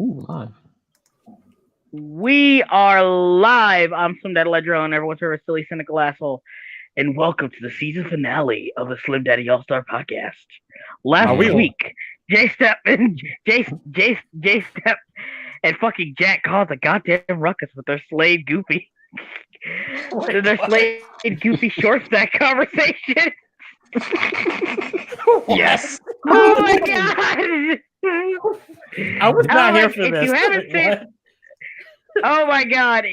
Ooh, live. We are live. I'm Slim Daddy Ledro, and everyone's here a silly, cynical asshole. And welcome to the season finale of the Slim Daddy All Star Podcast. Last week, J Step and J Step and fucking Jack caused a goddamn ruckus with their Slade Goofy, their Slade Goofy short stack conversation. Yes. Oh my god! I was not here for if this. you haven't seen, oh my god!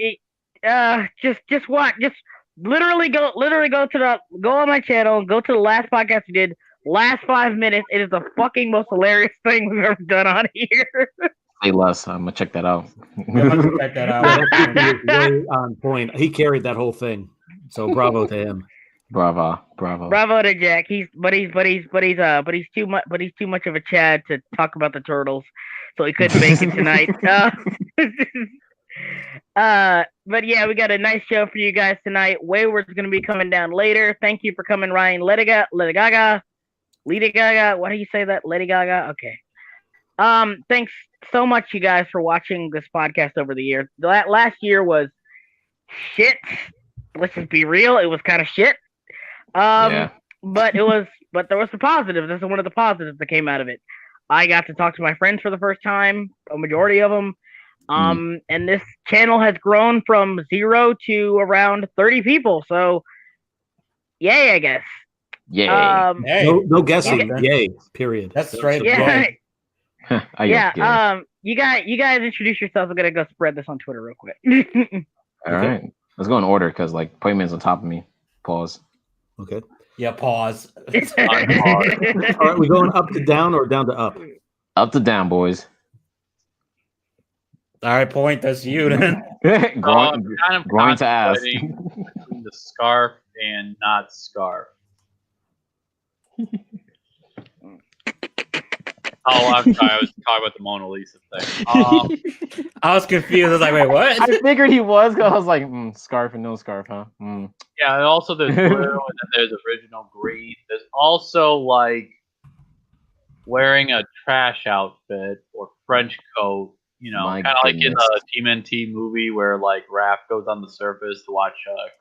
Just watch. Just literally go on my channel. Go to the last podcast we did. Last 5 minutes. It is the fucking most hilarious thing we've ever done on here. Say less. I'm gonna check that out. Check that out. Way on point. He carried that whole thing. So bravo to him. Bravo. Bravo to Jack. He's too much of a Chad to talk about the turtles, so he couldn't make it tonight. But yeah, we got a nice show for you guys tonight. Wayward's gonna be coming down later. Thank you for coming, Ryan. Lady Gaga. Why do you say that? Lady Gaga. Okay. Thanks so much, you guys, for watching this podcast over the year. Last year was shit. Let's just be real. It was kind of shit. But there was some positives. This is one of the positives that came out of it. I got to talk to my friends for the first time, a majority of them. And this channel has grown from 0 to around 30 people. So, yay, I guess. Yay. No guessing. Yay. Period. That's straight. Yeah. Yeah. You guys introduce yourselves. I'm gonna go spread this on Twitter real quick. All right. Let's go in order because like Pointman's on top of me. Pause. Okay. Yeah. Pause. All right. We going up to down or down to up? Up to down, boys. All right. Point. That's you then. I'm kind of Groin to ass. contemplating between the scarf and not scarf. Oh, I'm sorry. I was talking about the Mona Lisa thing. I was confused. I was like, wait, what? I figured he was because I was like, scarf and no scarf, huh? Yeah, and also there's blue, and then there's original green. There's also like wearing a trash outfit or French coat. You know, My kind of like in goodness. the Team NT movie where like Raph goes on the surface to watch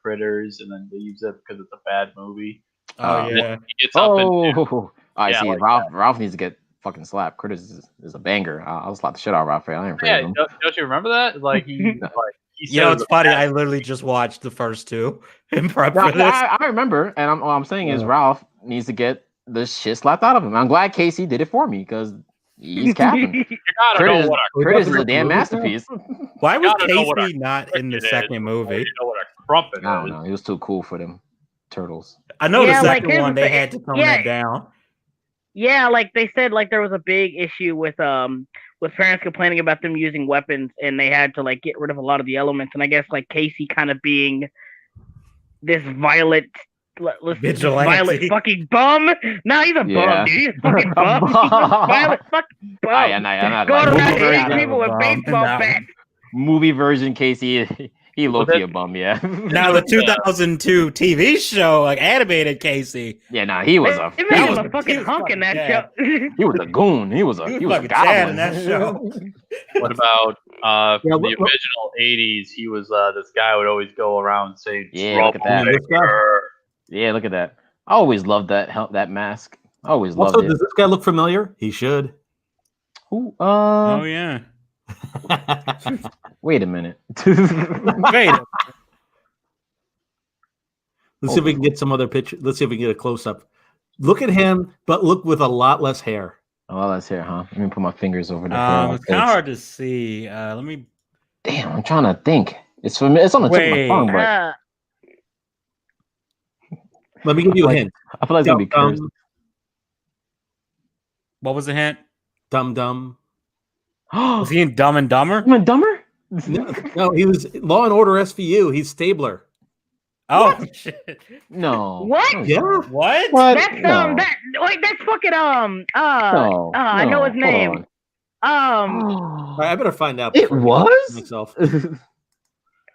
Critters and then leaves it because it's a bad movie. Oh yeah. He gets up and I Yeah, see. like Ralph needs to get fucking slapped. Critters is a banger. I'll slap the shit out of Ralph. I ain't afraid yeah, of him. don't you remember that? Like he You know, said it's funny. I literally just watched the first two in prep No, for this. I remember, and all I'm saying is Ralph needs to get the shit slapped out of him. I'm glad Casey did it for me because he's capping. You gotta know what a Critters is a damn masterpiece. Why was gotta know what Casey not in the cricket is second before movie? You know what a crumpet I don't is. know. He was too cool for them turtles. I know Yeah, the like, second here's one the they thing. had to tone Yeah. that down. Yeah, like they said, like there was a big issue with parents complaining about them using weapons, and they had to like get rid of a lot of the elements. And I guess like Casey kind of being this violent Vigilante. fucking bum. No, he's a Yeah. bum, dude. He's a fucking bum. He's a violent fucking bum. I'm not Going like around movie hitting version, people with bum. baseball No. bats. movie version Casey. He looked a bum, yeah. Now the 2002 TV show, like animated Casey. Yeah, nah, he was They he made was him a fucking hunk in that show. he was a goon. He was a fucking Chad goblin in that show. What about from Yeah, the what- original '80s? He was this guy would always go around saying Yeah, look at that. "Troublemaker." Yeah, look at that. I always loved that mask. I always loved Also, it. does this guy look familiar? He should. Who, Oh yeah. wait a minute. Wait. Let's see if we can get some other picture. Let's see if we can get a close up. Look at him, but look with a lot less hair. Oh, that's here, huh? Let me put my fingers over the It's kind of hard to see. Let me. Damn, I'm trying to think. It's on the tip of my Wait. tongue, but Let me give you a Like- hint. I feel like it's gonna be cursed. What was the hint? Dum dum. Was he in Dumb and Dumber? I'm a dumber? No, he was Law and Order SVU. He's Stabler. Oh shit! No. What? No, Yeah. What? What? That's No. that's fucking No, I know his hold name. on. All right, I better find out. It before I was? myself.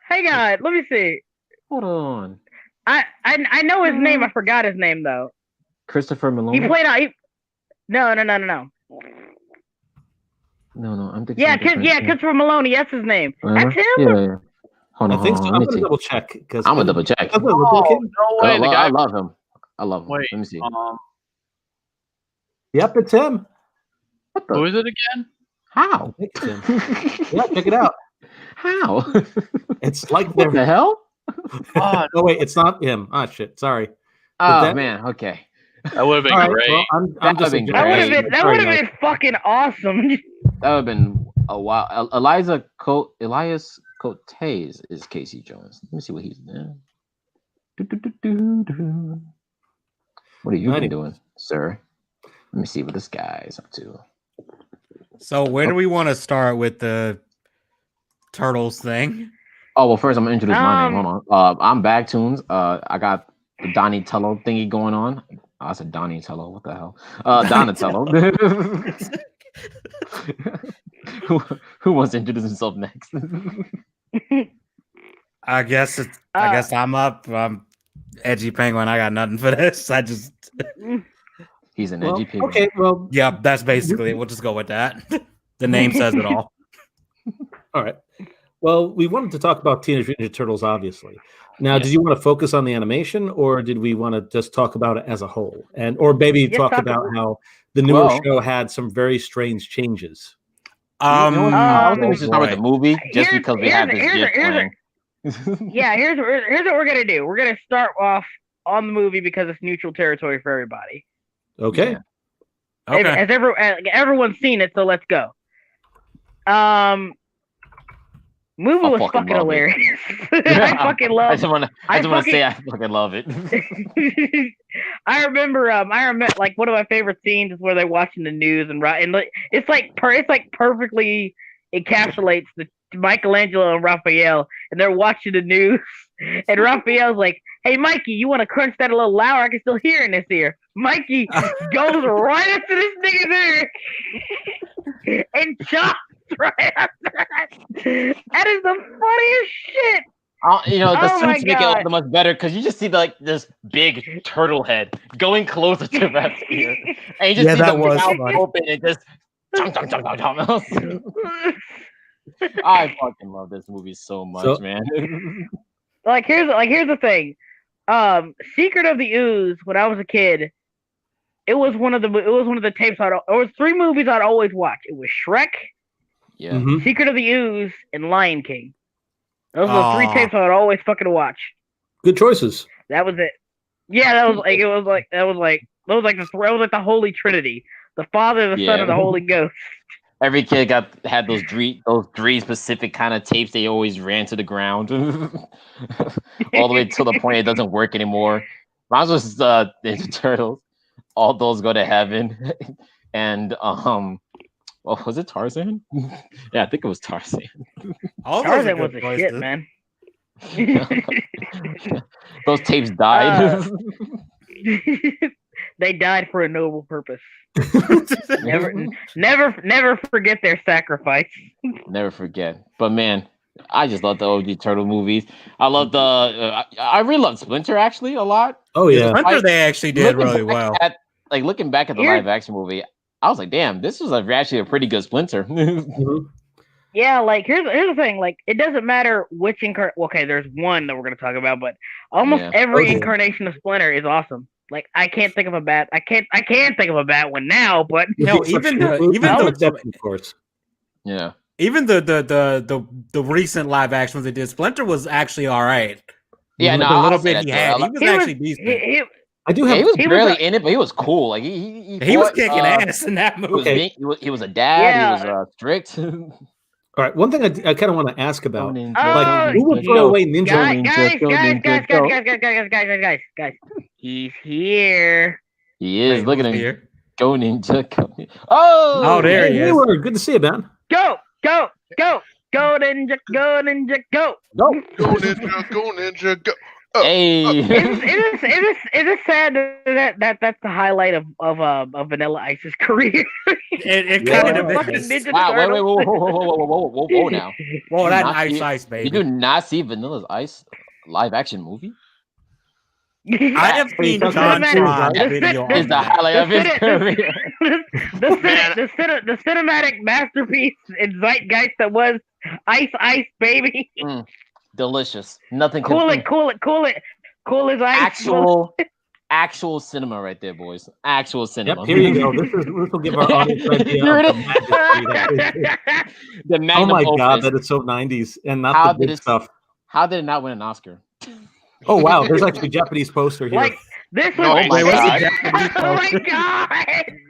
Hang on, let me see. Hold on. I know his name. I forgot his name though. Christopher Malone. He played out. No. No, I'm thinking. Yeah, Christopher Maloney. That's his name. That's him. Yeah. Hold on, I think so. hold on. I'm Let me gonna see. double check because I'm gonna double check. Oh, no way. The guy. I love him. Wait. Let me see. Yep, it's him. What the? Who is it again? How? I think it's him. Yeah, check it out. How? It's like What the hell? Oh, Oh wait, it's not him. Ah, shit. Sorry. Oh that- man. Okay. that would have been All right. great. Well, I'm That just. would've been That would have great. been. That Sorry, would have guys. been fucking awesome. That would have been a while. Elias Cotes is Casey Jones. Let me see what he's doing. What have you been doing, sir? Let me see what this guy is up to. So where do we want to start with the Turtles thing? Oh well, first I'm gonna introduce my name. Um, Hold on. I'm Bagtoons. I got the Donatello thingy going on. I said Donatello. What the hell? Donatello. who wants to introduce himself next? I guess I'm up. I'm Edgy Penguin. I got nothing for this. He's an Well, edgy pig. okay. Well, Yeah, that's basically it. We'll just go with that. The name says it all. all right. Well, we wanted to talk about Teenage Mutant Ninja Turtles, obviously. Now, did you want to focus on the animation, or did we want to just talk about it as a whole, or maybe Just talk talk about about- how the newer Well- show had some very strange changes? I was oh, thinking we should start with the movie just Here's- because we have this here's- GIF here's- playing. Yeah, here's what we're gonna do. We're gonna start off on the movie because it's neutral territory for everybody. Okay. Yeah. Okay. As everyone's seen it, so let's go. Movie I was fucking fucking love it. hilarious. I fucking love. I just want to say I fucking love it. I remember like one of my favorite scenes is where they're watching the news and like it's like perfectly encapsulates the Michelangelo and Raphael, and they're watching the news, and Raphael's like, "Hey, Mikey, you want to crunch that a little louder? I can still hear in this ear." Mikey goes right up to this nigga's ear and chops right after that. That is the funniest shit. The Oh my suits make it God. all the much better because you just see like this big turtle head going closer to Rap's ear, and you just Yeah, see that the was mouth funny. open and just chomp, chomp, chomp, chomp, chomp. I fucking love this movie so much, So- man. here's the thing. Secret of the Ooze. When I was a kid, it was one of the tapes. It was 3 movies I'd always watch. It was Shrek, Yeah. Mhm. Secret of the Ooze, and Lion King. Those were the 3 Aw. tapes I'd always fucking watch. Good choices. That was it. Yeah, that was like the Holy Trinity, the Father, the Son, Yeah. and the Holy Ghost. Every kid had those three specific kind of tapes. They always ran to the ground, all the way to the point it doesn't work anymore. Mine was Ninja Turtles. All those go to heaven, and was it Tarzan? Yeah, I think it was Tarzan. All those are Tarzan was good the shit, choices. man. Those tapes died. They died for a noble purpose. Never forget their sacrifice. Never forget. But man, I just love the OG Turtle movies. I love I really love Splinter actually a lot. Oh yeah. Splinter, they actually did really well. Looking back at the Here- live action movie, I was like, damn, this was actually a pretty good Splinter. Mhm. Yeah, like here's the thing. Like it doesn't matter which Okay, there's one that we're gonna talk about, but almost Yeah. every Okay. incarnation of Splinter is awesome. Like I can't think of a bad. I can't think of a bad one now, but No, With the even exception- the- with even the the- exception, of course. Yeah. Even the recent live action they did, Splinter was actually all right. Yeah, With no, the I'll little say bit that he too. had, he was actually decent. I do Yeah, have. he was he was barely like- in it, but he was cool. Like he was fought, kicking ass in that He was, movie. Okay. he was a dad. Yeah. He was strict. All right. One thing I kind of want to ask about. Oh, Like, who would you throw away Ninja? guys. He's here. He is. Wait, Look at who's him. here? Go Ninja. Go Ninja. Oh! Oh, there he Hey, is. Hayward, good to see you, man. Go ninja, go. Go! Go ninja, go ninja, go. Hey! Is it sad that that's the highlight of Vanilla Ice's career? It Yeah. kind of Fucking is. Ninja Wow, wait, Turtles. whoa now. Well, that Not Ice see- Ice, You baby. do not see Vanilla's Ice live action movie? I have seen talking John about Tron the video It's on the that. highlight of his career. the cinematic masterpiece in zeitgeist that was Ice Ice Baby. Delicious. Nothing can Cool as ice. actual cinema right there, boys. Actual cinema. Yep, here you go. This will give our audience an idea Here of it the is. majesty that is. The Oh magnum my god, opus. that is so 90s and not How the did big it- stuff. How did it not win an Oscar? Oh wow, there's actually a Japanese poster here. Like this No, was. oh my Wait, what's God. the Japanese Oh my poster? god!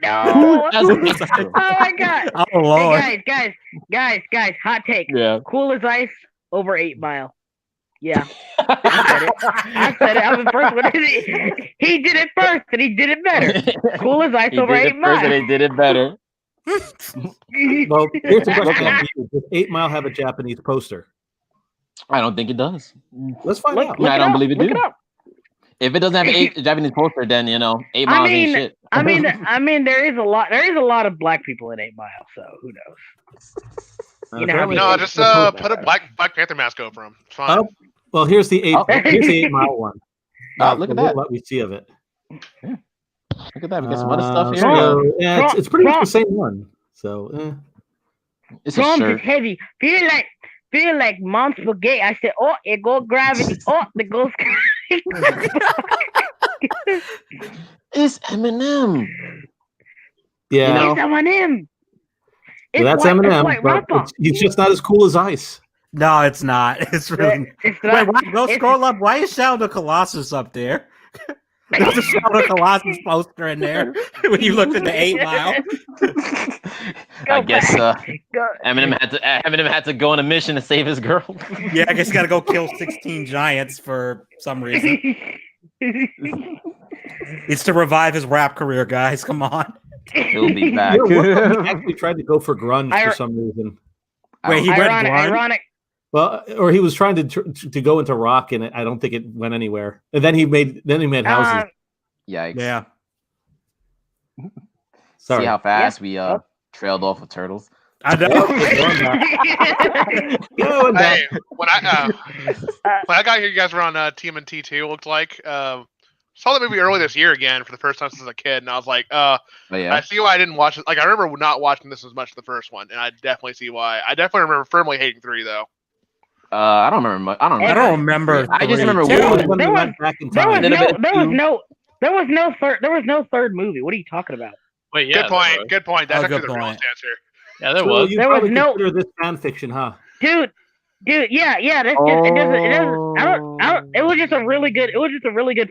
No! That's- Oh my god! Oh lord. Hey guys! Hot take. yeah. Cool as ice over 8 Mile. Yeah, I said it. I was the first one. He did it first, and he did it better. Cool as ice He over did 8 it first and Mile. he did it better. Well, here's a question. Does 8 Mile have a Japanese poster? I don't think it does. Let's find out. I don't believe it Look do. it up. If it doesn't have a Japanese poster, then 8 miles ain't shit. I mean, there is a lot of black people in 8 Mile, so who knows? You know how Apparently- No, just put a Black Panther mask over him. It's fine. Oh, well, here's the 8 Oh. Here's the 8 Mile one. Look at the- that. What we see of it. Look at that. We got some other stuff here. So, yeah, it's pretty much Wrong. the same one. So, It's a Drums is shirt. heavy. Feel like mom spaghetti. I said, oh, it goes gravity. Oh, it goes. It's Eminem. yeah, You know, It's Eminem. yeah, that's Eminem. White But rapper. he's just not as cool as Ice. No, it's not. It's really. It's Wait, not, why, go it's- scroll up. Why is Shadow the Colossus up there? There's a Shadow Colossus poster in there when you looked at the 8 Mile. I guess Go- Eminem had to go on a mission to save his girl. Yeah, I guess you gotta go kill 16 giants for some reason. It's to revive his rap career, guys. Come on. He'll be back. You know, one time he actually tried to go for grunge I- for some reason. Wait, he went ironic, grunge? ironic. Well, or he was trying to go into rock, and I don't think it went anywhere. And then he made houses. Yikes. Yeah. Sorry. See how fast we trailed off of turtles. I know. Going back. Hey, when I got here, you guys were on TMNT 2. It looked like saw the movie early this year again for the first time since a kid, and I was like, But yeah. I see why I didn't watch it. Like I remember not watching this as much as the first one, and I definitely see why. I definitely remember firmly hating 3 though. I don't remember much. I don't I remember. don't remember. I just remember three. one. When we there went back in There time. was no third movie. What are you talking about? Wait, yeah. Good point. Good point. That's Oh, actually good the real point. answer. Yeah, there So was. you There was probably no- consider this fan fiction, huh? Dude, yeah. That's just, it doesn't. I don't. It was just a really good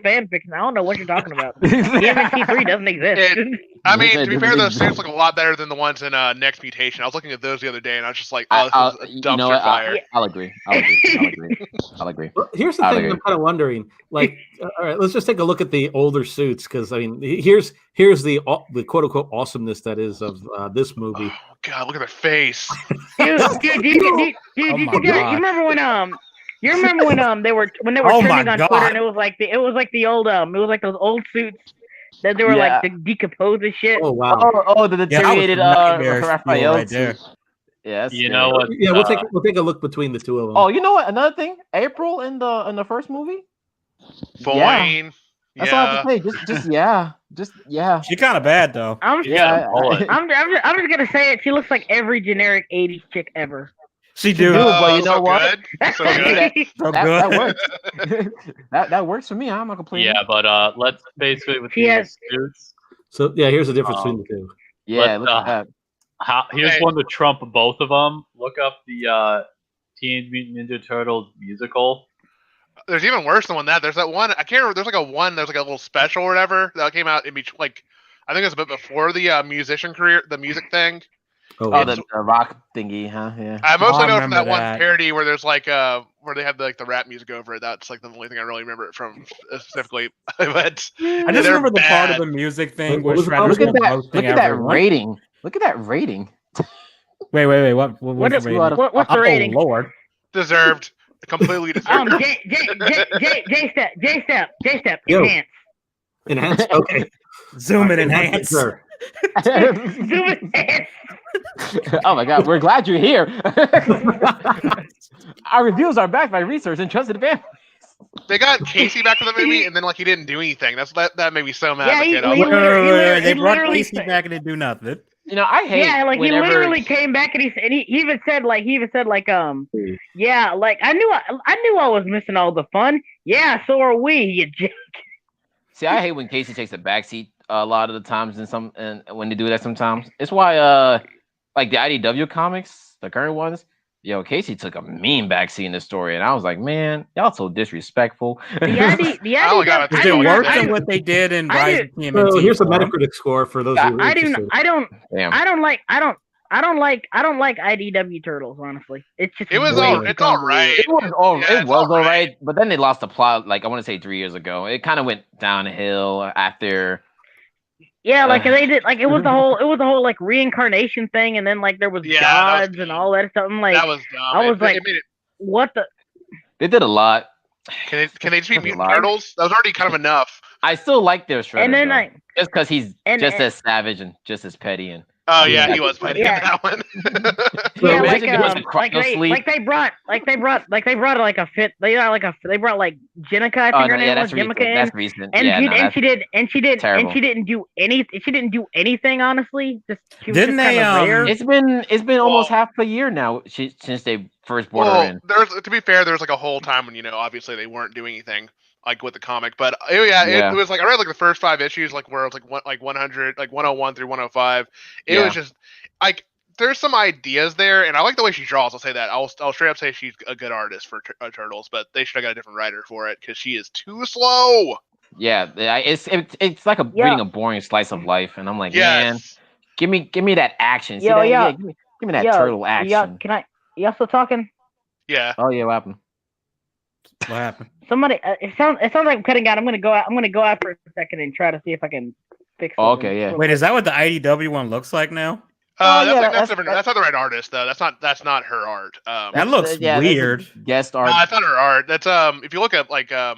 fan fiction. I don't know what you're talking about. TMNT 3 doesn't exist. I mean, Yes, to be I fair, did. those suits look a lot better than the ones in Next Mutation. I was looking at those the other day, and I was just like, I- "Oh, this is a you dumpster know what? fire." I'll agree. I'll agree. Well, here's the I thing agree. I'm kind of wondering. Like, all right, let's just take a look at the older suits because I mean, here's the quote unquote awesomeness that is of this movie. Oh God, look at their face. Dude, you my guys, God. you remember when they were Oh my trending on God. Twitter and it was like those old suits that they were Yeah. like decomposed and shit. Oh wow! The Yeah, that was deteriorated nightmare Raphael fuel right there. suits. Yeah, that's You scary. know what? Yeah, we'll take a look between the two of them. Oh, you know what? Another thing, April in the first movie. Boing. That's all I Yeah. have to say. Just yeah. She kind of bad though. I'm Yeah, bullet. I'm just gonna say it. She looks like every generic '80s chick ever. She do. do. But you know so what? Good. So good. So that good. works. that works for me. I'm not complaining. Yeah, but let's basically with She these has- suits. So yeah, here's the difference between the two. Yeah, But, look at that. Here's Hey. one to trump both of them. Look up the Teenage Mutant Ninja Turtles musical. There's even worse than that. There's that one. I can't remember. There's like there's like a little special or whatever that came out in between. Like, I think it was a bit before the musician career, the music thing. Oh, Oh, the rock thingy, huh? Yeah. I mostly I know it from that remember one that. parody where there's like where they have the rap music over it. That's like the only thing I really remember it from specifically. But I just they're remember the part of bad. the music thing What where was the Shredder's part? Look at that! roasting Look at that everyone. rating! Look at that rating! Wait. What was the What- rating? what's the Oh, rating? Lord. Deserved, completely deserved. J step, Yo. enhance. enhanced. Okay, Zoom and enhance. Sir. Zoom enhance. Oh my God, we're glad you're here. Our reviews are backed by research and trusted families. they got Casey back to the movie, and then like he didn't do anything. That made me so mad. Yeah, as a he- kid. I was he like, literally- They he brought literally Casey said- back and didn't do nothing. You know, I hate. Yeah, like whenever, he literally came back and he even said yeah, like I knew I was missing all the fun. Yeah, so are we, you j-. See, I hate when Casey takes a backseat a lot of the times, and when they do that sometimes. It's why like the IDW comics, the current ones. Yo, Casey took a mean backseat in the story, and I was like, man, y'all so disrespectful. The I only got IDW a Is I it do- worse I than do- what they did in I Rise do- of TMNT? So here's the for him? Metacritic score for those who are I interested. Damn. don't like IDW Turtles, honestly. It's just It was way all. too It's all convoluted. right. It was all. Yeah, it it's was all alright. right, but then they lost the plot. Like I want to say 3 years ago, it kind of went downhill after. Yeah, like they did, like it was the whole like reincarnation thing, and then like there was Yeah, that was gods and dumb. all that stuff. I'm like, That was dumb. I was like- it made it, what the? They did a lot. can they just be That's a mutant lot. turtles? That was already kind of enough. I still like their Shredder, And then though, like, just because he's and- just and- as savage and just as petty and. Oh yeah, Yeah. he was playing Yeah. that one. yeah, imagine like if it was a cryo sleep. they brought like a fit. They brought like Jenica, I think Oh her no, name yeah, was that's recent. Jenica, That's recent. and Yeah, she no, and that's terrible. she didn't do anything honestly. Just she was Didn't just they, kind of there. It's been almost Well- half a year now since they first brought her well, in. there's to be fair, there's like a whole time when obviously they weren't doing anything like with the comic, but Yeah. it was like I read like the first 5 issues, like where it's like 100, like 101 through 105. It Yeah. was just like there's some ideas there, and I like the way she draws. I'll say that. I'll straight up say she's a good artist for Turtles, but they should have got a different writer for it because she is too slow. Yeah, it's like Yeah. reading a boring slice of life, and I'm like, man, Yes. give me that action. See Yo, that? yeah. Give me that Yo, turtle action. Yeah, can I? You still talking? Yeah. Oh yeah, what happened? What happened? Somebody, it sounds like I'm cutting out. I'm gonna go out for a second and try to see if I can fix. Oh, something. okay, yeah. Wait, is that what the IDW one looks like now? Oh, yeah, That's that's- different. That's not the right artist though. That's not her art. That looks Yeah, that's a weird. Guest art. No, it's not her art. That's if you look at like A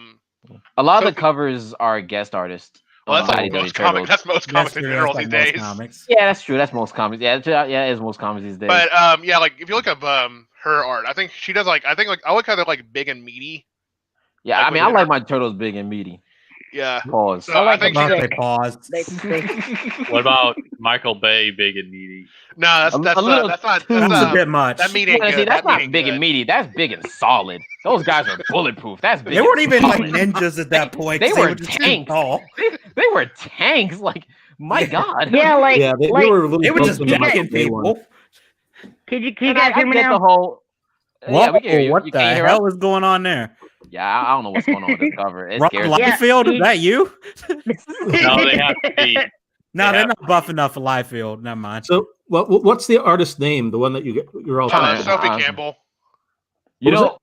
lot of so- the covers are guest artists. well, that's on like IDW most comics. Turtles. That's most comics That's in true, general that's these like most days. comics. Yeah, that's true. That's most comics. Yeah, it is most comics these days. But yeah, like if you look up her art, I think she does like I like how they're like big and meaty. yeah, like I mean, with I like her- my turtles big and meaty. Yeah. Pause. So I like I think them About she, they paused. What about Michael Bay, big and meaty? no, A that's little that's not That's a that's, bit much. that meat ain't Yeah, good. see, that's That meat not ain't big good. and meaty. That's big and solid. Those guys are bulletproof. That's big. They weren't and even like solid. ninjas at that point. 'cause They were just too tanks. tall. They were tanks. Like, my God. Yeah, like, Yeah, they like were a little They were close just to the picking Michael Bay one. people. can you And guys I hear me get now? the whole. Whoa, Yeah, we can hear you. what You the can't hear us? hell is going on there? Yeah, I don't know what's going on with this cover. It Rob scares me. Yeah, Liefeld, is he- that you? No, they have to be. No, They they're have- not buff enough for Liefeld. Never mind. So, what's the artist's name? The one that you're all talking about? Sophie Campbell. You What was know,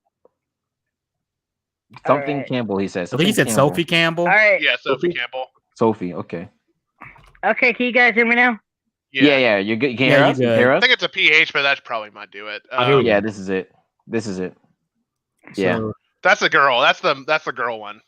something Alright. Campbell. He said. I think he said Campbell. Sophie Campbell. All right. Yeah, Sophie Campbell. Sophie. Okay. Okay, can you guys hear me now? Yeah. You're good. You can Yeah, hear you us. You good. hear I us? think it's a PH, but that probably might do it. I hear you. Yeah, this is it. This is it. Yeah. So, That's the girl. That's the girl one.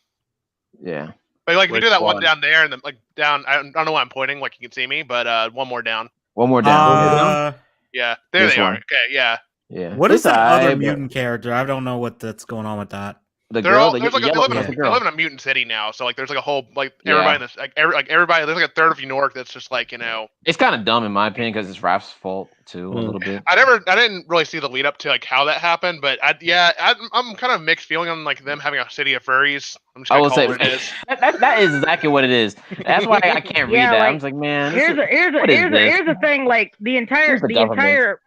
Yeah. But like if you Which do that one one? down there and then like down, I don't know why I'm pointing. Like you can see me, but one more down. One more down. Uh, Yeah, there This they are. one. Okay, yeah. Yeah. what is It's that other alright, but mutant character? I don't know what that's going on with that. The They're girl. all The there's like they yellow live, in that's a, the they girl. live in a mutant city now. So like there's like a whole like Yeah. everybody in this like everybody there's like a third of New York that's just like It's kind of dumb in my opinion because it's Raph's fault too a Mm. little bit. I didn't really see the lead up to like how that happened, but I'm kind of mixed feeling on like them having a city of furries. I'm just I gonna will call say it what it is. that is exactly what it is. That's why I can't read Yeah, that. like, I'm just like, man. Here's this is- the what is this? here's the thing. Like the entire Who's the government?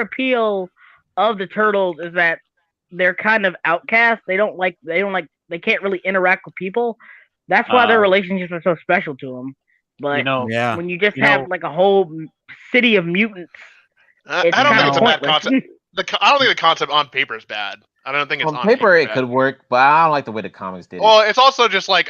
appeal of the turtles is that they're kind of outcast. They can't really interact with people. That's why their relationships are so special to them. But You know, Yeah. when you just you have know- like a whole city of mutants, it's I don't think kind it's of a bad pointless. concept. I don't think the concept on paper is bad. I don't think it's On paper it bad. could work, but I don't like the way the comics did it. Well, it's also just like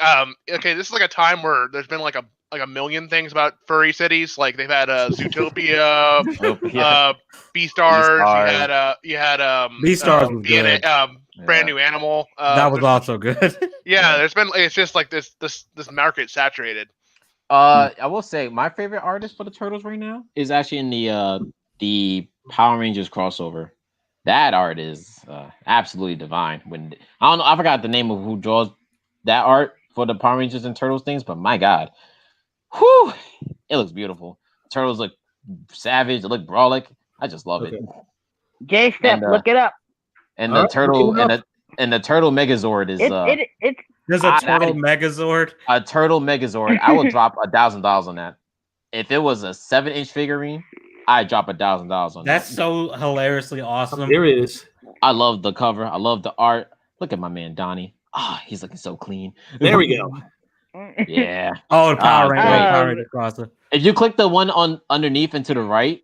okay, this is like a time where there's been like a million things about furry cities. Like they've had Zootopia, Yeah. Beastars. You had Beastars was good. brand new animal. That was also good. yeah. There's been it's just like this market saturated. I will say my favorite artist for the Turtles right now is actually in the Power Rangers crossover. that art is absolutely divine. When I don't know, I forgot the name of who draws that art for the Power Rangers and Turtles things, but my God, whew, it looks beautiful. Turtles look savage. They look brolic. I just love it. J Step, And, look it up. And All the right, turtle looking it and the turtle Megazord is It's There's a turtle Megazord. a turtle Megazord. I would drop $1,000 on that. If it was a 7-inch figurine, I'd drop $1,000 on That's that. so hilariously awesome. Here it is. I love the cover. I love the art. Look at my man Donnie. Ah, he's looking so clean. There we go. Yeah. Oh, the Power Ah, Ranger, great. Power Ranger crosser. If you click the one on underneath and to the right,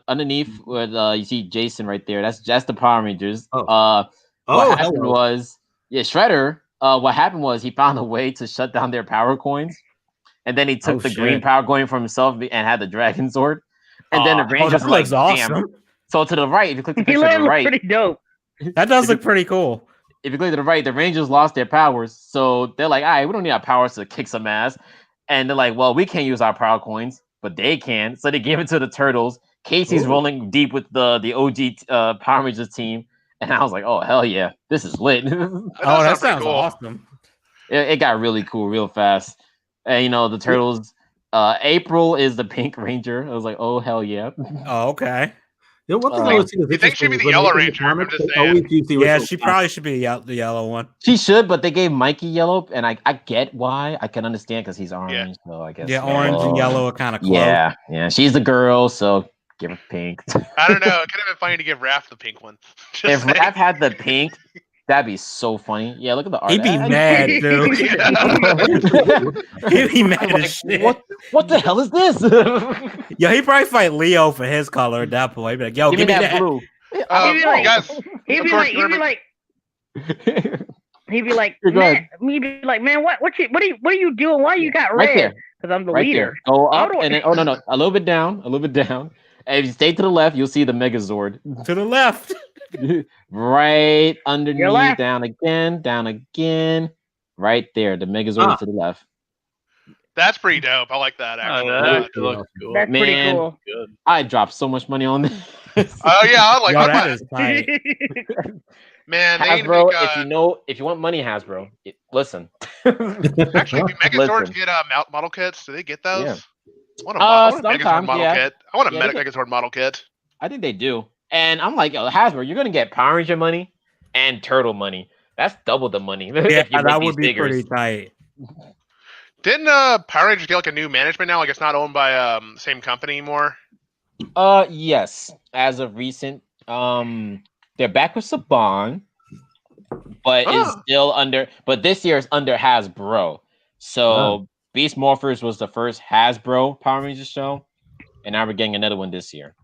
underneath where you see Jason right there, that's the Power Rangers. Oh. What happened hello. was, Shredder. What happened was he found a way to shut down their power coins, and then he took the green shit. power coin for himself and had the Dragon Sword. And then the Oh, Rangers that were like, looks awesome. damn. So to the right, if you click the He picture to the looks right, pretty dope. That does look pretty cool. if you click to the right, the Rangers lost their powers. So they're like, all right, we don't need our powers to kick some ass. And they're like, well, we can't use our power coins, but they can. So they gave it to the Turtles. Casey's Ooh. rolling deep with the OG Power Rangers team. And I was like, oh, hell yeah, this is lit. That sounds cool. awesome. It got really cool real fast. And, the Turtles, April is the Pink Ranger. I was like, oh, hell yeah. Oh, okay. You know, one thing I Uh, always think is You think she'd be interesting the is when Yellow in the Ranger, I'm comics, just they saying. always use the Yeah, original she cast. probably should be the yellow one. She should, but they gave Mikey yellow. And I get why. I can understand because he's orange. So I guess. Yeah, orange and yellow are kind of close. Yeah. She's the girl. So give her pink. I don't know. It could have been funny to give Raph the pink one. Just If saying. Raph had the pink, that'd be so funny. Yeah, look at the art. He'd be mad, dude. He'd be mad as shit. What the hell is this? Yo, he'd probably fight Leo for his color at that point. He'd be like, yo, Give me that blue. He'd be like- guys, He'd be Of course, like, remember- Go ahead. man, what are you doing? Why you got Right red? there. Because I'm the Right leader. there. Go up How do I- and then no, a little bit down, And if you stay to the left, you'll see the Megazord. to the left. Right underneath, left. down again. Right there, the Megazord to the left. that's pretty dope. I like that Oh, actually. that actually looks cool. That's pretty Man. cool. Good. I dropped so much money on this. Oh yeah, I like Yo, that. that is tight. Man, they need to Hasbro, make, if you want money, Hasbro, listen. actually, do Megazords Listen. get model kits? Do they get those? Yeah. I want a Megazord sometimes, model yeah. kit. I want a Yeah, they Megazord model kit. I think they do. And I'm like, yo, Hasbro, you're gonna get Power Ranger money and Turtle money. That's double the money. Yeah, if you make that these would be figures. pretty tight. Didn't Power Rangers get like a new management now? Like it's not owned by the same company anymore. Yes. As of recent, they're back with Saban, but is still under. But this year is under Hasbro. So Beast Morphers was the first Hasbro Power Rangers show, and now we're getting another one this year.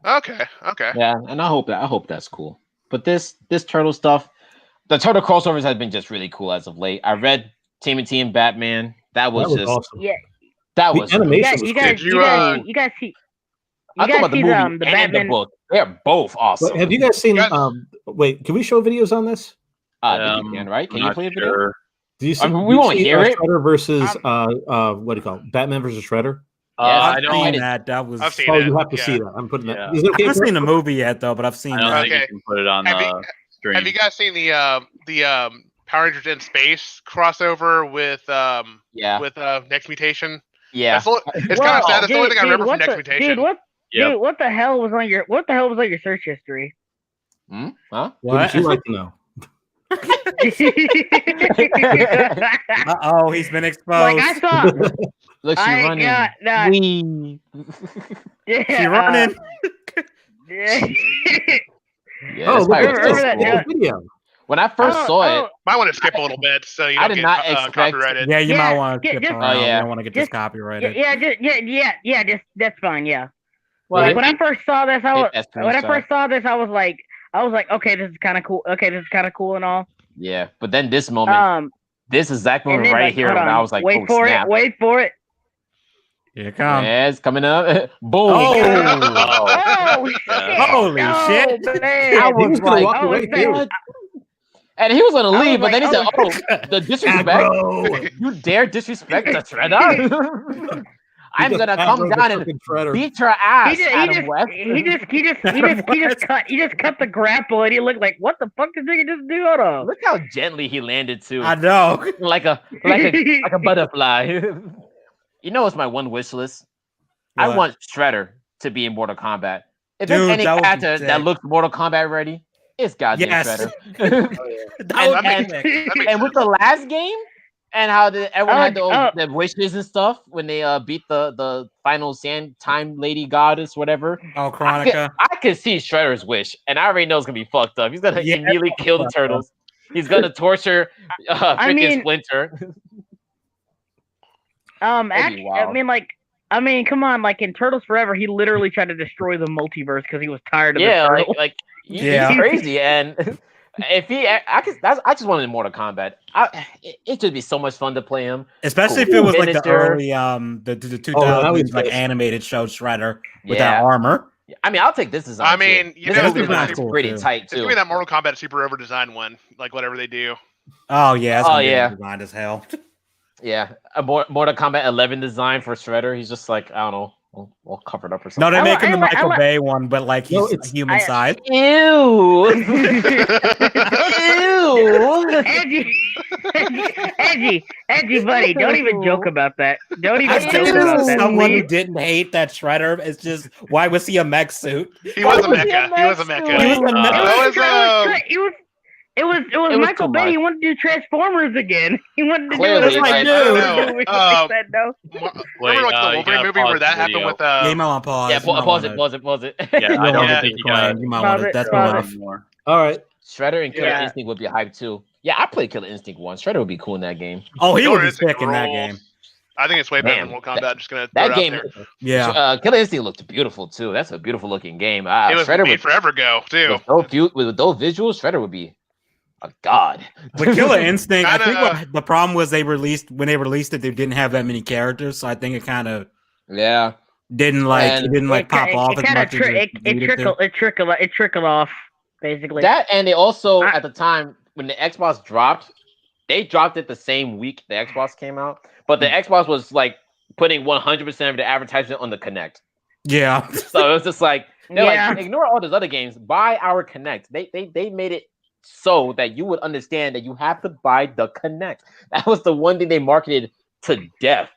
Okay. Yeah, and I hope that's cool. But this turtle stuff, the turtle crossovers has been just really cool as of late. I read Timothy and Batman. That was just awesome. Yeah. that The was animation You was guys, Did you you, guys see. I'm You talking guys about the see movie the and Batman. the book. They're both awesome. But have you guys seen? Guys- Wait, can we show videos on this? I think you can, right? Can I'm you not play a video? sure. Do you see? We do you won't see, hear it. Shredder versus what do you call it? Batman versus Shredder? Yeah, I I've don't. seen that. That was. I've seen Oh, it. you have to Yeah. see that. I'm putting Yeah. that. Is it I okay haven't for- seen the movie yet though, but I've seen I don't that. think Okay. you can put it on Have the you- stream. Have you guys seen the Power Rangers in Space crossover with Yeah, Next Mutation? yeah. It's kind of sad. That's the only thing I remember from Next Mutation. Yep. What the hell was on your search history? Huh? What What? would you like to know? Oh, he's been exposed. Like I saw, Look, she I running. got that. Wee. Yeah, She running. yeah. Yeah, Oh, that's look probably at what's remember so that cool. now. video. When I first Oh, saw oh, it, Might want to skip a little bit so you I don't did get not expect- copyrighted. Yeah, you Yeah, might want to yeah, skip just- around. Oh, yeah. You don't want to get this Just- copyrighted. yeah. Just that's fine. Yeah. well, Like when I first saw this, that's pretty when I sad. first saw this, I was like, okay, this is kind of cool. Okay, this is kind of cool and all. yeah. But then this moment, this exact and moment then, right like, here, hold when on. I was like, wait oh, for snap. it, wait for it. Here it comes. Yeah, it's coming up. Boom. Oh. Oh shit! Holy Oh, shit. man. I He was was gonna like, walk oh, away man. too. And he was gonna I was leave, but then he like, said, "Oh, the disrespect! Aggro. You dare disrespect the Shredder?" I'm He just gonna come hammered the down and fucking Shredder. beat your ass, He Adam West. just cut the grapple and he looked like, what the fuck did he just do? Hold on. Look how gently he landed too, I know. like a butterfly. You know, it's my one wish list. I What? want Shredder to be in Mortal Kombat. If Dude, there's any that would be character that sick. looks Mortal Kombat ready, it's goddamn Yes. Shredder. That would be And- sick. That makes And with the last game, and how everyone had their wishes and stuff when they beat the final sand time lady goddess, whatever. Oh, Chronica. I could see Shredder's wish, and I already know it's gonna be fucked up. He's gonna Yeah. immediately kill the turtles. He's gonna torture freaking mean- Splinter. That'd be Actually, wild. I mean, come on, like in Turtles Forever, he literally tried to destroy the multiverse because he was tired of Yeah, the like, turtles. Yeah. he's crazy. And if I just wanted Mortal Kombat. It should be so much fun to play him. Especially if Cool it was like the finisher. early the 2000s that was like nice. animated show Shredder with Yeah. that armor. I mean, I'll take this design. I too. mean, you this know, movie this looks is cool, pretty too. tight It's too. gonna be that Mortal Kombat Super Over Design one, like whatever they do. Oh yeah, it's Oh, gonna be yeah. designed as hell. Yeah, a Mortal Kombat 11 design for Shredder. He's just like, I don't know, all covered up or No, something. they're I making the like- Michael Bay one, but like he's No, it's- human size. Ew. Edgy, buddy, don't even joke about that. Don't even I joke think about this is that. someone who please. didn't hate that Shredder. It's just why was he a mech suit? He was a was he mecha. a He was a mech mecha. He was a It mecha. was, was Michael too Bay. much. He wanted to do Transformers again. He wanted to Clearly, do it. like, I don't He know. said no. Remember like the you Wolverine gotta movie where pause that the happened video. with Game on pause. Yeah, You might pause wanna- it, pause it. Yeah, you I might don't wanna think you decline. got You might Pause want it, to. That's pause enough. anymore. All right. Shredder and Killer Yeah. Instinct would be hype too. Yeah, I played Killer Instinct once. Shredder would be cool in that game. Oh, he Killer would be Instinct sick in that rules. game. I think it's way better Man, than Mortal Kombat. Just gonna throw That it game, out there. Yeah. Killer Instinct looked beautiful too. That's a beautiful looking game. It was Shredder made forever ago too. with those visuals, Shredder would be a god. With Killer Instinct, I think Kinda- what the problem was when they released it, they didn't have that many characters, so I think it kind of Yeah, didn't pop off as much as It trickled off basically. that and they also I- at the time when the Xbox dropped, they dropped it the same week the Xbox came out, but the Xbox was like putting 100% of the advertisement on the Kinect. Yeah. So it was just like they're Yeah. like, ignore all those other games, buy our Kinect. They made it so that you would understand that you have to buy the Kinect. That was the one thing they marketed to death.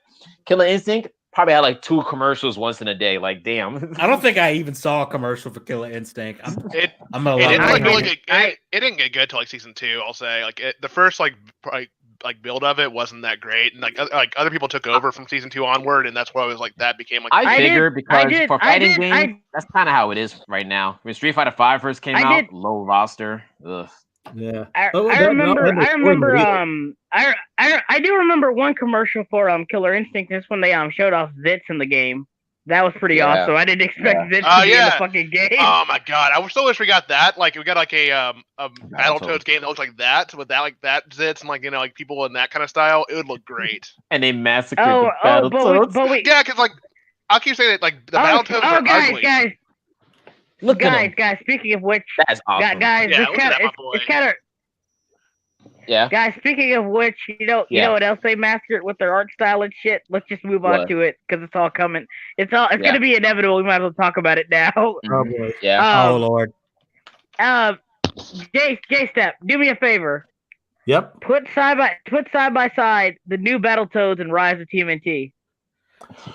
Killer Instinct probably had like 2 commercials once in a day. Like, damn. I don't think I even saw a commercial for Killer Instinct. It I'm gonna it lie. didn't like I really didn't- get, it didn't get good till like season 2. I'll say like the first like build of it wasn't that great, and like other people took over from season 2 onward, and that's why I was like that became like I I did- figure because did- for I fighting did- games, I- that's kind of how it is right now. When Street Fighter 5 first came I out, did- low roster. Ugh. Yeah. I Oh, I that- remember. that was I remember. Gordon I do remember one commercial for Killer Instinct. This when they showed off Zitz in the game. That was pretty Yeah. awesome. I didn't expect Zitz Oh, to be in the yeah. fucking game. Oh my god! I still wish we got that. Like we got like a Battletoads. Battletoads game that looks like that with that zits and like like people in that kind of style. It would look great. And they massacred oh, the oh, Battletoads. but wait. Yeah, because like I keep saying it like the Battletoads are ugly. Look at them. guys. Speaking of which, That's awesome. guys, Yeah, it's look at that, my it's boy. kind of. Yeah. Guys, speaking of which, you know Yeah. what else they mastered with their art style and shit. Let's just move What? on to it because it's all coming. It's Yeah. gonna be inevitable. We might as well talk about it now. Oh boy. Yeah. Oh Lord. Jay Step, do me a favor. Yep. Put side by side the new Battletoads and Rise of TMNT.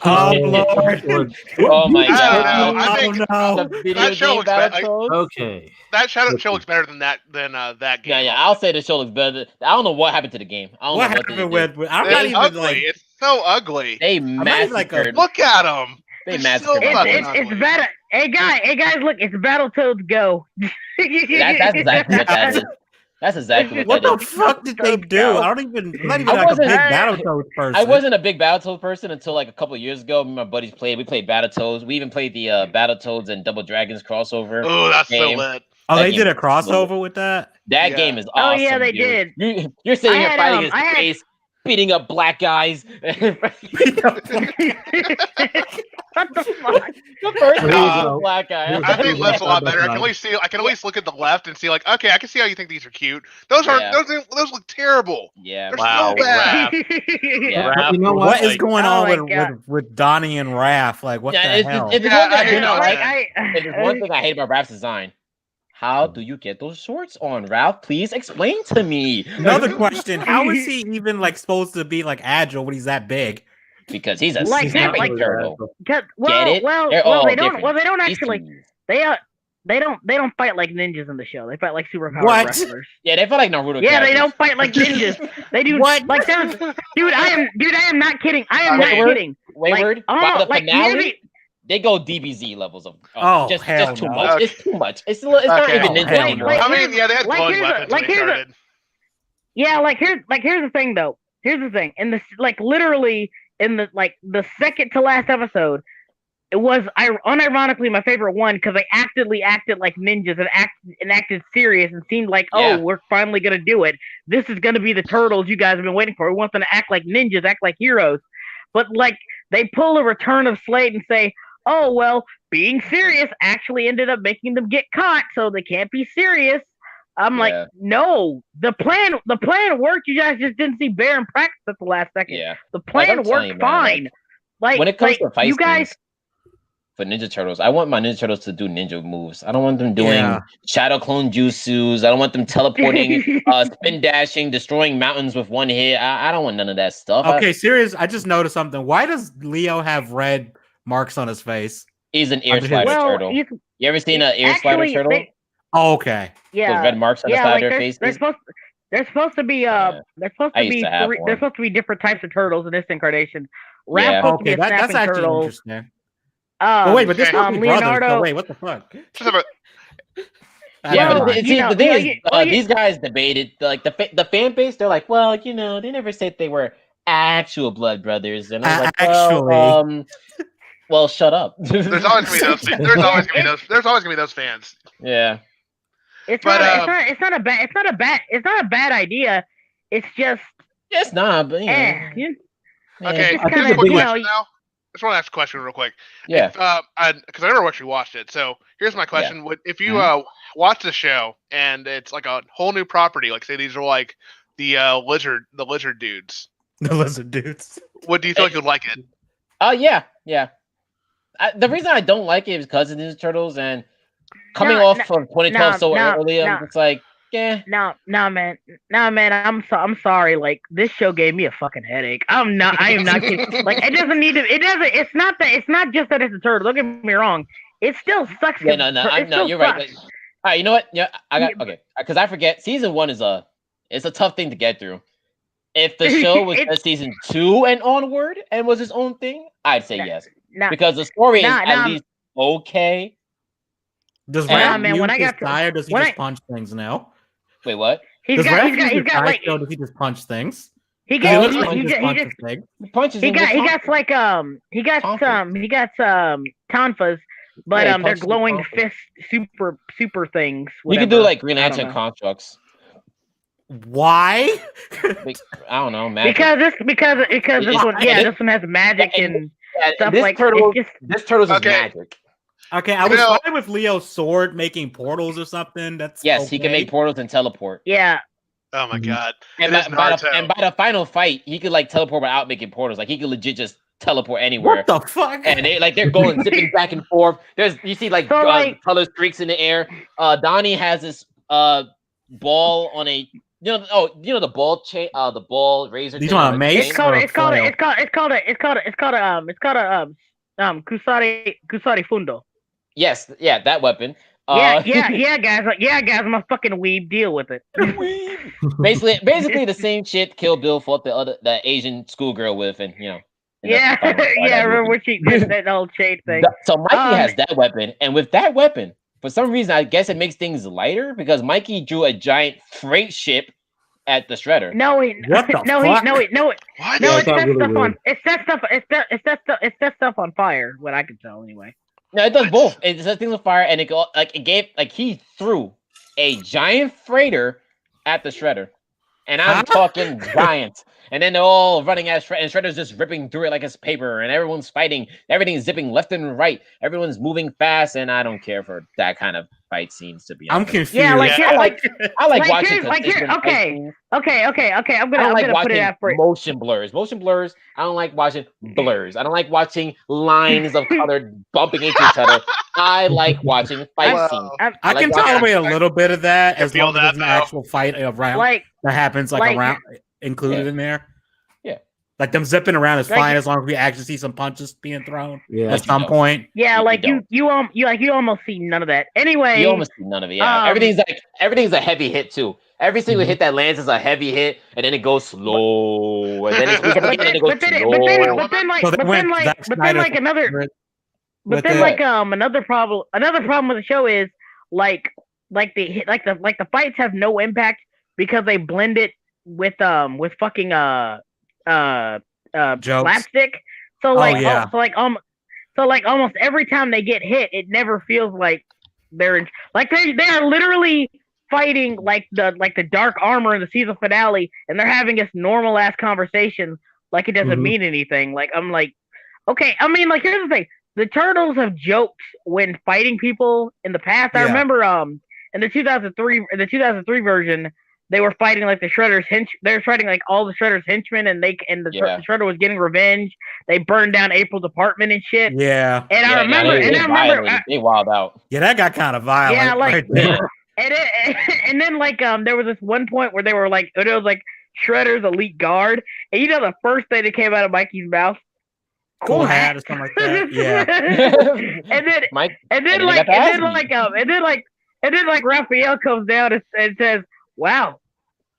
Oh Lord. Oh my I don't god. know. I think no. The video that show game looks bad. Battletoads? Okay. that show looks better than that game. Yeah, I'll say the show looks better. I don't know what happened to the game. I don't What know what happened they did. with? I'm It's not even ugly. like. It's so ugly. They not even like a- massacred. Look at them. They It's massacred. so the fucking game. ugly. It's better. Hey guys, look, it's Battletoads Go. That's exactly what that is. That's exactly what What that the is. fuck did they do? I'm not even like a wasn't- big Battletoads person. I wasn't a big Battletoads person until like a couple of years ago. Me and my buddies played. We played Battletoads. We even played the Battletoads and Double Dragons crossover. Oh, that's game. so lit. Oh, that they did game a crossover with that. That Yeah. game is Oh, awesome. yeah, they dude. did. You're sitting I here had, fighting his I had- face, beating up black guys. What the fuck? The first There you one was go. a black guy. I think left's a lot better. I can at least look at the left and see like, okay, I can see how you think these are cute. Those are Yeah. those look terrible. Yeah. They're Wow, so bad. Yeah. But you know What what? is going Oh on my with, God. with Donnie and Raph? Like, what Yeah, the it's, hell? it's Yeah, one thing I I hate do not that. like. If there's one thing I hate about Raph's design. How do you get those shorts on, Ralph? Please explain to me. Another question: how is he even like supposed to be like agile when he's that big? Because he's a Like He's that, not snapping like- really turtle. that. Get it? They're all they don't. different. Well, they don't These actually. two- They don't fight like ninjas in the show. They fight like superpowered What? wrestlers. Yeah, they feel like Naruto. Yeah, they characters. don't fight like ninjas. They do. What? Like there's, dude. I am not kidding. I am Okay. not kidding. Wayward. Like, by the like, finale, maybe- they go DBZ levels of. Oh, just hell too no. much. Okay. It's too much. It's not Okay. even Oh, ninja hell anymore. no. I mean, yeah, they had like, glowing here's a- weapons like, when they here's a- started. Yeah, like here's the thing though. Here's the thing. In this, like literally in the second to last episode, it was unironically my favorite one because they acted like ninjas and acted serious and seemed like, Yeah. oh, we're finally gonna do it. This is gonna be the turtles you guys have been waiting for. We want them to act like ninjas, act like heroes. But like they pull a Return of Slade and say, oh well, being serious actually ended up making them get caught, so they can't be serious. I'm Yeah. like, no, the plan worked. You guys just didn't see Bear in practice at the last second. Yeah. The Like, plan I'm telling you, worked man, fine. Like when it comes to fight you guys, scenes for Ninja Turtles, I want my Ninja Turtles to do ninja moves. I don't want them doing Yeah. shadow clone jutsus. I don't want them teleporting, spin dashing, destroying mountains with one hit. I don't want none of that stuff. Okay, serious. I just noticed something. Why does Leo have red marks on his face? He's an ear Under his- slider well, turtle. he's, You ever seen an ear slider actually, turtle? Oh, okay. yeah, Those red marks on the yeah, side like of their they're faces. supposed to be Yeah. they're supposed I to used be to have three, one. there's supposed to be different types of turtles in this incarnation. Raph Yeah. supposed to be Okay, a that's snapping actually turtle. interesting. But wait, but this okay. must be brothers. Leonardo. So wait, what the fuck? Just about- Ah, Yeah, never but mind. see, You know, the thing yeah, is, yeah, well, yeah. these guys debated like the fan base. They're like, well, you know, they never said they were actual blood brothers, and I was like, Actually. well, shut up. There's always gonna be those. There's always gonna be those fans. yeah, It's But, not a bad idea. It's just it's not, but you know, you- Okay, It's I think kinda, the quick big- you know, question now. I just want to ask a question real quick. yeah. Because I never actually watched it. So here's my question: if you watch the show and it's like a whole new property, like say these are like the lizard dudes, The lizard dudes. what do you feel like you'd like it? Yeah. The reason I don't like it is because of Ninja Turtles and coming No, off no, from 2012 so no, early. no. I'm just like, yeah. No, man. I'm sorry. Like this show gave me a fucking headache. I am not kidding. Like it doesn't need to. It doesn't. It's not that. It's not just that it's a turtle. Don't get me wrong. It still sucks. Yeah, no, you're right. All right, you know what? Yeah, I got okay. Because I forget. Season 1 is a tough thing to get through. If the show was just season 2 and onward and was its own thing, I'd say yes. Because the story is at least okay. Does Nah, Raph man, use when I his got to- tire? Does he when just I- punch things now? Wait, what? Does Raph use he's his got tire like still? Does he just punch things? he He looks got like he he just just punches things. Punches. he in got the like he got tonfas, but Yeah, he they're punches the glowing tonfas. fist super things. You can do whatever. like Green I don't Lantern know. constructs. Why? Like, I don't know, man. Because this one Yeah, this one has magic and- and Yeah, stuff this like turtle, it's just this turtle's is Okay. magic. Okay, I You was know- fine with Leo's sword making portals or something. That's Yes, he can okay. make portals and teleport. yeah. Oh my Mhm. god! And It is Naruto. by the final fight, he could like teleport without making portals. Like he could legit just teleport anywhere. What the fuck? And they're going zipping back and forth. You see like, So, like- color streaks in the air. Donnie has this ball on a you know the ball chain the ball razor. You thing talking on about a mace? chain? Kusari Fundo. Yes, yeah, that weapon. Yeah, guys, I'm a fucking weeb. Deal with it. basically the same shit Kill Bill fought the Asian schoolgirl with, and you know. and Yeah, that's the final fight yeah. of the Remember movie. when she did that whole shade thing? So Mikey has Um, that weapon, and with that weapon, for some reason, I guess it makes things lighter because Mikey drew a giant freight ship at the shredder. No, What the no, fuck? no, What? no. Yeah, It it's not sets really stuff on. weird. It sets stuff on fire. What I can tell, anyway. No, it does both. It sets things on fire, and it gave he threw a giant freighter at the shredder. And I'm talking giant. And then they're all running at Shredder, and Shredder's just ripping through it like it's paper, and everyone's fighting. Everything's zipping left and right. Everyone's moving fast, and I don't care for that kind of fight scenes, to be I'm honest. confused. Yeah, like, Yeah. I like like, watching here's- like, here- consistent fight okay. scenes. Okay. I'm I don't gonna like put it watching out for motion blurs. Motion blurs. I don't like watching blurs. I don't like watching lines of color bumping into each other. I like watching fight Well, scenes. I like can watching- tolerate a little bit of that can as feel long as that, there's an though. actual fight around like that happens like- around included in there. Yeah. Like them zipping around is Like- fine as long as we actually see some punches being thrown Yeah. at some point. yeah, You like don't. you almost see none of that. Anyway, You almost see none of it. Yeah, everything's a heavy hit too. Every single hit that lands is a heavy hit, and then it goes slow, and then it squeaks up again, and then it goes slow. but then So they went Zack Snyder another with But then, it. like another problem with the show is like the fights have no impact because they blend it with fucking Jokes. slapstick. So yeah. so almost every time they get hit, it never feels like they're in, like they are literally fighting like the Dark Armor in the season finale, and they're having this normal ass conversation like it doesn't Mhm. mean anything. Like I'm like, okay, I mean, like here's the thing: the Turtles have joked when fighting people in the past. I Yeah. remember in the 2003 version, they were fighting like the Shredder's they were fighting like all the Shredder's henchmen, and the Shredder was getting revenge. They burned down April's apartment and shit. Yeah. And I remember, they wild out. Yeah, that got kind of violent. Yeah, like- right there. and then like there was this one point where they were like, it was like Shredder's elite guard, and you know the first thing that came out of Mikey's mouth, Cool hat or something like that. Yeah. and then Mike, and then and like they got and then like Raphael comes down and says, "Wow,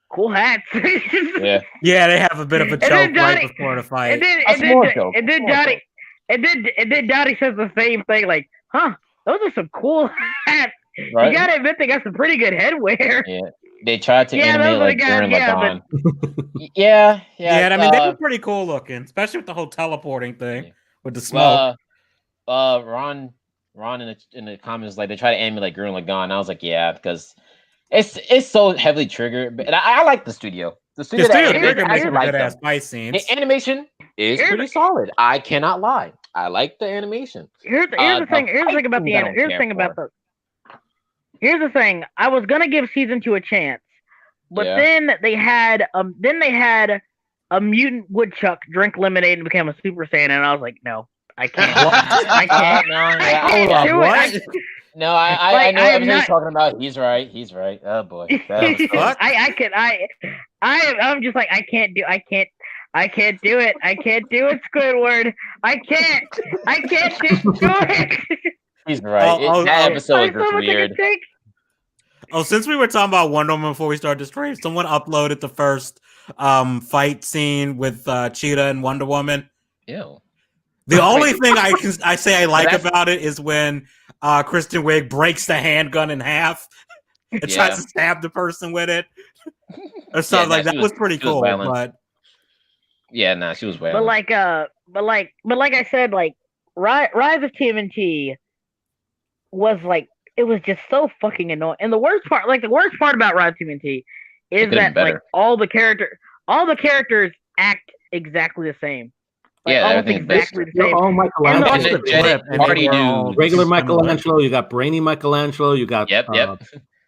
cool hats." yeah, Yeah, they have a bit of a And joke then right Johnny- before the fight. And then That's more joke. and then More Johnny joke. and then Johnny says the same thing, like, "Huh, those are some cool hats. right. You gotta admit they got some pretty good headwear." Yeah, they tried to Yeah, those animate are the like guys, Gurren yeah, Lagann. Yeah, yeah, I mean they were pretty cool looking, especially with the whole teleporting thing Yeah. with the smoke. Ron in the comments like they try to animate like Gurren Lagann. I was like, yeah, because it's so heavily triggered. But I like the studio. The studio, The studio that Trigger animates, makes I some like good them. ass fight scenes. The animation is Here's- pretty solid. I cannot lie. I like the animation. Here's the the thing. Here's the thing about the fight anime. Here's the thing about the. Here's the thing. I was gonna give season 2 a chance, but Yeah. then they had a mutant woodchuck drink lemonade and became a Super Saiyan, and I was like, no, I can't. I can't. No, I yeah, can't Hold do on, it. what? no, I Like, know I am everything he's not- talking about. He's right. He's right. Oh boy. That was What? I'm just like I can't do it. I can't do it, Squidward. I can't do it. He's right. Oh, that oh, episode Like, was just someone take a weird. take. Oh, since we were talking about Wonder Woman before we started the stream, someone uploaded the first fight scene with Cheetah and Wonder Woman. Ew. The only thing I say I like That's- about it is when Kristen Wiig breaks the handgun in half and Yeah. tries to stab the person with it. Or something nah, like that. she Was was- pretty she was cool. violent. But Yeah, nah, she was well. But like I said, like Rise of TMNT was like it was just so fucking annoying. And the worst part about Rise of TMNT is could've that been like better. all the characters act exactly the same. Like, Yeah, almost everything is exactly the They're same. all And Michelangelo. the- energetic and they party were all dude. Regular similar. Michelangelo, you got brainy Michelangelo, you got Yep.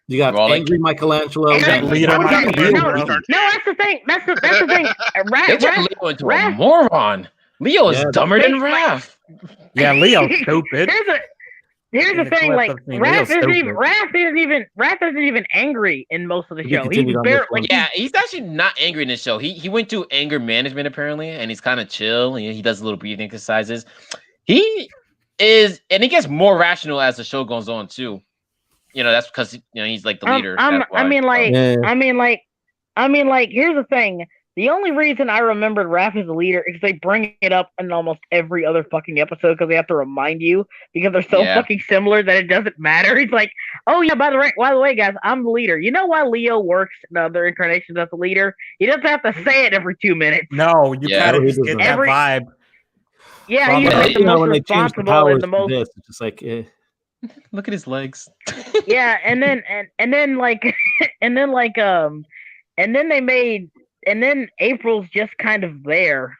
you got We're all like- angry Michelangelo, you And got leader no, Michelangelo. no, that's the thing. That's the thing. They turned Leo into a Raph- moron. Leo is Yeah. dumber than Raph. yeah, Leo's stupid. Here's In the the thing, clip like of seeing Raph Leo's isn't even angry in most of the He show. He's continued on barely this one. like Yeah, he's actually not angry in this show. He went to anger management apparently, and he's kind of chill. He does little breathing exercises. He is, and he gets more rational as the show goes on too. You know, that's because he's like the leader. That's why. I mean, like, Yeah. I mean, like, here's the thing. The only reason I remembered Raph as a leader is they bring it up in almost every other fucking episode because they have to remind you because they're so Yeah. fucking similar that it doesn't matter. He's like, oh yeah, by the way, guys, I'm the leader. You know why Leo works in other incarnations as the leader? He doesn't have to say it every 2 minutes. No, you Yeah. gotta He just get doesn't. that Every- vibe. Yeah, he's Well, like the you know, most when they change the responsible powers and the to most. this, it's just like, look at his legs. Yeah, and then like and then like and then April's just kind of there.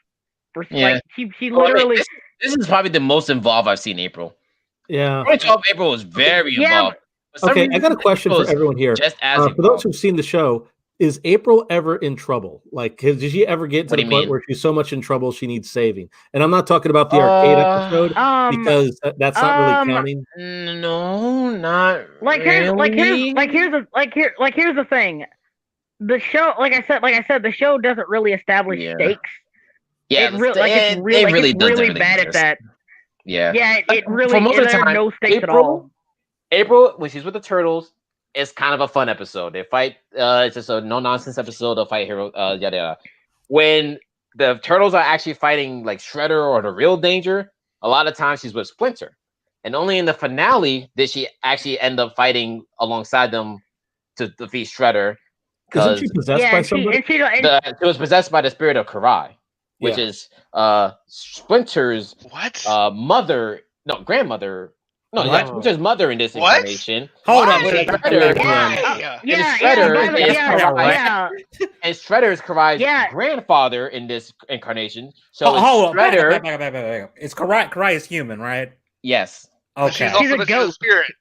For Yeah. like she Well, I mean, literally this is probably the most involved I've seen April. Yeah. 2012 April was very Yeah, involved. For some Okay, I got a reason, question April for is everyone here. Just as For those involved. who've seen the show, is April ever in trouble? Like, did she ever get to What do the you point mean? where she's so much in trouble she needs saving? And I'm not talking about the arcade episode because that's not really counting. No, not like really. here's the thing. The show, like I said, the show doesn't really establish Yeah. stakes. Yeah, It's really bad at that. Yeah. Yeah, it really For most of the there are time, no stakes at all. April, when she's with the turtles, it's kind of a fun episode. They fight. It's just a no nonsense episode. They'll fight hero. Yada yada. When the turtles are actually fighting like Shredder or the real danger, a lot of times she's with Splinter, and only in the finale did she actually end up fighting alongside them to defeat Shredder. Isn't she possessed by somebody? She was possessed by the spirit of Karai, which is Splinter's grandmother. No, Splinter's mother in this incarnation. Hold on. Shredder, and Shredder is Karai's grandfather in this incarnation. So hold on. Shredder. Back. It's Karai. Karai is human, right? Yes. She's Okay. also a spirit.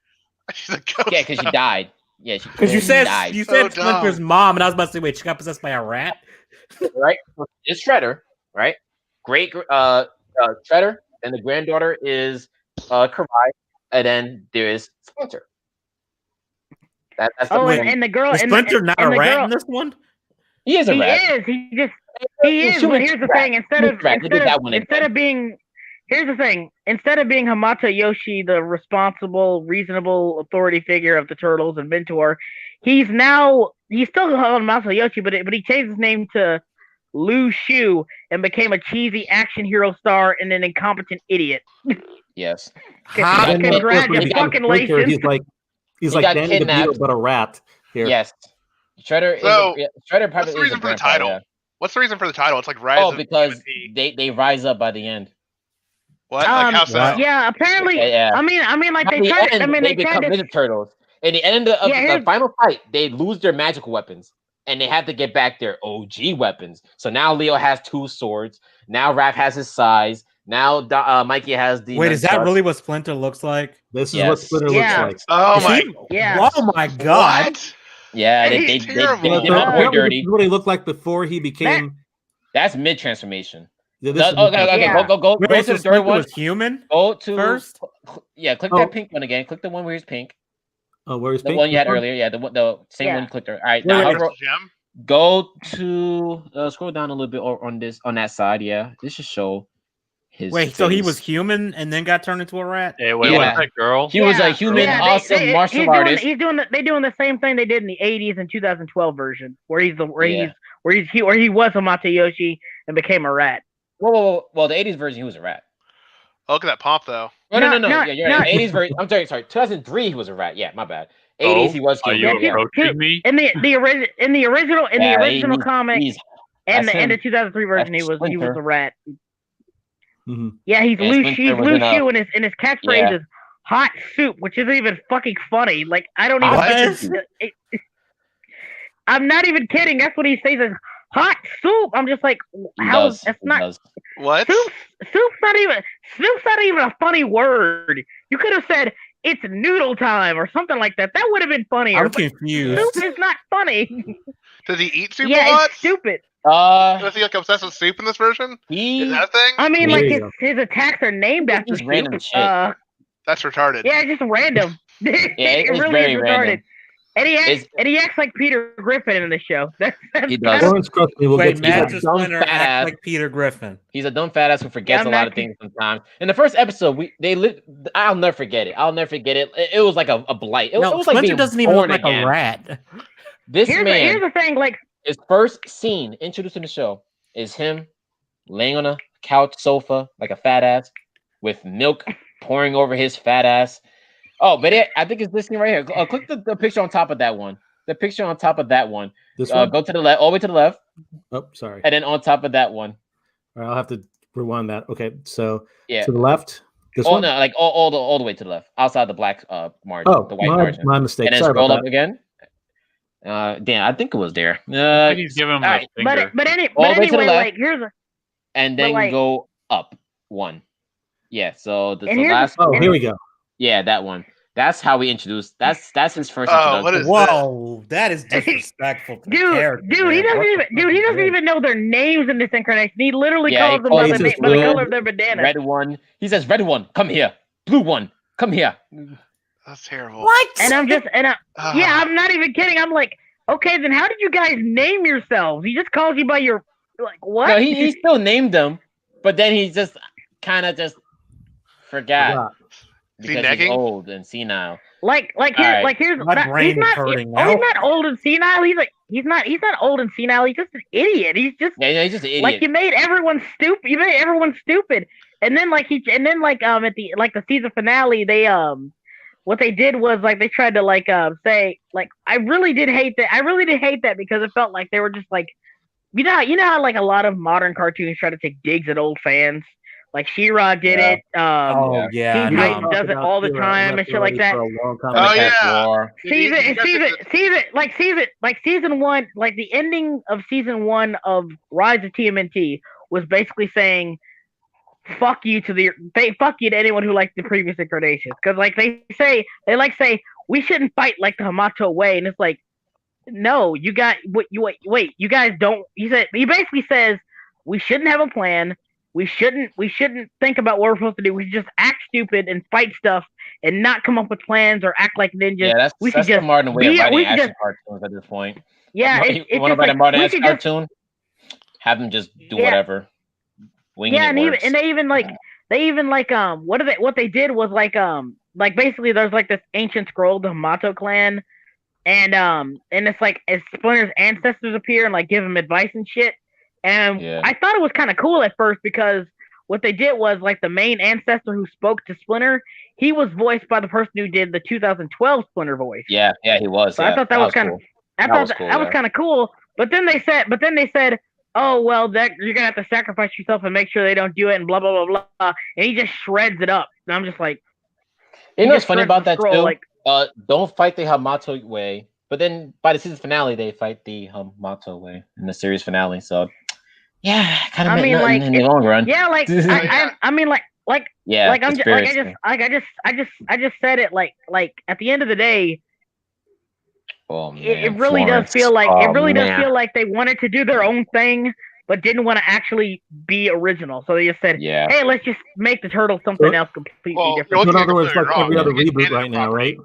She's a ghost. Yeah, because she died. Yeah, because you said died. Splinter's mom, and I was about to say, wait, she got possessed by a rat, right? It's Shredder, right? Great, Shredder, and the granddaughter is Karai, and then there is Splinter. That's the and the girl. Is Splinter not a rat in this one? He is a rat. He is. But here's the thing: instead of being Hamato Yoshi, the responsible, reasonable authority figure of the turtles and mentor, he's still called Hamato Yoshi, but he changed his name to Lu Shu and became a cheesy action hero star and an incompetent idiot. Yes. Congratulations. He's like Danny DeVito, but a rat here. Yes. Shredder Shredder probably what's the reason for the title? Yeah. What's the reason for the title? It's like Rise of because they rise up by the end. What? Like how so? Yeah, apparently. Yeah. I mean, like they become Ninja Turtles. In the end of the final fight, they lose their magical weapons, and they have to get back their OG weapons. So now Leo has 2 swords. Now Raph has his size. Now Mikey has the. Wait, is that really what Splinter looks like? This is what Splinter looks like. Oh my! Yeah. Oh my God! What? Yeah, they did it dirty. What he looked like before he became. That's mid transformation. Yeah, Go to the third one. Was human. Go to first. Yeah, click that pink one again. Click the one where he's pink. Oh, where is the pink? one you had earlier? Yeah, the same one you clicked. All right, now go to scroll down a little bit on that side. Yeah, this should show his. Wait, face. so he was human and then got turned into a rat? Hey, wait, what's that girl? He was a human, awesome martial artist. They're doing the same thing they did in the 80s and 2012 version, where he was Hamato Yoshi and became a rat. Well, the 80s version, he was a rat. Oh, look at that pop, though. No. Yeah, you're right. 80s version. I'm sorry. 2003, he was a rat. Yeah, my bad. 80s, he was. Are you approaching me? In the original comic, and the 2003 version, he was a rat. Mm-hmm. Yeah, he's Lu Shu, and his catchphrase is "hot soup," which isn't even fucking funny. Like I don't even. I'm not even kidding. That's what he says. Is hot soup. I'm just like, how? That's not what. Soup's not even a funny word. You could have said it's noodle time or something like that. That would have been funnier. I'm confused. Soup is not funny. Does he eat soup a lot? It's stupid. Is he like obsessed with soup in this version? Is that a thing? I mean, like his attacks are named after soup. Random shit. That's retarded. Yeah, it's just random. It really very is retarded. Random. And he acts like Peter Griffin in the show. He does. Wait, Master Splinter acts like Peter Griffin. He's a dumb fat ass who forgets a lot of things sometimes. In the first episode, I'll never forget it. It was like a blight. It was like Splinter doesn't even look like a rat. Here's the thing, like his first scene introduced in the show is him laying on a couch sofa like a fat ass with milk pouring over his fat ass. Oh, but I think it's this thing right here. Click the picture on top of that one. The picture on top of that one. This one? Go to the left, all the way to the left. Oh, sorry. And then on top of that one. All right, I'll have to rewind that. Okay, so to the left. This one? No, like all the way to the left, outside the black margin, the white margin. My mistake. And then sorry scroll about up that. again. Damn, I think it was there. I think he's giving him a alright. finger. But All the way to the anyway, left. like here's a and but, then like- go up one. Yeah, so the And here's- last. Oh, here we go. Yeah, that one. That's how we introduced. That's his first Oh, introduction. what is Whoa, that is disrespectful. To the dude, character, dude, man. he doesn't What the even, fuck dude, he is doesn't this? even know their names in this incarnation. He literally Yeah, calls he them calls by the, them by the blue, color of their bandana. Red one. He says, "Red one, come here. Blue one, come here." That's terrible. What? And I'm just, yeah, Ah. I'm not even kidding. I'm like, okay, then how did you guys name yourselves? He just calls you by your, like, what? No, he still named them, but then he just kind of just forgot Is he because he's necking? old and senile. Like Alright. here's My brain he's is not, hurting oh, he's now. not old and senile. He's not old and senile. He's just an idiot. He's just Yeah, he's just an idiot. like you made everyone stupid. You made everyone stupid. And then at the like the season finale, they what they did was like they tried to like say like I really did hate that. I really did hate that because it felt like they were just like you know how like a lot of modern cartoons try to take digs at old fans. Like She-Ra did Yeah. it. Oh yeah, Teen no. Titans does it all the time and shit like that. Oh, yeah. Season one, like the ending of season one of Rise of TMNT was basically saying, "Fuck you to anyone who liked the previous incarnations," because like they say we shouldn't fight like the Hamato way, and it's like, no, you guys don't. He basically says we shouldn't have a plan. We shouldn't think about what we're supposed to do. We should just act stupid and fight stuff and not come up with plans or act like ninjas. Yeah, that's we should that's the just modern way of be- writing we should action just- cartoons at this point. Yeah, you it's want to just write a like, modern we action should just- cartoon? Have them just do Yeah. whatever. Winging yeah, it and even works. and they even what they did was like basically there's like this ancient scroll, the Hamato clan, and it's like as Splinter's ancestors appear and like give him advice and shit. And Yeah. I thought it was kind of cool at first because what they did was like the main ancestor who spoke to Splinter, he was voiced by the person who did the 2012 Splinter voice. Yeah, he was. So yeah. I thought that was kind of cool. I That thought was that, cool, that was yeah. kind of cool. But then they said, "Oh well, that you're gonna have to sacrifice yourself and make sure they don't do it," and blah blah blah blah. And he just shreds it up. And I'm just like, You he know what's just funny shreds about the that scroll, too? like, Don't fight the Hamato way, but then by the season finale they fight the Hamato way in the series finale. So yeah, kind of I meant mean, nothing like, in the long run. yeah, like I mean, like Yeah, like I'm the just like spirits, I just said it like at the end of the day, oh, man, it really Florence. does feel like Oh, does man. feel like they wanted to do their own thing, but didn't want to actually be original. So they just said, Yeah. "Hey, let's just make the turtle something else completely Well, different." you're So in looking other words, completely like wrong. every other They get reboot handed right a now, property. right?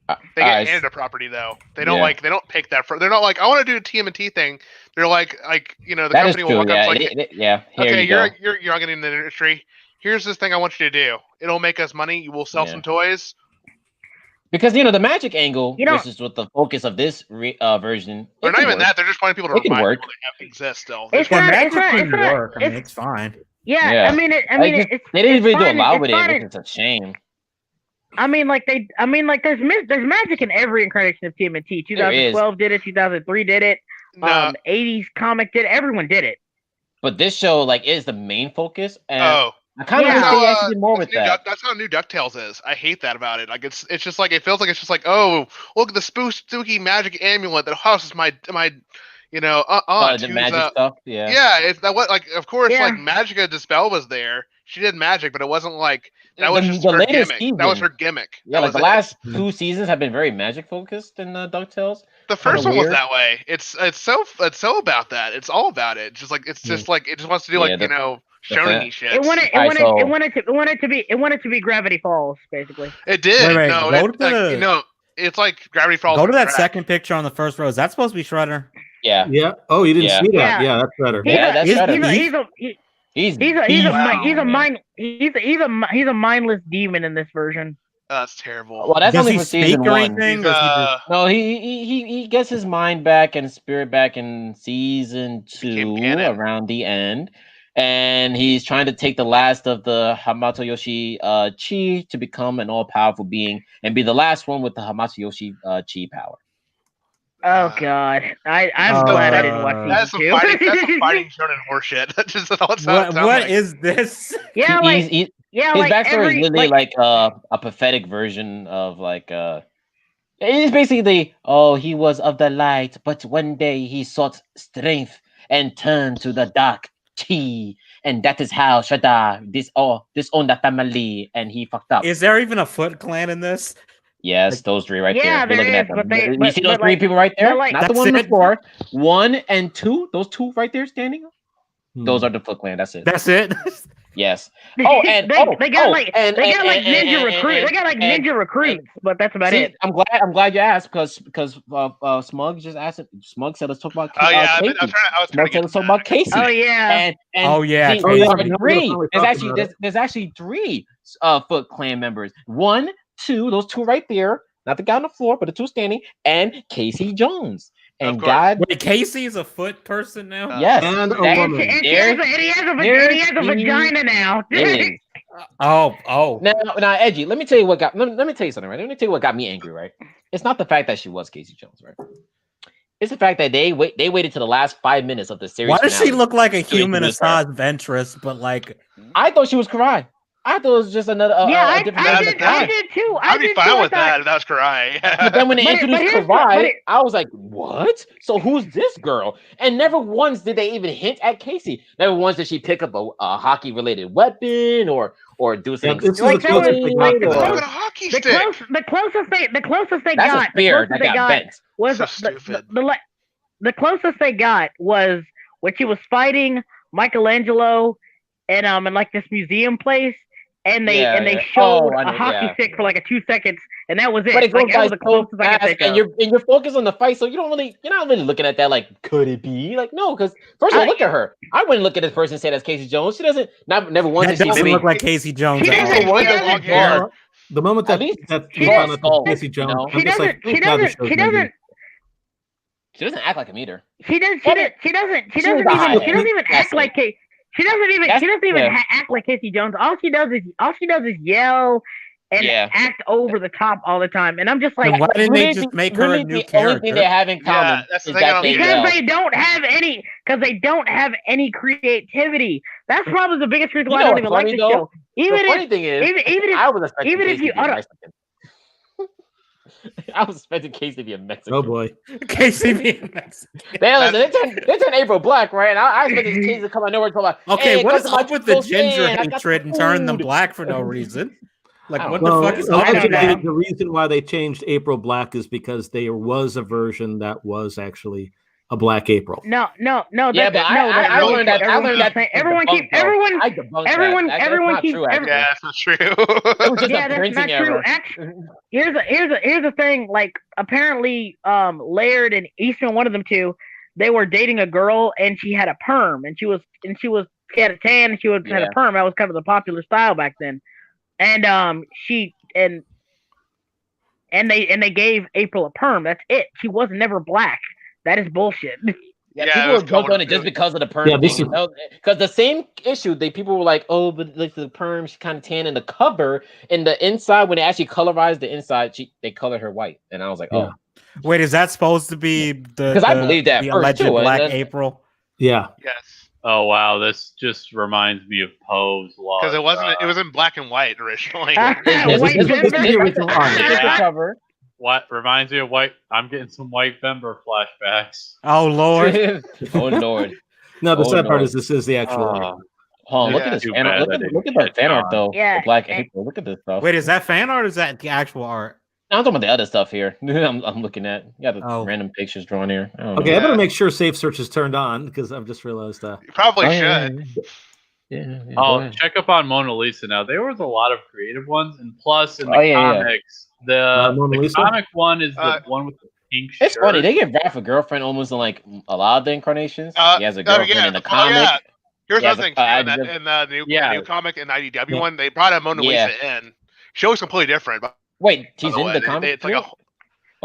They get Guys, handed a property though. They don't Yeah. they don't pick that. They're not like I want to do a TMNT thing. They're like the that is company will true. walk up Yeah, and it's like, yeah. Here okay, you go. you're not getting in the industry. Here's this thing I want you to do. It'll make us money. You will sell Yeah. some toys. Because the magic angle, You know- which is what the focus of this version. Or it not can even work. that. They're just finding people It to can remind work. people they have exist still. It's For not- magic it's not- can it's not- work. I mean, it's- it's fine. Yeah, Yeah. I mean, Like, it's they didn't it's really do a fine, lot it's with fine. it, which is a shame. I mean, there's magic in every incarnation of TMNT. 2012 did it. 2003 did it. No. 80s comic did it. Everyone did it. But this show is the main focus, and Oh, I kind of Yeah. wish they actually did more with that's that. that's how new DuckTales is. I hate that about it. Like it's just like it feels like it's just like, oh, look at the spooky magic amulet that houses my aunt. The who's, magic stuff, yeah. Yeah, it's that what like of course Yeah. like Magica Dispel was there. She did magic, but it wasn't like that The- was just the her latest gimmick. That was season. her gimmick. Yeah, That like the was it. last 2 seasons have been very magic focused in DuckTales. The first kinda one was weird. that way. It's so about that. It's all about it. Just like it's just like it just wants to do Yeah, shonen-y shit. It wanted to be Gravity Falls, basically. It did. Wait, no, go it, to the- like, it's like Gravity Falls. Go to with that track. second picture on the first row. Is that supposed to be Shredder? Yeah, Yeah. Oh, you didn't Yeah. see that? Yeah. Yeah, that's better. Yeah, that's He's- better. he's- He's a mindless demon in this version. That's terrible. well, that's Does only he for speak season or 1. anything? He's, Or is he just- No, he gets his mind back and spirit back in season 2 canon. around the end, and he's trying to take the last of the Hamato Yoshi chi to become an all-powerful being and be the last one with the Hamato Yoshi chi power. Oh God, I'm Uh, glad I didn't watch That's season some two. fighting. That's some fighting shonen horseshit. That's just all it sounds What like. is this? Yeah, He's- like he- yeah, his like backstory every is literally like, like a pathetic version of like It's basically, oh, he was of the light, but one day he sought strength and turned to the dark tea, and that is how Shada disowned the family, and he fucked up. Is there even a Foot Clan in this? Yes, those three right Yeah, there. We're looking there at is, them. but they- You but- see those but, three like- people right there? but, like- Not the That's one on the it? floor. 1 and 2, those two right there standing. Those Hmm. are the Foot Clan. That's it. That's it. Yes. Oh, and they got like and ninja recruits. They got like and- ninja recruits, but that's about See, it. I'm glad you asked because Smug just asked it. Smug said let's talk about Oh yeah, Casey. I was trying Smug to said get let's to talk that. about Casey. Oh yeah. And Oh, yeah, see, Casey. there's Oh, yeah, three. we There's talked actually about it. there's actually 3 Foot Clan members. 1, 2, those 2 right there. Not the guy on the floor, but the 2 standing, and Casey Jones. And Of course. God, Wait, Casey's a Foot person now? yes, And a that- woman. And there- he has a there vagina now. is. Oh. Now, Edgy, let me tell you what got. Let me tell you something, right? Let me tell you what got me angry, right? It's not the fact that she was Casey Jones, right? It's the fact that they waited to the last 5 minutes of the series. Why does she finale. look like a So human introduce her. Assad Ventress, but like I thought she was Karai. I thought it was just another. Yeah, a I different did version of I Karai. did too. I'd be did fine too. with that if that was Karai. But then when they But it- introduced but here's Karai, the- I was like, "What? So who's this girl?" And never once did they even hint at Casey. Never once did she pick up a hockey-related weapon or do something. this is Like, the that was- closest they got like, to It's the like her. a hockey The stick. closest they That's got. a spear The that closest they got got bent. was So the stupid. the closest they got was when she was fighting Michelangelo in like this museum place, and they Yeah. showed Oh, I a know, hockey yeah. stick for like 2 seconds, and that was it. But it goes Like, that by was the so closest I could fast, think and of. you're focused on the fight, so you're not really looking at that like, could it be? Like, no, because first of all, look at her. I wouldn't look at this person and say that's Casey Jones. She doesn't. Never once that did she doesn't maybe. look like Casey Jones. She at doesn't- all. Casey one has doesn't long care. hair. The moment At that least that she we does found out skull, that Casey you Jones, know? I'm just like, She now this doesn't. show's She gonna be- doesn't. She doesn't act like a meter. She doesn't What? even. She She doesn't was even. the high She doesn't even end. act like. She doesn't even. That's- She doesn't even yeah. act like Casey Jones. All she does is yell and Yeah. act over the top all the time. And I'm just like, Then why didn't they Really, just make her a really new the only thing they character? have in common Yeah, that's the is thing I that don't they get. because yell. they don't have any creativity. That's probably the biggest reason why You I know don't even what's like funny, the though? show. Even The funny if thing is, even if I was expecting even if Casey you to be a utter- Mexican. I was expecting Casey to be a Mexican. Oh boy. Casey being Mexican. They turned April black, right? And I expected Casey to come out nowhere and talk about. Okay, hey, what is cause of my up with the Chico ginger skin, I got hatred the and turning them food. black for no reason? Like, I what don't the Well, fuck is up with don't allegedly, that? the reason why they changed April Black is because there was a version that was actually a Black April. no. Yeah, that- but no, that- I no, learned that. I everyone learned that. keeps saying- everyone keeps I debunked everyone- that. everyone That's keeps- not true, actually. Yeah, that's not true. It was just Yeah, a that's printing not true. error. Actually, here's the thing. Like, apparently, Laird and Eastman, one of them two, they were dating a girl, and she had a perm, and she had a tan, and she had Yeah. a perm. That was kind of the popular style back then. And they gave April a perm. That's it. She was never black. That is bullshit. Yeah, Yeah, people that's were jumped on it color just too. because of the perm Yeah, this thing. Because the same issue, people were like, "Oh, but like the perm, she kind of tan in the cover, and the inside when they actually colorized the inside, they colored her white." And I was like, Yeah. "Oh, Wait, is that supposed to be the? 'Cause I the- believed that the first, alleged too, and Black then- April. Yeah. Yes, Oh wow, this just reminds me of Poe's law. because it was in black and white originally. White this Denver? is the original art. This is the Yeah. cover." What reminds me of White? I'm getting some White Vember flashbacks. Oh Lord, Oh Lord! No, the Oh, sad part no. is this is the actual. art. Oh, Oh, look Yeah, at this too fan art. bad Look I at didn't the catch fan art on. though. Yeah, The Black and- April. Look at this stuff. wait, is that fan art or is that the actual art? I'm talking about the other stuff here. I'm looking at. You got the Oh. random pictures drawn here. I don't Okay, know. I better Yeah. make sure Safe Search is turned on because I've just realized You probably should. Yeah, go Oh, ahead. check up on Mona Lisa now. There was a lot of creative ones, and plus in the Oh, yeah, yeah. comics, Mona the Lisa? comic one is the Uh, one with the pink shirt. It's funny. They give Raph a girlfriend almost in like a lot of the incarnations. He has a girlfriend yeah. in the Oh, comic. yeah. Here's Yeah, another thing too, in the new, Yeah. new comic and IDW Yeah. one, they brought a Mona Yeah. Lisa in. She looks completely different. By Wait, the she's in way. the comic. It's like a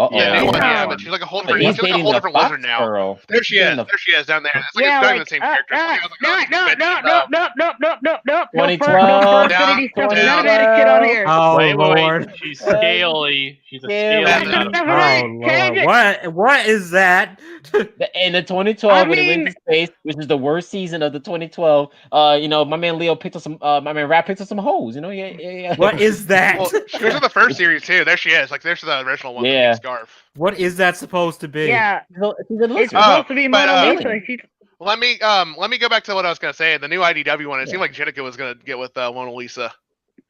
Uh-oh. The new one, Yeah. yeah, but she's like a whole But different, he's she's like a dating whole the different Fox lizard now. girl. There she He's is. dating the- There she is down there. It's like Yeah, it's not like, even the same character. no, It's like, no, oh, no, bitch, no, 2012. no Down, Infinity stuff. down. None of that shit on here. Oh wait, Lord. she's scaly. She's a scaly Yeah. Madam. Oh Change it. Lord. What is that? In the 2012, when it went mean- to space, which is the worst season of the 2012, my man Leo picked up some, my man Rap picked up some hoes. Yeah. What is that? Well, she's in the first series too. There she is. Like there's the original one. Yeah. With the scarf. What is that supposed to be? Yeah, She's a it's lizard. supposed to be but, Mona Lisa. She's Let me go back to what I was gonna say. The new IDW one. It seemed like Jenica was gonna get with Mona Lisa.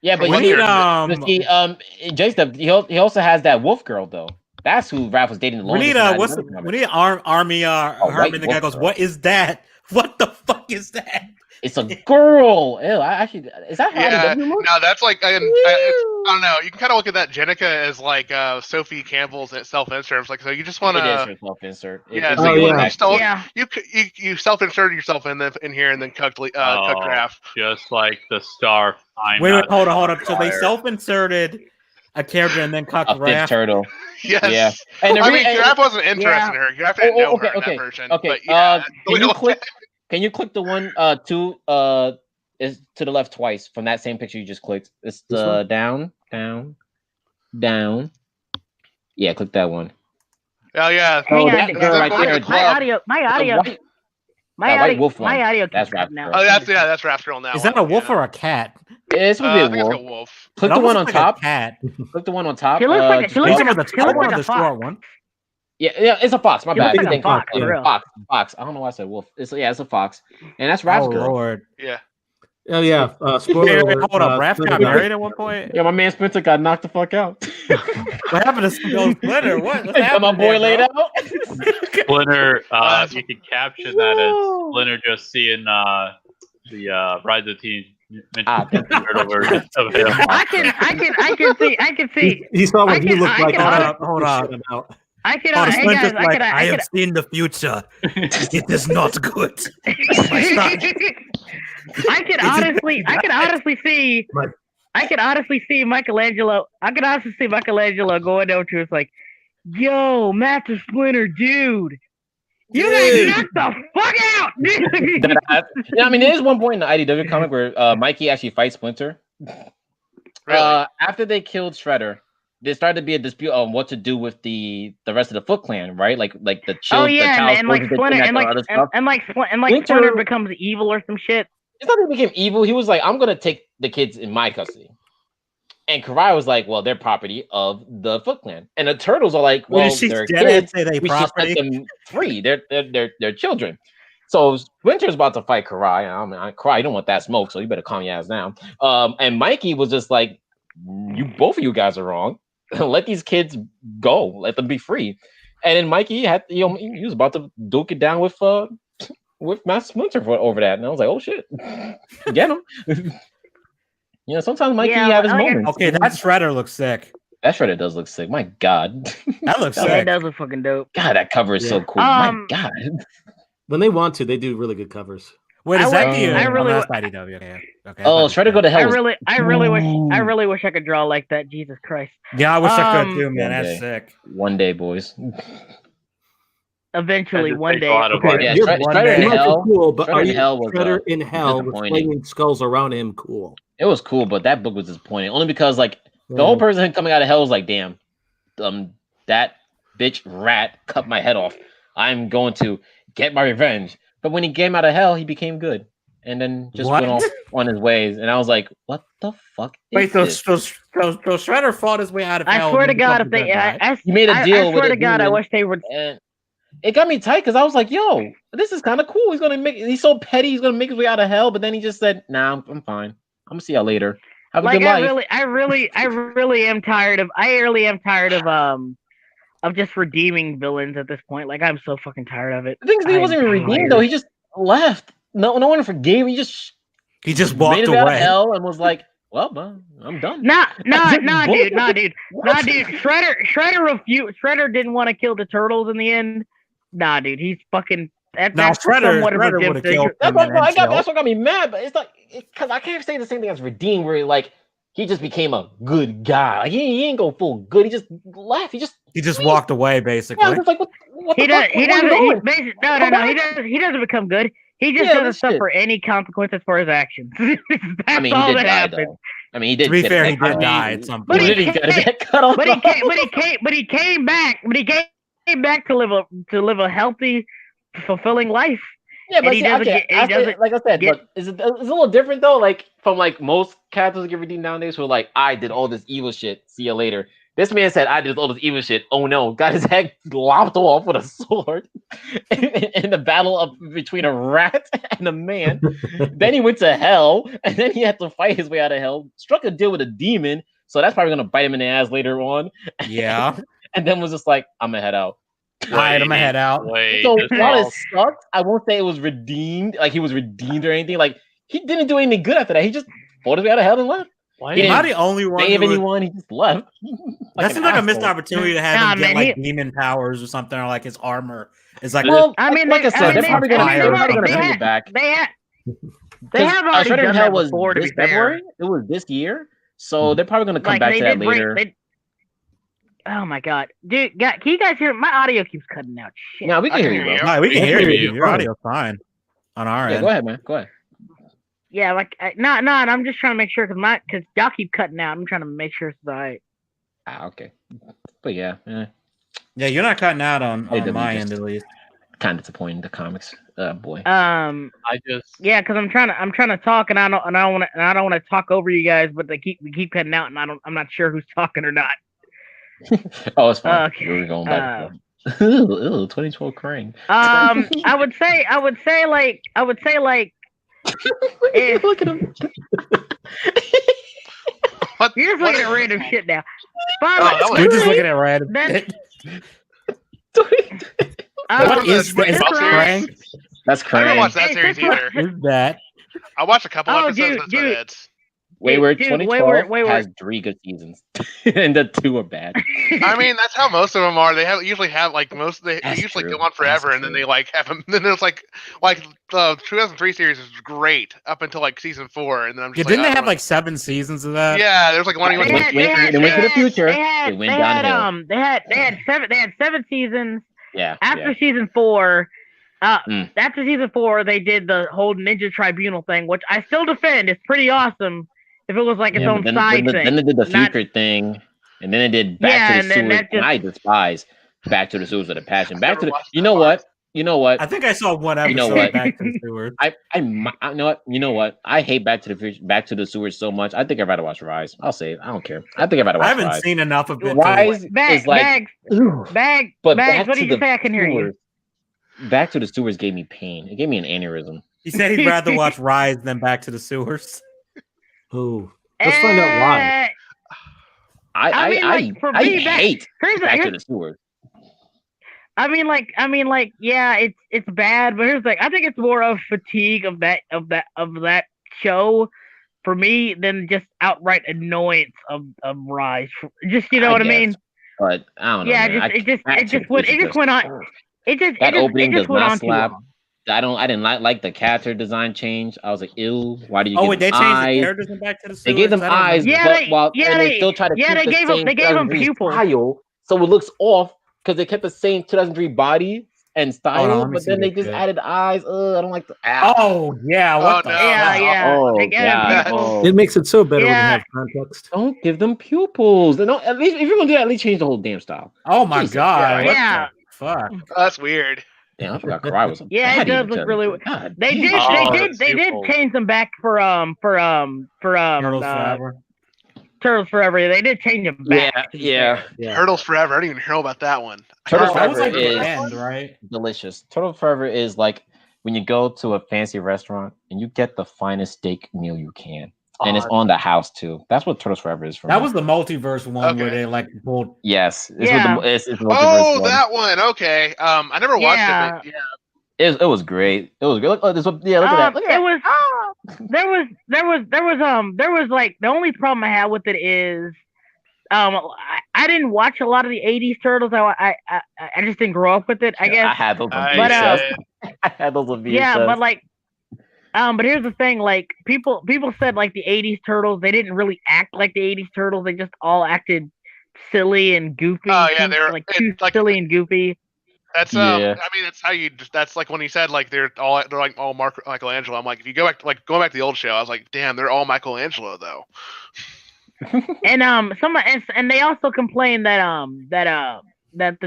Yeah, but We What need year? Jason, he also has that wolf girl though. That's who Raph was dating the we longest. need in what's that the, comic. we need Army white Herman. The guy wolf goes, girl. what is that? What the fuck is that? It's a girl. Ew, I actually is that how Yeah, IDW looks? no, that's like I don't know. You can kind of look at that Jenica as like Sophie Campbell's self-insert. Like so, you just want It is to her self-insert. yeah. It's So Oh, you, yeah. you still yeah. you self-inserted yourself in here and then cucked Raph. Just like the star. I'm Wait, not hold on. So they fire. self-inserted a character and then a cocked fifth Raph. turtle. Yes. Yeah. And the I re- mean, and- Raph wasn't interested Yeah. in her. Raph didn't know her in that version. Okay. But yeah, Can you click the one is to the left twice from that same picture you just clicked? It's This the one? down. Yeah, click that one. Oh yeah. Hang on, that girl right there, my audio, The my white audio, wolf one. my audio. That's keeps cutting Raph out. girl. Oh, that's Raph's girl now. Is that a wolf or a cat? It's supposed I to think be a it's wolf. a wolf. Click It the one almost on looks like a top. cat. Click the one on top. She looks like just she looks These like are a- the she looks short like one, a the short fox. one. yeah, it's a fox. My She bad. looks like a Thank fox, you. for real. Fox. I don't know why I said wolf. It's a fox, and that's Raph's Oh girl. Lord. Yeah. Oh yeah. Spoiler Wait, alert, hold up. Raph Splinter got died. married at one point. Yeah, my man Spencer got knocked the fuck out. What happened to Ghost Splinter? What's Got my happening boy there, laid bro? out. Splinter. You can caption that as Splinter just seeing the Rise of Teenage Ah, Ninja Turtle version of him. I can see. He saw what I he can- looked I like. can- and hold shut up. him out. I can. Oh, Hey Splinter's guys, like, I I can. have seen the future. It is not good. My son. I can honestly see. But- I can honestly see Michelangelo. I can honestly see Michelangelo going over to us like, "Yo, Master Splinter, dude, you Dude. got knocked the fuck out." Yeah, I mean, there is one point in the IDW comic where Mikey actually fights Splinter. Really? After they killed Shredder, there started to be a dispute on what to do with the rest of the Foot Clan, right? Like the Oh child, yeah, the child and like soldiers, they Splinter, kidnapped and all like other stuff. Splinter Splinter- becomes evil or some shit. It's not that he became evil. He was like, I'm gonna take the kids in my custody. And Karai was like, well, they're property of the Foot Clan. And the Turtles are like, well, she's they're dead kids. and say they We should property. set them free. They're children. So Splinter's about to fight Karai. I mean, Karai, you don't want that smoke, so you better calm your ass down. And Mikey was just like, both of you guys are wrong. Let these kids go. Let them be free. And then Mikey he was about to duke it down with Master Splinter over that. And I was like, oh shit, get him. Sometimes Mikey Yeah, have his like I- moments. Okay, that Shredder looks sick. That Shredder does look sick. My God. That looks That sick. does look fucking dope. God, that cover is so Yeah. cool. My Um, God. When they want to, they do really good covers. Wait, I is that would- the? I really that's would- IDW. Okay. Oh, Shredder go to hell. I was- really wish I could draw like that. Jesus Christ. Yeah, I wish I could Um, too, man. One That's day. sick. One day, boys. Eventually, That just one takes day. a lot of Okay, art. Yeah, you're- one Shredder day. in You might be hell. cool, but Shredder are in you hell was Shredder in hell with disappointing. flaming skulls around him? Cool. It was cool, but that book was disappointing. Only because the whole person coming out of hell was like, damn, that bitch rat cut my head off. I'm going to get my revenge. But when he came out of hell, he became good. And then just What? went off on his ways. And I was like, what the fuck is Wait, so this? Shredder fought his way out of hell. I swear to and God, became if they, good, right? I He made a deal I with swear a to God, I demon. wish they would. And it got me tight because I was like, yo, this is kind of cool. He's so petty, he's gonna make his way out of hell, but then he just said, nah, I'm fine. I'm gonna see y'all later. Have a Like good life. I really am tired of. Of just redeeming villains at this point. Like I'm so fucking tired of it. The thing is, he I'm wasn't even tired. redeemed though. He just left. No one forgave him. He just He just made walked his way out of away. hell and was like, well, I'm done. Nah, dude. What? Shredder didn't want to kill the turtles in the end. Nah, dude, he's fucking. That's Shredder somewhat of a would have redemption. killed That's him. what, and then that's killed. what got me mad. But it's like, because I can't say the same thing as redeem, where like he just became a good guy. Like he ain't go full good. He just left. He just walked away, basically. Yeah, I was like, what He the does. fuck? He Where are you doesn't. He, going? basically, no. He doesn't become good. He just Yeah, doesn't that's shit. suffer any consequences for his actions. That's I mean, all he did that die happens. though. I mean, he did. To be get fair, his he head cut did off. die at some But point. he He got his came- head cut off. But he came back. But he came back to live a healthy, fulfilling life. Yeah, And but he see, doesn't okay, get- he doesn't like I said, get- but it's a little different though. Like from like most characters that get redeemed nowadays, who are like, I did all this evil shit. See you later. This man said, I did all this evil shit. Oh no, got his head lopped off with a sword in the battle between a rat and a man. Then he went to hell, and then he had to fight his way out of hell. Struck a deal with a demon, so that's probably gonna bite him in the ass later on. Yeah. And then was just like, I'm gonna head out. All right, I'm gonna head out. Wait, So this while all- it sucked, I won't say it was redeemed, like he was redeemed or anything. Like he didn't do anything good after that. He just fought his way out of hell and left. why he Am I didn't the only one? Save Who would- anyone, he just left. that seems like a missed asshole. opportunity to have Nah, him get man, like demon powers or something, or like his armor. It's like, Well, I mean, like I they- said, they're they- probably I gonna, mean, they're they've probably already- gonna they bring had- it back. They have already Shredder in done Hell that was before. To this be fair, February. It was this year, so they're probably gonna come like back they to that did later. break. Oh my god, dude! Can you guys hear? My audio keeps cutting out. Shit. No, we can hear hear you, you. bro. all right, we can I hear can hear you. you Your fine. audio's fine on our Yeah, end. go ahead, man. Go ahead. Yeah, like no. I'm just trying to make sure because y'all keep cutting out. I'm trying to make sure it's all right. Ah, okay. But yeah, Yeah, you're not cutting out on did my just- end at least. kind of disappointing. The comics, boy. I just Yeah, because I'm trying to talk and I don't want to talk over you guys, but we keep cutting out and I'm not sure who's talking or not. Oh, it's fine. okay, We were going back and forth. Ew, 2012 Krang. I would say like if- Look at him. What? you're just what- looking at random shit now. Oh, But that was We're just looking at random. That- What is That's this? Krang. Krang? That's I didn't watch Krang. that Hey, series this either. Is that? I watched a couple Oh, episodes. dude, That's dude. about it. Wayward Dude, 2012 Wayward. has 3 good seasons, and the 2 are bad. I mean, that's how most of them are. They usually have like they That's usually true. go on forever, That's and then true. they like have them. Then there's like the 2003 series is great up until like season 4, and then I'm Yeah, just didn't like, they I have don't like 7 seasons of that? Yeah, there's like one. They went- had- went- they had- they went to the they future, had- they went they downhill. had they had 7 seasons. Yeah. After yeah. season 4, Mm. after season 4, they did the whole Ninja Tribunal thing, which I still defend. It's pretty awesome. If it was like its Yeah, own but side then, thing. then they did the not- future thing, and then they did Back Yeah, to the and then Sewers. that And just- I despise Back to the Sewers with a passion. Back never to the, watched you that know part. what? You know what? I think I saw one episode You know what? of Back to the Sewers. I you know what? You know what? I hate Back to the Future, Back to the Sewers so much. I think I'd rather watch Rise. I'll say it. I don't care. I think I'd rather watch I haven't Rise. seen enough of it. Rise Bags, is like, bags, ugh. bags, But bags. Back What to did you the say? I can hear you. Sewers, Back to the Sewers gave me pain. It gave me an aneurysm. He said he'd rather watch Rise than Back to the Sewers. Oh, let's find out why. I mean, like, for I me, hate Here's Back to here's, the Sewers. I mean, like, yeah, it's bad, but here's like, I think it's more of fatigue of that show for me than just outright annoyance of Rise. Just you know what I mean? guess. But I don't know. Yeah, man. it just Back to the went Future on. It just That opening it just does went not on too slap. long. I didn't like the character design change. I was like, ew, why do you Oh, give wait, they them changed the eyes? characters in Back to the Sewers? They gave them I don't eyes, remember. Yeah, but they- while yeah, and they they- still try to yeah, keep they the gave 'em- same they gave 'em 2003 pupils. style, so it looks off because they kept the same 2003 body and style, let me but see then they this just shit. added eyes. I don't like the. Oh, yeah. What Oh, the no. Yeah, fuck? yeah. Oh, They gave 'em God. pupils. Oh. It makes it so better when you Yeah. have context. Don't give them pupils. They don't. At least if you're gonna do that, at least change the whole damn style. Oh, my Jesus. God. What Yeah. the fuck? That's weird. Damn, I forgot Karai was. A Yeah, it baddie does in look really. 2003. God They damn. did. Oh, they did pupils. change them back for Turtles Forever. Turtles Forever. They did change them Yeah, back. to be yeah. fair. Yeah. Turtles Forever. I didn't even hear about that one. Turtles Oh, that was Forever like the is end, right? delicious. Turtle Forever is like when you go to a fancy restaurant and you get the finest steak meal you can, and it's on the house too. That's what Turtles Forever is for me. That was the multiverse one where Okay. they like pulled. yes. It's Yeah. with the, it's the multiverse Oh, one. that one. Okay. I never watched Yeah. it. But yeah. It was great. It was great. Look, this one, yeah, look at that. Look at It that. was. There was like the only problem I had with it is, I didn't watch a lot of the '80s Turtles. I just didn't grow up with it. I I guess. had those on I But, VHS. I had those on VHS. Yeah, but like, But here's the thing: like people said, like the '80s Turtles, they didn't really act like the '80s Turtles. They just all acted silly and goofy. Oh, yeah, too- they were- like too like- silly and goofy. That's Yeah. I mean, that's how you. That's like when he said like they're like all Michelangelo. I'm like, if you go back going back to the old show, I was like, damn, they're all Michelangelo though. And and they also complained that that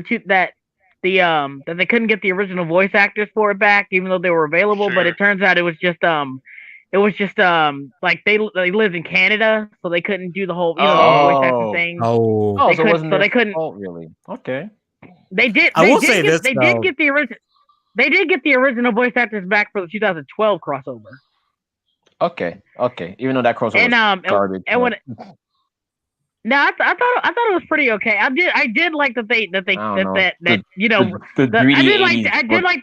they couldn't get the original voice actors for it back, even though they were available. But Sure. it turns out it was just like they lived in Canada, so they couldn't do the whole the voice Oh. acting thing. Oh, Oh, They so it couldn't- wasn't so their they couldn't- fault, really. Okay. They did. I They will did say get, this, They though. did get the original. They did get the original voice actors back for the 2012 crossover. Okay. Even though that crossover And was garbage. and when no, I thought it was pretty okay. I did like that they I don't know. that you know the I greedy did like 80s I did were like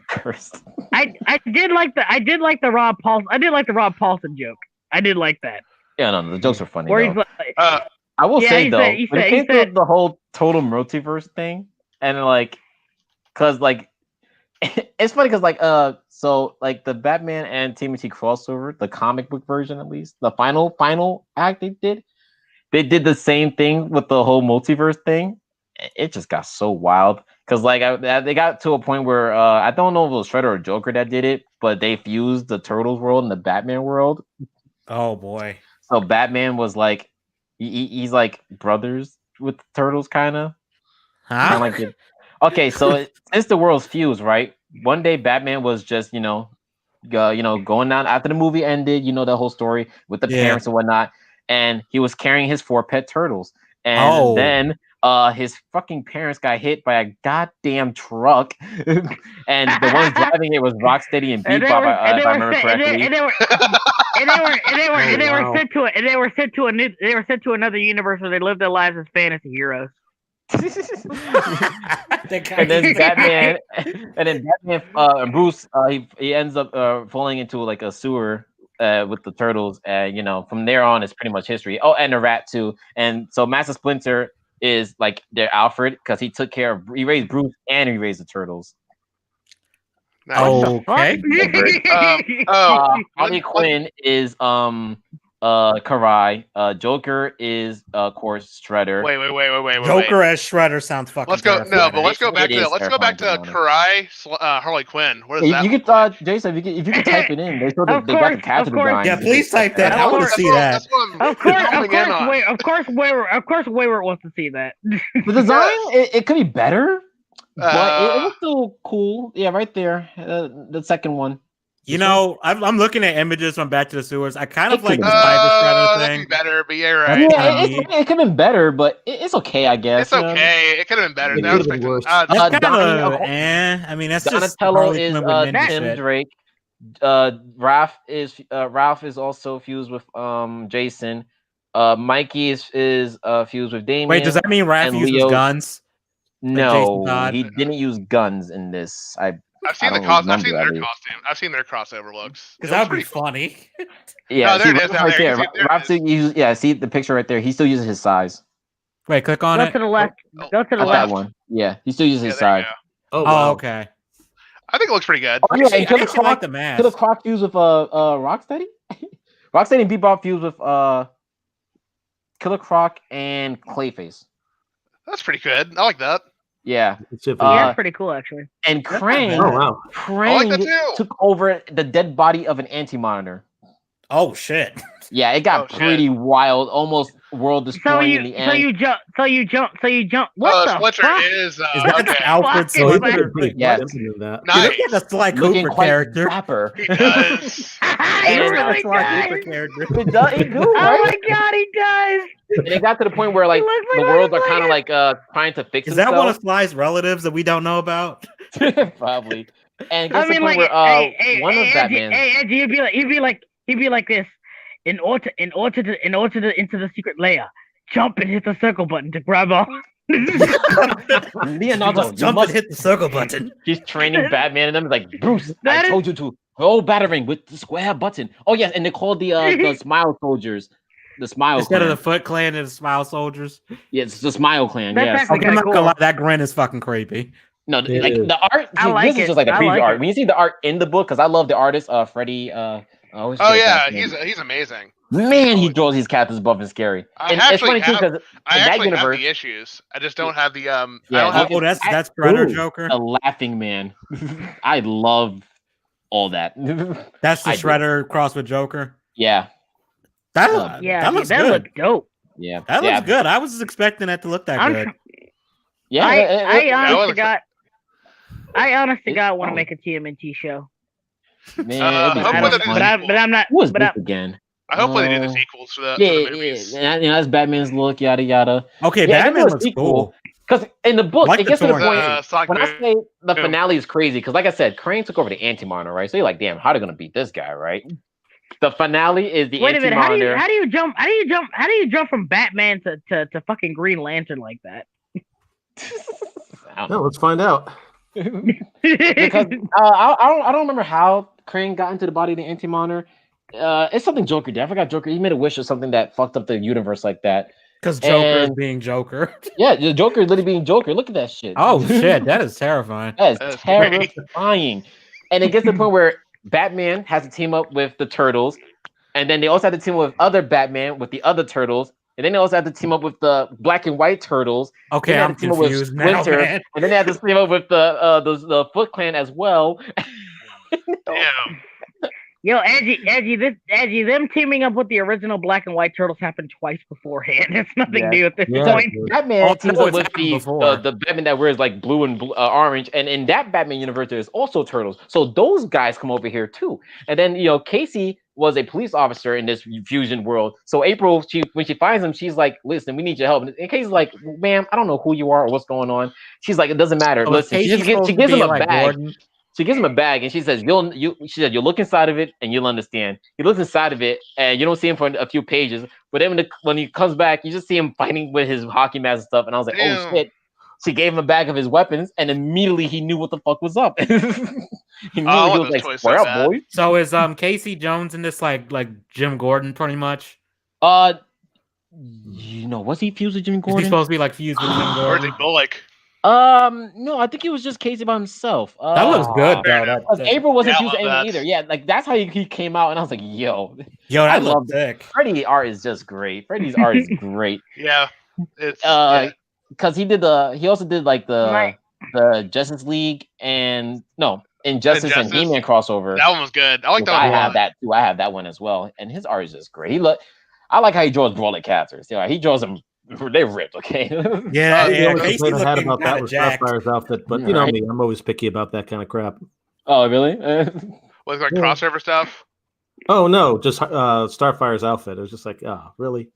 cursed. I did like the Rob Paulson. I did like the Rob Paulson joke. I did like that. Yeah, no, the jokes are funny. Where Though. he's like, I will Yeah, say he though, said- he when said- it he came to said- the whole total multiverse thing, and like, cause like, it's funny because like, so like the Batman and Timothy crossover, the comic book version at least, the final act they did the same thing with the whole multiverse thing. It just got so wild because like they got to a point where I don't know if it was Shredder or Joker that did it, but they fused the Turtles world and the Batman world. oh boy. So Batman was like, he's like brothers with the Turtles, kind of. Huh? Like it. Okay, so since the world's fused, right? One day Batman was just, going down after the movie ended. You know the whole story with the Yeah. parents and whatnot, and he was carrying his 4 pet turtles, and Oh. then his fucking parents got hit by a goddamn truck, and the ones driving it was Rocksteady and and they Bebop, were if I remember correctly. and they were sent to another universe where they lived their lives as fantasy heroes. And then Batman, and Bruce, he ends up falling into like a sewer with the turtles, and from there on it's pretty much history. Oh, and the rat too. And so Master Splinter is like their Alfred because he raised Bruce and he raised the turtles. Nice. Okay. Harley Quinn is Karai. Joker is of course Shredder. Wait. Joker as Shredder sounds fucking. Let's go. terrifying. No, but let's go back It to is Karai, Harley Quinn. What is that? You could Jason, if you could type it in, they got the character design. Yeah, please type that. I want to see that. That's what I'm Of course, honing in on. Wayward wants to see that. The design, it could be better, but it Uh, was still cool. Yeah, right there, the second one. I'm looking at images from Back to the Sewers. I kind of It like the could've Cyber Shredder that'd thing. be better, but yeah, right. Yeah, Yeah. it could have been better, but it's okay, I guess. It's okay. It could have been better. It That was could've been worse. That's kind of Donnie- I mean, that's just Donatello Harley is Quinn with ninja Tim shit. Drake. Ralph is also fused with Jason. Mikey is fused with Damien. Wait, does that mean Raph and uses Leo- guns? No, Jason Todd? he didn't use guns in this. I've seen I the don't I've seen remember their that costume. I've seen their crossover looks. Because It that was would be pretty funny. Yeah, No, there it is, right down there. there. You see- there it Ralph is. still uses, see the picture right there. He still uses his size. Wait, click on Go it. to the left. Go to the Not left. that left. one. Yeah, he still uses Yeah, his there you size. go. Oh, Oh, wow. okay. I think it looks pretty good. Oh, yeah, and I Killer actually like Croc, the mask. Killer Croc fused with Rocksteady. Rocksteady and Bebop fused with Killer Croc and Clayface. That's pretty good. I like that. Yeah, It's iffy. Yeah, Uh, that's pretty cool actually. and That's not Krang. bad. Oh, wow. I like that Krang too. took over the dead body of an anti-monitor. Oh shit. Yeah, it got Oh, shit. pretty wild, almost world So destroying in the end. you jump. What the Splinter fuck? is Is that okay. Alfred Fucking Oh, he Splinter? did pretty Yes. good in that. He Nice. looks like a Sly Looking Cooper quite character. dapper. He does. He And- really That's Sly does. Cooper character. It does, it do, Oh right? my god, he does. And it got to the point where like looks the like worlds are Arnold kind of like trying to fix Is that one of itself. Sly's relatives that we don't know about? Probably. And it I gets to mean, the point like, where one of Angie, Batman. Angie, he'd be like this. In order to into the secret layer, jump and hit the circle button to grab all. Leonardo, you Jump must. and hit the circle button. He's training Batman and them like Bruce. That I is- told you to go battering with the square button. Oh yes, and they called the Smile Soldiers, the Smile Instead Clan. of the Foot Clan and the Smile Soldiers. Yeah, it's the Smile Clan. That's Yes. actually Okay, I'm not cool. gonna lie, that grin is fucking creepy. No, It like is. the art. I See, like this is it. just like the I preview like art. it. When you see the art in the book, because I love the artist, Freddie. I always Oh forget his yeah, last name. he's amazing. Man, he draws these characters buff and scary. I And it's funny actually too have because I in that actually have universe, the issues. I just don't have the I Yeah, don't have Oh, that's Predator Ooh. Joker. a laughing man. I love all that. That's the I do. Shredder cross with Joker. Yeah, That, Oh, Yeah, that dude, looks that good. looks dope. yeah, That yeah, looks good. I was expecting that to look that I'm good. tr- yeah. I honest was to God, I honest to It's God want to fun. make a TMNT show. Man, it'd be hopefully so they do fun. But I'm not. Who was But this I'm, again? hopefully they do the Uh, sequels to the Yeah, movies. yeah, you know, that's Batman's look, yada yada. Okay, Yeah, they do Batman a looks sequel. cool. Because in the book, Like it the gets to the torch. point. Sonic When I Boom. say the Boom. finale is crazy, because like I said, Crane took over the Anti-Monitor, right? So you're like, damn, how are they gonna beat this guy, right? The finale is the wait a minute. How do Anti-Monitor. you jump from Batman to fucking Green Lantern like that? I don't No, know. let's find out. Because I don't remember how Crane got into the body of the Anti-Monitor. It's something Joker did. I forgot Joker. He made a wish or something that fucked up the universe like that. Because Joker is And- being Joker. Yeah, the Joker is literally being Joker. Look at that shit. Oh shit, that is terrifying. That That is is great. terrifying. And it gets to the point where Batman has to team up with the Turtles, and then they also have to team up with other Batman with the other Turtles, and then they also have to team up with the Black and White Turtles, Okay, Then they I'm have to team up with confused now, Splinter, man. and then they have to team up with the Foot Clan as well. Damn. Yo, Edgy, them teaming up with the original Black and White Turtles happened twice beforehand. It's nothing Yeah. new at this Yeah. point. Batman Oh, teams no, up it's with happened before. the Batman that wears like blue and orange, and in that Batman universe there's also Turtles. So those guys come over here too. And then Casey was a police officer in this fusion world. So April, when she finds him, she's like, "Listen, we need your help." And Casey's like, "Ma'am, I don't know who you are or what's going on." She's like, "It doesn't matter. So is Listen." She Casey supposed to gives him be a like bag. Gordon? She gives him a bag and she says, she said, you'll look inside of it and you'll understand. He looks inside of it and you don't see him for a few pages. But then when he comes back, you just see him fighting with his hockey mask and stuff. And I was like, Damn. oh shit. She gave him a bag of his weapons and immediately he knew what the fuck was up. He want was those like, toys square so up, bad. boy. So is Casey Jones in this like Jim Gordon pretty much? Was he fused with Jimmy Is he Gordon? supposed to be like fused with Jim Or is Gordon? it Bullock? No, I think he was just Casey by himself. That looks good, fair though. enough. That, April wasn't Yeah, I fused with love anyone that. either. Yeah, like that's how he came out, and I was like, yo, yo, I that love looks sick. Freddie art is just great. Freddie's art is great. Yeah. It's yeah. Because he also did like the Justice League and Injustice and Injustice? He-Man crossover. That one was good. I like which that I one a have lot. that too. I have that one as well, and his art is just great. I like how he draws brawling characters. He draws them. They're ripped. Okay. Yeah, The yeah. only Casey complaint I had looking about that kind of was jacked. Starfire's outfit, but you know Right. me, I'm always picky about that kind of crap. Oh, really? Was like crossover stuff. Oh no, just Starfire's outfit. It was just like, oh, really?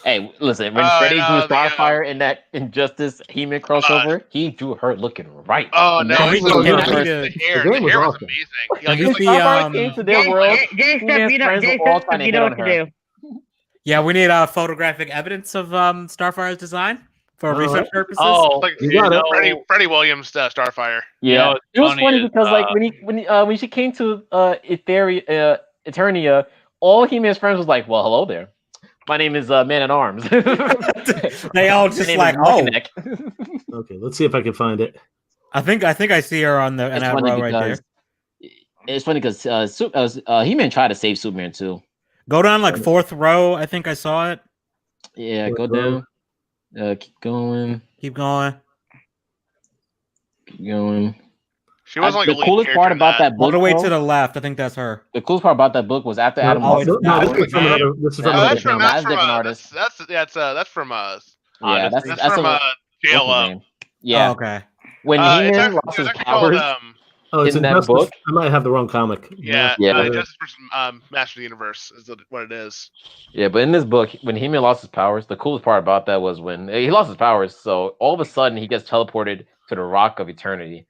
Hey, listen. When Oh, Freddie no, drew Starfire in that Injustice He-Man crossover, he drew her looking right. Oh And no, then he's when so He-Man good. first- The hair, The the game was hair was awesome. amazing. Have Like, you he's seen like, Starfire came to their world. Jay He-Man's friends were all trying to you hit know on what to her. do. Yeah, we need photographic evidence of Starfire's design for All research right. purposes. Oh, like You got it. Freddie Williams Starfire. Yeah, what's it was funny funny is, because like when she came to Eternia, all He-Man's friends was like, "Well, hello there. My name is Man at Arms." They all Your just name like, is oh, Neck. Okay, let's see if I can find it. I think I see her on the in It's that funny row right there. because it's funny because He-Man tried to save Superman too. Go down like fourth row. I think I saw it. Yeah, go Fourth row. down. Keep going. Keep going. Keep going. She wasn't like a The lead coolest character part in about that All book. the way though, to the left. I think that's her. the coolest part about that book was after Adam Oh, lost his it's No, not. this is from another. This is from No, Oh, another. that's from that's that's from different artist. that's from Yeah, that's that's from what's his JLO. name? Yeah, Oh, okay. when It's He-Man actually, lost it's his actually called powers. Oh, it's in that Injustice. book? I might have the wrong comic. Yeah, Yeah. Justice versus Master of the Universe is what it is. Yeah, but in this book, when He-Man lost his powers, the coolest part about that was when he lost his powers. So all of a sudden, he gets teleported to the Rock of Eternity,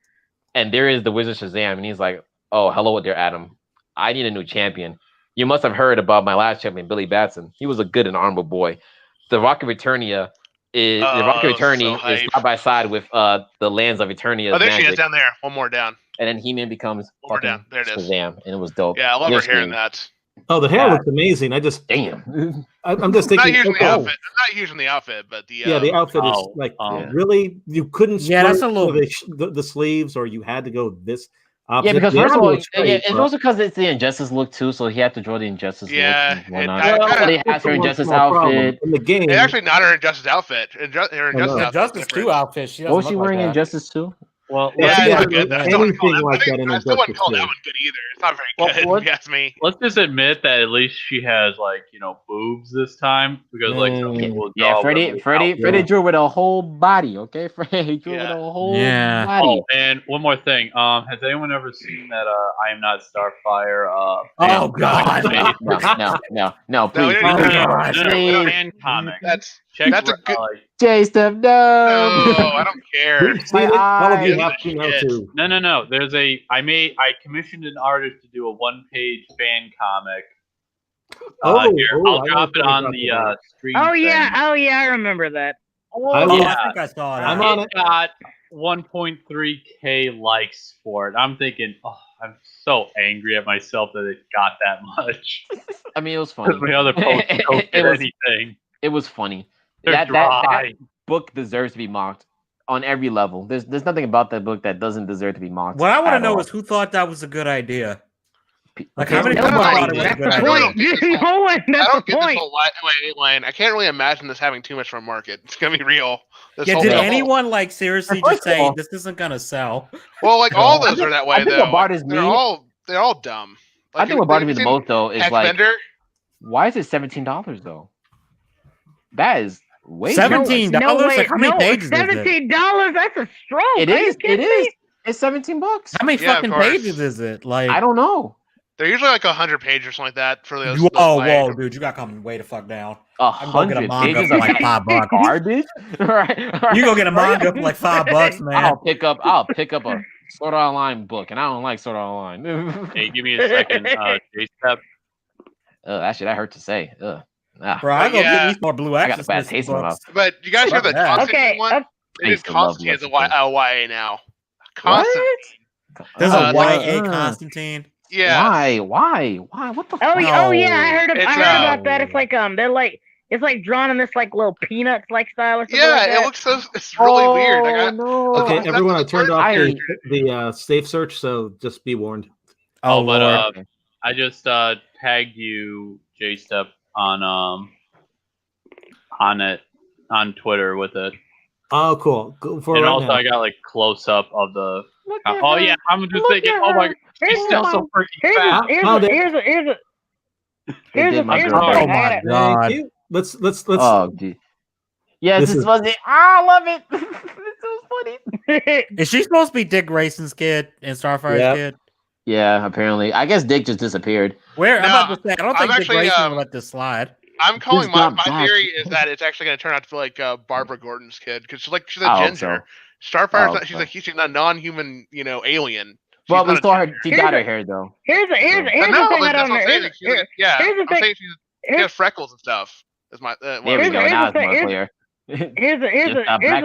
and there is the Wizard Shazam, and he's like, "Oh, hello there, Adam. I need a new champion. You must have heard about my last champion, Billy Batson. He was a good and honorable boy. The Rock of Eternia is the Rock of Oh, Eternity so is hype. side by side with the lands of Eternia's Oh, there she is magic, down there. One more down. and then He-Man becomes One more fucking down. There it is. Shazam, and it was dope. Yeah, I love Your her hearing screen. that. Oh, the hair God. looks amazing. I'm just Damn. I'm thinking. not using the oh, outfit. I'm not using the outfit, but the yeah, the outfit is Oh, like yeah. really. You couldn't. Yeah, that's split a little- the sleeves, or you had to go this. Yeah, Opposite. because The first of army all, looks great, it's but- also because it's the Injustice look too, so he had to draw the Injustice Yeah, look and whatnot. I- Well, they That's has her the one Injustice small problem. outfit. In the game. it's actually not her Injustice outfit. Her Injustice no. outfit. Justice 2 outfit. She What was doesn't she look like wearing that. Injustice too? Well, Yeah, Yeah, she it's not doesn't good. look I still wouldn't call anything that. like that in I still wouldn't Injustice call that 2. one good either. It's not very Well, good. what- If you ask me. let's just admit that at least she has like boobs this time because like some people Yeah, draw Freddie really out. Freddie drew with a whole body, okay? Freddie drew with Yeah. a whole Yeah. body. Oh, and one more thing. Has anyone ever seen that I Am Not Starfire? Oh God! No, please. we don't Oh, need to- God. Fan comic. That's Check that's a where, good. like, J Steph, No, no. I don't care. You've seen it? All of you eyes. have to know Shit. too. no. There's I commissioned an artist to do a 1-page fan comic. I'll I drop know it what on you're the talking about. stream. Oh thing. yeah, I remember that. I Oh, will- I think I saw I'm that. on It it. got 1.3K likes for it. I'm thinking, I'm so angry at myself that it got that much. I mean, it was funny. Because my other posts don't It get was- anything. It was funny. They're That dry. book deserves to be mocked on every level. There's nothing about that book that doesn't deserve to be mocked. What I want to at know all. is who thought that was a good idea. Like, Okay, how many so people Nobody. thought it was a That's good the I really idea? don't point. get this whole- No one. I That's the don't get this point. whole Lane. I can't really imagine this having too much of a market. It's gonna be real. This Yeah, whole did thing. anyone like seriously First just of say all- this isn't gonna sell? Well, like No. all I those are that way I think though. what bothers they're me- all dumb. I think what bothers me the most though is like, Bender. why is it $17 though? That is way $17? too much. Like, how many pages is it? $17. That's a stroke. It Are you is. It kidding is. me? It's $17. How many Yeah, of fucking course. pages is it? Like, I don't know. They're usually like 100 pages or something like that for those. whoa, dude, you got to come way the fuck down. I'm gonna get a 100 manga pages for of like $5. garbage. Right. You go get a manga for like $5, man. I'll pick up a Sword Art Online book, and I don't like Sword Art Online. Hey, give me a second, J-Step. Actually, that hurt to say. Bro, I go Yeah. get these more Blue I got a Exorcist bad taste in my books. But you guys hear the Fuck that. Constantine Okay. one? They I did used to love Constantine as a Lexington. YA now. Constantine. There's Uh, a YA Constantine. Yeah. Why? What the Oh, fuck? oh yeah, I heard. It's, I heard about that. It's like they're like it's like drawn in this like little peanuts like style or something. Yeah, like that. it looks so. It's really weird. I got, no. Okay, that's everyone, I the turned first off I- the safe search, so just be warned. Oh, but Lord. I just tagged you, J-Step, on it on Twitter with it, Oh, cool. Go for and right also now. I got like close up of the. Look at Oh her. yeah, I'm just Look thinking. at Oh my, her. she's Here's still the- so freaking Here's fat. a, here's Found a, it. here's a, here's a, here's did a, my here's girl. a thing. Oh my I God. Thank you. Let's Oh, gee. Yes, This this is- was it. I love it. It's so funny. gotta- Is she supposed to be Dick Grayson's kid and Starfire's Yep. kid? Yeah, apparently. I guess Dick just disappeared. Where? I'm No, about to say, I don't I'm think Dick actually, Grayson will let this slide. I'm calling Just got my back. theory is that it's actually going to turn out to be like Barbara Gordon's kid because she's a I hope ginger. so. Starfire's Oh, not, she's okay. like she's a non-human, alien. She's Well, we not a saw her. ginger. She Here's got her a- hair though. Here's the I thing know, I but that's don't what I'm saying. know. She's like, yeah, here's the I'm thing. saying she has freckles and stuff. That's my. There well, we Here's go. the- Now it's here's more the- clear. Here's the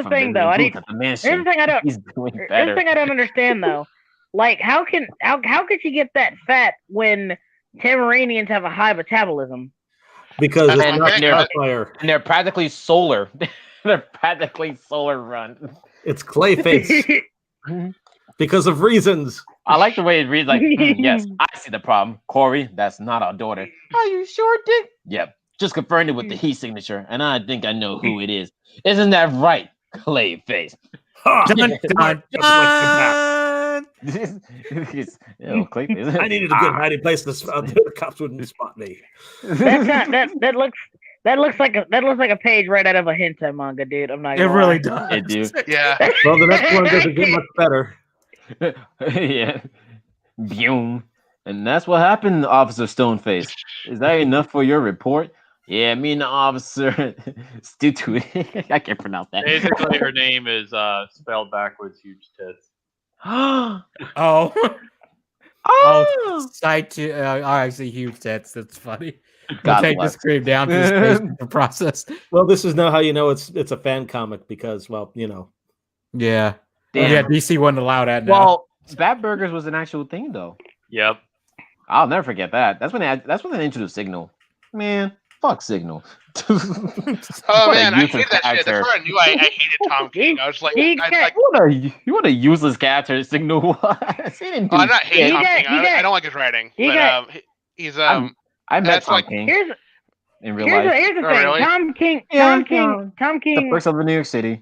thing though. Here's the thing I don't. He's doing Here's the better. thing I don't understand though. Like, how could she get that fat when Tamaranians have a high metabolism? because it's And not they're- Starfire. And they're practically solar. They're practically solar run. It's Clayface because of reasons. I like the way it reads. Like, yes, I see the problem. Corey, that's not our daughter. Are you sure, Dick? Yep. Just confirmed it with the heat signature, and I think I know who it is. Isn't that right, Clayface? Ha! Dun, dun, dun. Clayface. I needed a good hiding place. The cops wouldn't spot me. That's not that looks like a page right out of a hentai manga, dude. I'm not. It Gonna really lie. does. It do. yeah. Well, the next one doesn't get much better. Yeah. Boom. And that's what happened, Officer Stoneface. Is that enough for your report? Yeah, me and the officer stood to it. I can't pronounce that. Basically, her name is spelled backwards, huge tits. Oh, oh, oh, side to I see huge tits. That's funny. We'll God take bless. this scream down to the basement for process. Well, this is now how you know it's a fan comic because, well, Yeah. Damn. Yeah, DC wouldn't allow that now. Well, Bat Burgers was an actual thing, though. Yep. I'll never forget that. That's when they introduced Signal. Man, fuck Signal. Oh What a man, I useless hated that shit. That's character. where I knew I hated Tom King. I was like, He I, got- like What a useless character Signal was. He didn't do I'm not hating shit. Tom got- King. he got- I don't like his writing. he But got- he's I met that's Tom like- King Here's in real here's life. here's the Oh, thing. really? Tom King. Yeah, Tom The King. first of New York City.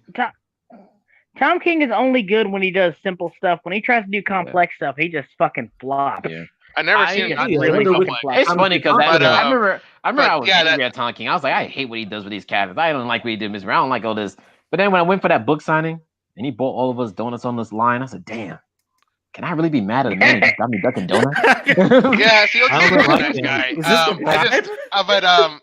Tom King is only good when he does simple stuff. When he tries to do complex stuff, he just fucking flops. Yeah. I never I- seen him He not just yeah, really I wonder fucking which- flops. It's funny because But, I remember I but, was yeah, angry at Tom King. I was like, I hate what he does with these characters. I don't like what he did, Mr. I don't like all this. But then when I went for that book signing and he bought all of us donuts on this line, I said, damn, can I really be mad at a man who just got me Dunkin' Donuts? Yeah, see, I don't he's a like nice him. guy. Is this the I just,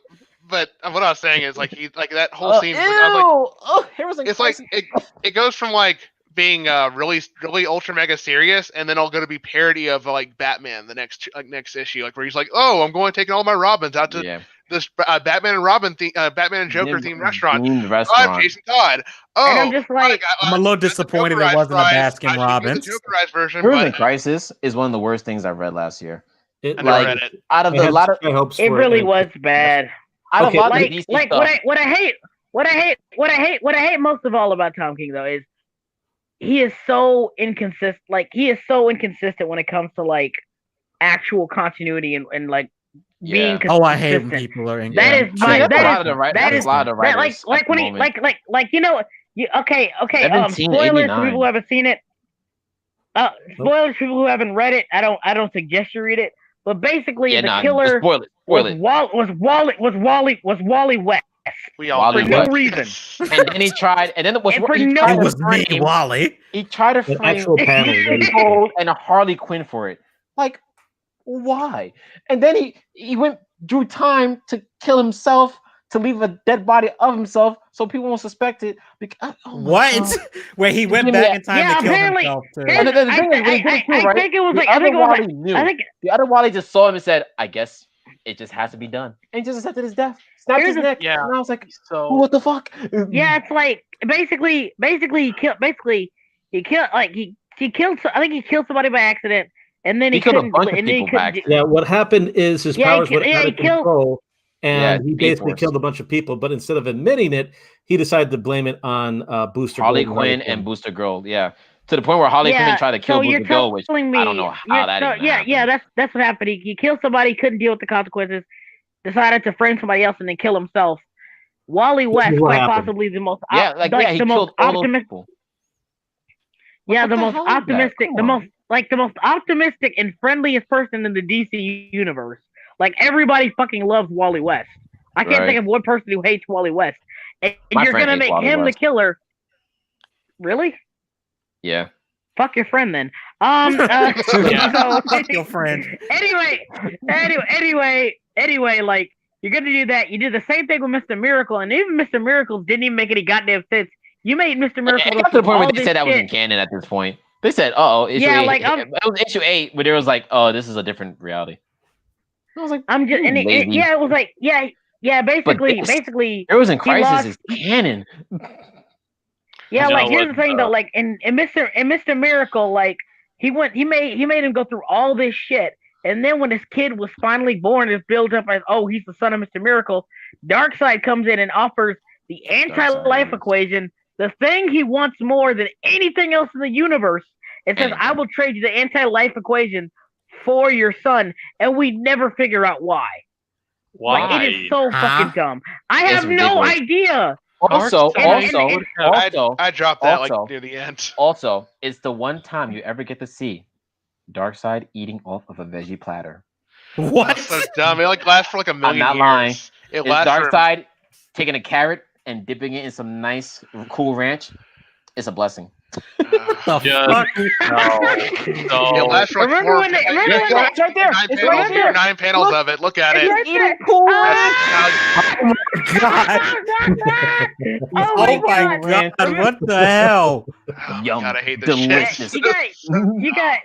but what I was saying is like that whole scene. I was like, Oh, Harrison it's like Christ. it goes from like being really ultra mega serious, and then I'll go to be parody of like Batman the next issue, like where he's like, oh, I'm going taking all my Robins out to Yeah. this Batman and Robin Batman and Joker themed restaurant. Themed Oh, restaurant. I'm Jason Todd. Oh, And I'm just like, I'm a little disappointed it wasn't a Baskin Robbins. The Jokerized version, Heroes in but Crisis is one of the worst things I've read last year. It, I never like- read it. Out of I the had lot of high hopes it for really and- was bad. out of Okay, a lot of Like, the DC like stuff. what I hate most of all about Tom King though is he is so inconsistent. Like he is so inconsistent when it comes to like actual continuity and like being Yeah. consistent. Oh, I hate when people are in. That Yeah. is my- That's that a lot is- of the right. that That's is- a lot of the that, writers. like at when the he moment. like you know okay spoilers for 1789. people who haven't seen it. Spoilers for people who haven't read it. I don't suggest you read it. But basically, yeah, the nah, killer spoil it. Spoil it. was Wally West. We all Wally for know no West. reason. And then he tried, and then it was And for he no- tried It to was me, frame- Wally. He tried to An frame actual panel. ready. Gold and a Harley Quinn for it. Like, why? And then he went drew time to kill himself, to leave a dead body of himself, so people won't suspect it. Oh my What? God. Where he went Yeah, back in time yeah, to kill apparently- himself too. Here's- And the thing is, when he did it too, I right? think it was The like- I other think it was Wally like- knew. I think The other Wally just saw him and said, "I guess it just has to be done," and he just accepted his death. Snapped Here's his the- neck. Yeah. And I was like, So "What the fuck?" yeah, it's like basically he killed like he killed I think he killed somebody by accident and then He he killed a couldn't bunch of and then he people by couldn't Yeah, what happened is his Yeah, he powers ki- went yeah, out he of killed- control, and Yeah, he basically Force. killed a bunch of people. But instead of admitting it, he decided to blame it on Booster Harley Gold Quinn and Booster Girl, yeah, to the point where Harley Yeah, Quinn tried to kill so you're Booster Girl, which telling me I don't know how that even yeah happened. that's what happened. He killed somebody, couldn't deal with the consequences, decided to frame somebody else and then kill himself. Wally is West, what quite happened. possibly the most Yeah, like yeah, he the most killed all those optimistic people. yeah, What the the most hell is that? optimistic, Come the on. most optimistic and friendliest person in the DC universe. Like everybody fucking loves Wally West. I can't Right. think of one person who hates Wally West. And My you're friend gonna hates make Wally him West. the killer. Really? Yeah, Fuck your friend then. Yeah. So- Fuck your friend. Anyway, like you're gonna do that. You did the same thing with Mr. Miracle, and even Mr. Miracle didn't even make any goddamn sense. You made Mr. Miracle it go got to the through point where all they this said that was in shit. canon at this point. They said, "Oh, issue Yeah, 8. like, it was issue 8, but it was like, oh, this is a different reality." I was like, I'm just and Maybe. yeah, it was like yeah. Basically, this- basically, Heroes in He lost- Crisis is canon. yeah. You Like know here's what, the thing though, like in Mr. Miracle, like he made him go through all this shit, and then when his kid was finally born, it's built up as he's the son of Mr. Miracle. Darkseid comes in and offers the anti-life Darkseid. equation, the thing he wants more than anything else in the universe. It says, Anything. "I will trade you the anti-life equation for your son," and we never figure out why. why? Like, it is so Huh? fucking dumb. I It's have no ridiculous. idea. Also, And- I dropped that also- like near the end. Also, it's the one time you ever get to see Darkseid eating off of a veggie platter. What? That's so dumb. It like lasts for like a million not years. lying. It It's lasts for Darkseid taking a carrot and dipping it in some nice, cool ranch. It's a blessing. The Just- fuck? it So lasts for like Remember four, when they- like, remember yeah, when yeah, It's right there. nine It's panels, right there. 9 panels Look. of it. Look at It's it. right there. Eating cool That's ranch. God. Oh Oh my my God. god! What the hell? oh, Yum. God, I hate this Delicious. shit. You got.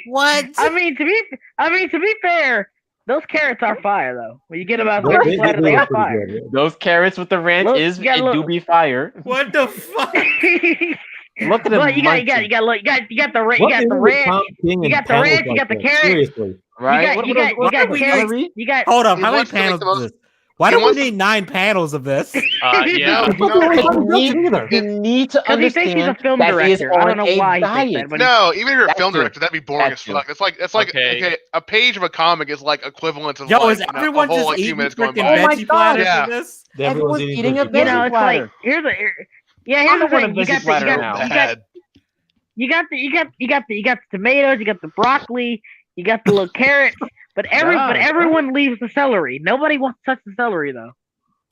What? I mean, to be fair, those carrots are fire though. When you get them out of They- the they- platter, they they were are pretty fire. good. Those carrots with the ranch Look, is you gotta it look. do be fire. What the fuck? Look at him. But you got munching. the What is it with ranch. Tom King you and got the panels ranch, you like got the that? carrot. Seriously, right? You got we Terry. need- You got. Hold up, He how many wants to make panels the is most- this? Why he do we wants- need 9 panels of this? Yeah. You need to Because he thinks he's a understand film that he is director. I don't on know a why he thinks diet. that, but No, even if you're a That film too. director, that'd be boring That as too. fuck. It's like Okay. a page of a comic is like equivalent to Yo, like, is you know, everyone a whole just like 2 eating minutes going freaking by. Oh my veggie God. platters Yeah. for this? Everyone's eating a you know, veggie it's platter. like here's the I'm thing. on a veggie platter now. Bad. You got the tomatoes, you got the broccoli, you got the little carrots, but everyone leaves the celery. Nobody wants to touch the celery though.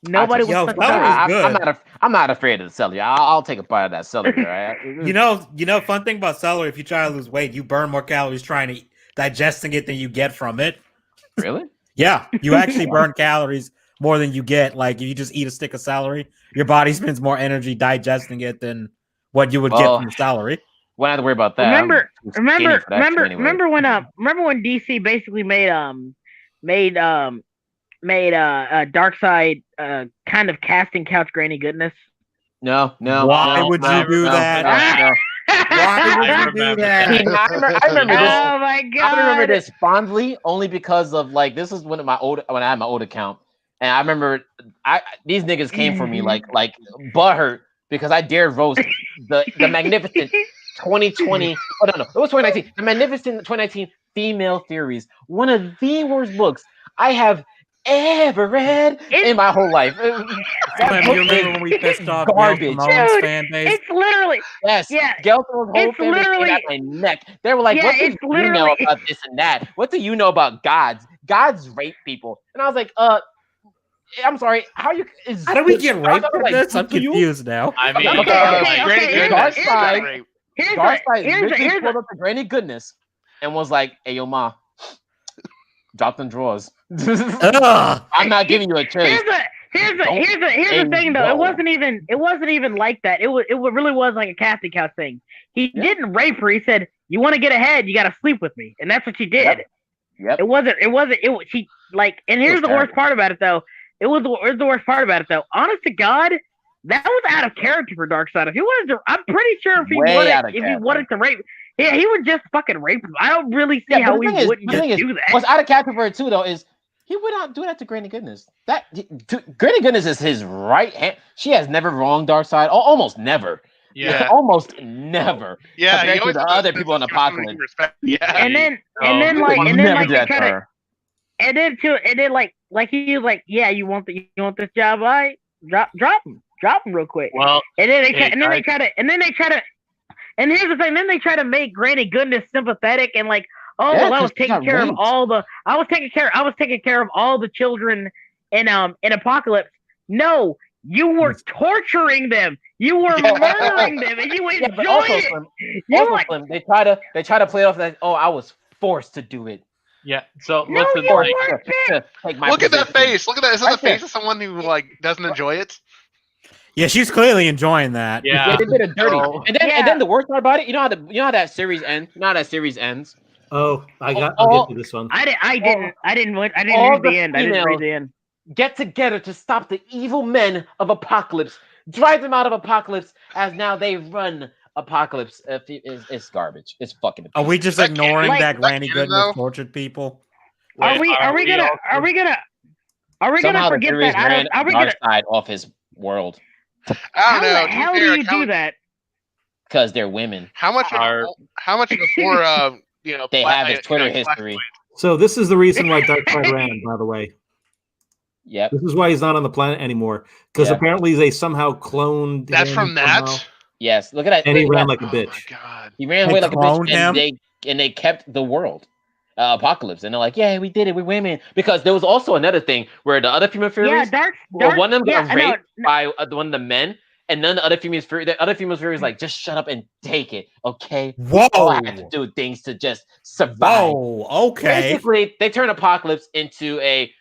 Nobody Yo, wants to touch celery- the celery. good. I'm not afraid of the celery. I'll take a bite of that celery. Right? You know, fun thing about celery, if you try to lose weight, you burn more calories trying to digesting it than you get from it. Really? Yeah, you actually burn calories more than you get. Like if you just eat a stick of celery, your body spends more energy digesting it than what you would get Well, from celery. Won't have to worry about that. Remember Anyway. when DC basically made Darkseid kind of casting couch Granny Goodness. No. Why would you do that? No. Why would you do remember that? I remember this. Oh my god! I remember this fondly only because of like this is when I had my old account, and I remember these niggas came for me like butthurt because I dared roast the magnificent 2020. Oh no, it was 2019. The magnificent 2019 Female Theories, one of the worst books I have ever read in my whole life. Sam, you remember when we pissed off garbage. Gail Simone's Dude, fan base? It's literally Yes, Yeah, Gelton's whole it's family literally- came at my neck. They were like, Yeah, "What do it's you know literally- about this and that? What do you know about gods? Gods rape people." And I was like, I'm sorry. How How do we get raped I was for like, this? I'm do you? confused now. I mean, Okay, Granny here's Goodness. the- Darkseid here's literally the- pulled up the Granny Goodness and was like, "Hey, yo, ma, drop them drawers." Ugh. I'm not giving you a choice. Here's the say thing though. no. It wasn't even like that. It really was like a casting couch thing. He didn't rape her. He said, "You want to get ahead? You got to sleep with me," and that's what she did. Yep. It wasn't. She like. And here's the worst part about it though. Here's the worst part about it though. Honest to God, that was out of character for Darkseid. If he wanted to, I'm pretty sure if he Way out of he character. wanted to rape, yeah, he would just fucking rape him. I don't really see how he wouldn't just do that. What's out of character for it too, though, is he would not do that to Granny Goodness. Granny Goodness is his right hand. She has never wronged Darkseid. Almost never. yeah. Almost never. Yeah, Compared you to always the have other to people in give someone Apocalypse. respect. Yeah, And then Never like did they that try to to, her. and then like he was like, yeah, you want this job, all right? Drop him real quick. Well, And then they hey, try to, and here's the thing. Then they try to make Granny Goodness sympathetic and like, oh, Yeah, well, I 'cause was she taking got care of raped. I was taking care of all the children in Apocalypse. No, you were torturing them. You were murdering them, and you Yeah, but enjoyed also, it. Slim, You also, like, Slim, they try to play it off that, oh, I was forced to do it. yeah. So No, listen, you like, weren't. To take my Look at that position. face. Look at that. Is that Right the face there. of someone who like doesn't enjoy it? Yeah, she's clearly enjoying that. Yeah, yeah. they did it dirty. So- And then the worst part about it, you know how that series ends. You know how that series ends. Oh, I'll All- get to this one. I didn't all read the the end. I didn't read the end. Get together to stop the evil men of Apocalypse, drive them out of Apocalypse, as now they run Apocalypse. It's garbage. It's fucking. Are we just That ignoring like- that Granny that Goodness though? tortured people? Are we gonna Somehow the forget series that? ran Are we gonna? Darkseid off his world I How don't know. the To be hell do fair, you do that? because they're women. How much before They have his Twitter history. So this is the reason why Darkseid ran, by the way. Yep. This is why he's not on the planet anymore. Because Yeah. apparently they somehow cloned That's him from that. somehow, Yes. Look at that. and he Look at ran that. like a Oh my bitch. god. He ran They away like a cloned bitch, and they kept the world. Apocalypse, and they're like, "Yeah, we did it. We're women." Because there was also another thing where the other female Yeah, Furies, dark. one of them got yeah, no, raped by one of the men, and then the other female Furies like, "Just shut up and take it, okay?" Whoa. All I have to do things to just survive. Whoa. Okay. Basically, they turn Apocalypse into a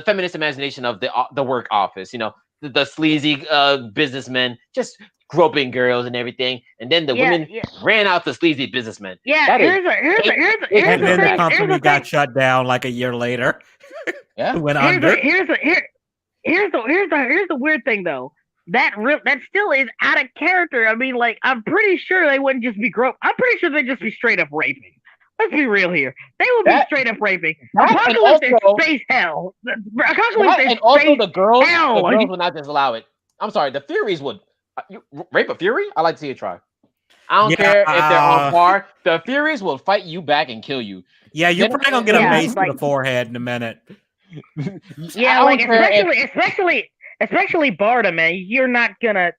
feminist imagination of the work office. You know, the sleazy businessmen just groping girls and everything, and then the women ran out the sleazy businessmen. Yeah, That is- here's the And then the thing. company Here's the got thing. shut down like a year later. Yeah. It went Here's under. the weird thing though. That still is out of character. I mean, like, I'm pretty sure they wouldn't just be I'm pretty sure they'd just be straight up raping. Let's be real here. They will be That- straight up raping. that and Apocalypse is also- space hell. Apocalypse is And also space the girls hell. would not just allow it. I'm sorry, the Furies would. You rape a Fury? I like to see it try. I don't care if they're on par. The Furies will fight you back and kill you. Yeah, you're probably gonna get a Yeah, mace like- to the forehead in a minute. Yeah, I like don't care if- especially Barda, man. You're not gonna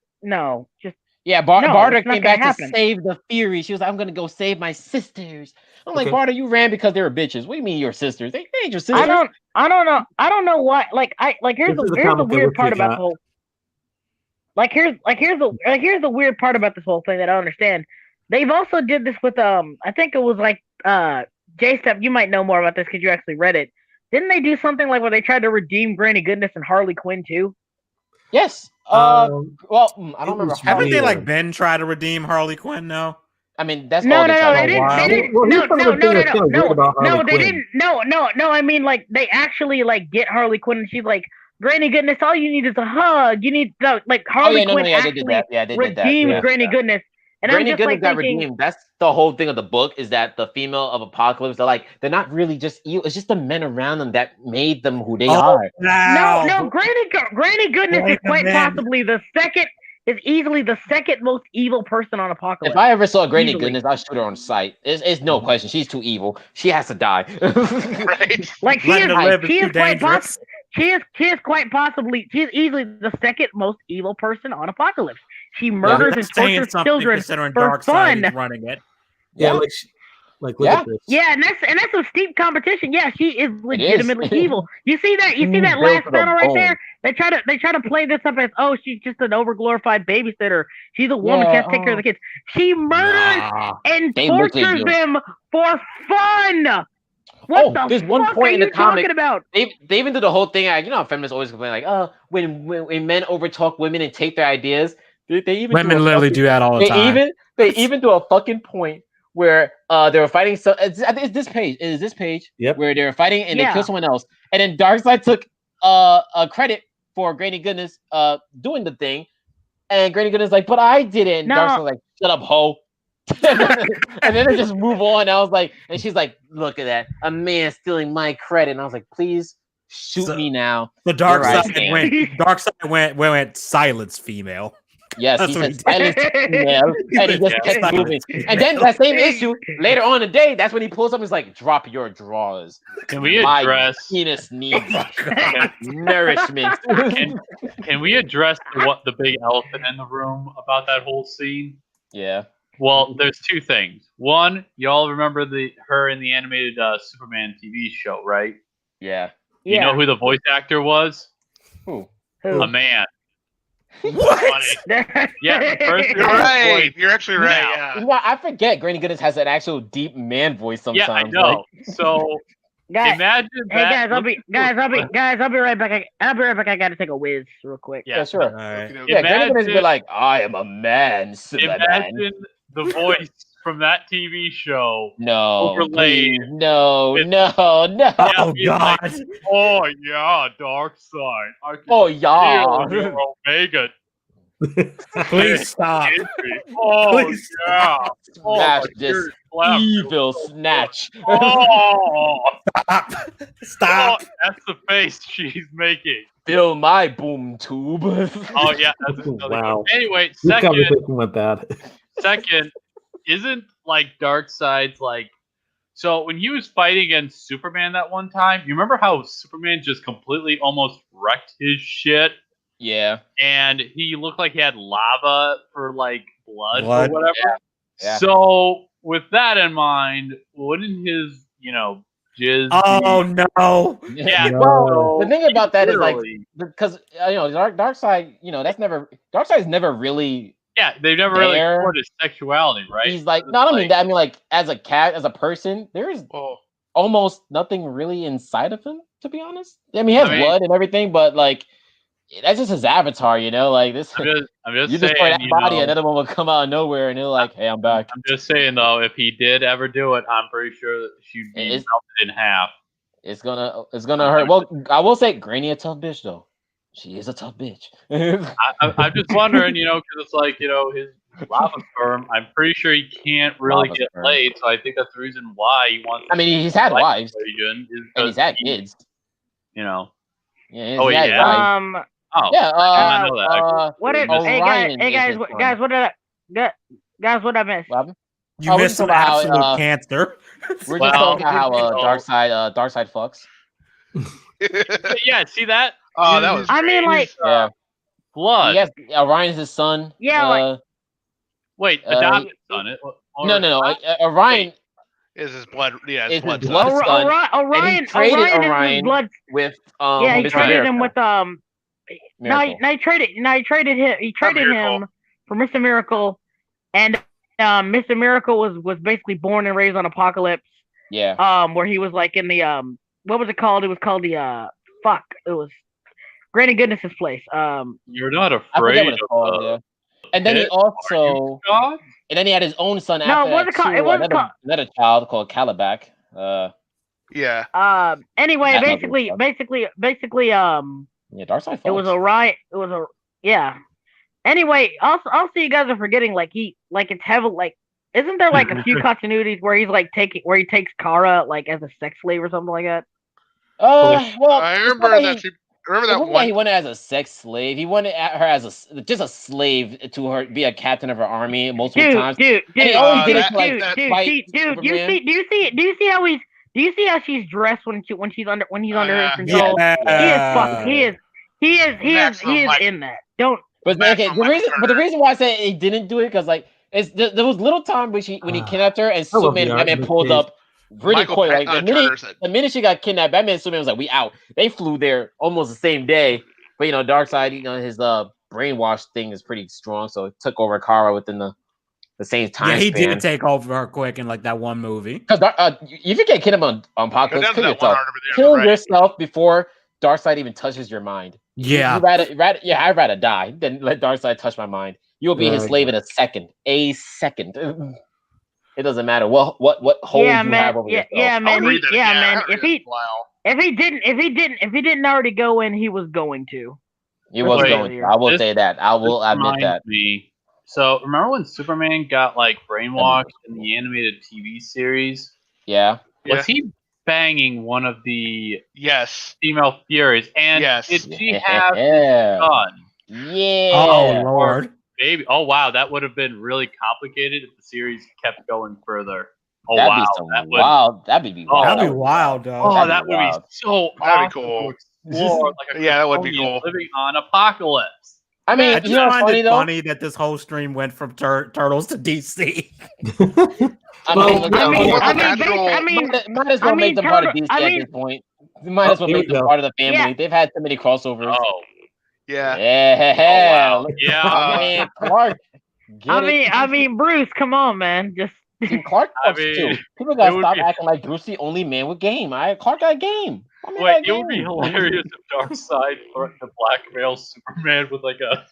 just Yeah, No, Barda it's not came gonna back happen. to save the Fury. She was like, I'm gonna go save my sisters. I'm like, Okay. Barda, you ran because they were bitches. What do you mean your sisters? They ain't your sisters. I don't know why. Here's This is the a here's the comic weird book part we about got. the whole. Here's the weird part about this whole thing that I don't understand. They've also did this with I think it was like J-Step. You might know more about this because you actually read it. Didn't they do something like where they tried to redeem Granny Goodness and Harley Quinn too? Yes. Um, Well, I don't it remember. was How Haven't they weird. like Ben try to redeem Harley Quinn? No. I mean, that's No, all no, they no, tried they to didn't. do. They didn't. Well, No, here's some no, of the no, thing no, that's kinda no, weird about no, Harley they Quinn. didn't. No. I mean, like they actually like get Harley Quinn, and she's like, Granny Goodness, all you need is a hug. You need like Oh Harley yeah, no, Quinn yeah, they actually did that. Yeah, they did that. redeemed Yeah. Granny Goodness, and Granny I'm just Goodness like got thinking, redeemed. That's the whole thing of the book, is that the female of Apocalypse, they're not really just evil. It's just the men around them that made them who they are. no, Granny Goodness Blame is quite the men. possibly easily the second most evil person on Apocalypse. If I ever saw Granny Easily. Goodness, I'll shoot her on sight. It's no question. She's too evil. She has to die. Right? Like she Letting is, her live is she too is quite dangerous. possible. She is easily the second most evil person on Apocalypse. She murders and That's saying tortures something children considering for Darkseid fun. is running it. Yeah, Yeah. look Yeah. at this. Yeah, and that's some steep competition. Yeah, she is legitimately evil. You see that? You see She's that built last to the panel right bone. there? They try to play this up as, oh, she's just an overglorified babysitter. She's a woman, she Yeah, has to take care of the kids. She murders Nah. and They literally tortures do. them for fun. What Oh, the there's one fuck point are in the you comic- talking about? They even do the whole thing. You know how feminists always complain, like, oh, when men overtalk women and take their ideas, they even do Women a literally fucking- do that all the time. They even do a fucking point where they were fighting. So I think it's this page. It is this page Yep. where they were fighting and they Yeah. killed someone else, and then Darkseid took a credit for Granny Goodness doing the thing, and Granny Goodness like, but I didn't. No. Darkseid's like, shut up, ho. And then they just move on. I was like, and she's like, look at that, a man stealing my credit. And I was like, please shoot So- me now. The dark You're right, side Stan. went silence female. Yes, That's he what said he silence female, and he just Yeah, kept silence moving. female. And then that same issue later on in the day, that's when he pulls up. He's like, "Drop your drawers. Can we My address? penis needs Can, nourishment." can we address what the big elephant in the room about that whole scene? Yeah, Well, there's two things. One, y'all remember her in the animated Superman TV show, right? yeah. You know who the voice actor was? Who? Who? A man. What? Yeah, first You're right. You're actually right. Now. Yeah. You know, I forget Granny Goodness has an actual deep man voice sometimes. Yeah, I know. So Guys, imagine hey that. guys, I'll be right back. I'll be right back. I gotta take a whiz real quick. Yeah, Yeah, sure. All right. Okey-doke. Yeah, Granny Goodness be Imagine- like, "I am a man, Superman." Imagine the voice from that TV show. No, overlaid please, no, with- no, no. Oh he's like, God! Oh yeah, Darkseid. I can Oh yeah. feel your Omega. Please stop! entry. Oh Please yeah. Oh, Smash my this dear left. evil snatch. Oh, Stop! Stop! that's the face she's making. Fill my boom tube. Oh yeah, that's another. Wow. Anyway, This second, conversation went bad. isn't like Darkseid's like. So when he was fighting against Superman that one time, you remember how Superman just completely almost wrecked his shit, Yeah. and he looked like he had lava for like blood Blood. or whatever. Yeah. So with that in mind, wouldn't his jizz? Oh no! yeah. No. Well, the thing about that is like, literally- because Darkseid, Darkseid's never really. yeah, they've never really There. explored his sexuality, right? He's like, It's no, I don't mean that. I mean like, as a cat, as a person, there is Oh, almost nothing really inside of him, to be honest. I mean, he has I mean- blood and everything, but like, that's just his avatar, like this. I'm just You saying, destroy that body, know, another one will come out of nowhere, and he'll like, "Hey, I'm back." I'm just saying though, if he did ever do it, I'm pretty sure that she'd be It's- melted in half. It's gonna hurt. Well, I will say, Granny a tough bitch though. She is a tough bitch. I'm just wondering, because it's like, his Lava sperm. I'm pretty sure he can't really Lava get sperm. laid, so I think that's the reason why he wants. I mean, he's had life wives equation is and he's because had he- kids. You know. Yeah, Oh, he's had yeah? wives. Oh, Yeah, I did not know that. What is? Orion Hey guys, is his son. guys, what did I? Guys, what I missed? What happened? You Oh, we're missed just some talking about how, absolute cancer. We're Well, just talking about how so- Darkseid fucks. Yeah, see that? Oh, that was. I mean, great. like, Yeah, Blood. he has Orion's his son. Yeah, Wait, Uh, adopted son. No. Orion is his blood? Yeah, is his blood. his blood son. son. Orion traded is his Orion blood. with Yeah, he Mr. traded him Miracle. with No, he traded him. He traded Miracle. him for Mr. Miracle, and Mr. Miracle was basically born and raised on Apocalypse. Yeah. Where he was like in the what was it called? It was called the it was Granny Goodness's place. You're not I forget afraid what it's of called. Yeah. And then he pit? also, God? and then he had his own son No, after it wasn't that called- too, it wasn't called- another child called Calabac. Yeah. Anyway, That basically, Yeah, Darkseid. it was a yeah. Anyway, also you guys are forgetting it's heavy isn't there like a few continuities where he's like he takes Kara like as a sex slave or something like that? Well, I it's remember not that. he- Remember it that wasn't that he one? wanted as a sex slave. He wanted her as just a slave to her, be a captain of her army multiple times. Dude, And he always did it that- to like that- fight do you Superman. see how she's dressed when he's under her control? Yeah. He is Maximum in that. Don't But okay, Maximum the reason why I said he didn't do it because like there was little time when he kidnapped her and I love Superman the and Batman art pulled in this up really Michael quick. Like Turner said. the minute she got kidnapped, Batman and Superman was like, "We out." They flew there almost the same day. But Darkseid, his brainwash thing is pretty strong, so it took over Kara within the same time. Yeah, he span. did take over her quick in like that one movie. Because if you get kidnapped on Go Apocalypse, down to kill that one yourself. art over there. Kill Right. yourself before Darkseid even touches your mind. Yeah. I'd rather die than let Darkseid touch my mind. You'll be his Right. slave in a second. It doesn't matter what hold you have over yourself. I'll read that again. I haven't If read it he in a while. if he didn't already go in, he was going to. You was Wait, going. I will this- say that. I will This admit reminds that. me. So remember when Superman got like brainwashed in the animated TV series? Yeah. Was he banging one of the Yes. female Furies? And Yes. did she have Yeah. a son? Yeah. Oh Lord. Baby. Oh wow, that would have been really complicated if the series kept going further. Oh That'd wow, be some that would. wild. That'd be Oh, wild. That'd be wild, though. Oh, that'd that be would wild. be so That'd be awesome cool. to explore, like a Yeah, that would be Kryptonian cool. living on Apocalypse. I mean, I just you know what's find funny it though? funny that this whole stream went from Turtles to DC. I Well, mean, I mean- might as well make them part of DC I at mean- this point. You might as well here make we them go. part of the family. Yeah. They've had so many crossovers. Oh, Yeah. Yeah. oh wow. Yeah. Man, Clark. Get it. I mean, Bruce, come on, man. Just Dude, Clark I fucks mean, too. People it gotta would stop be- acting like Bruce the only man with game. Clark got game. I mean, Wait, got it would be game. hilarious if Darkseid threatened to blackmail Superman with like a.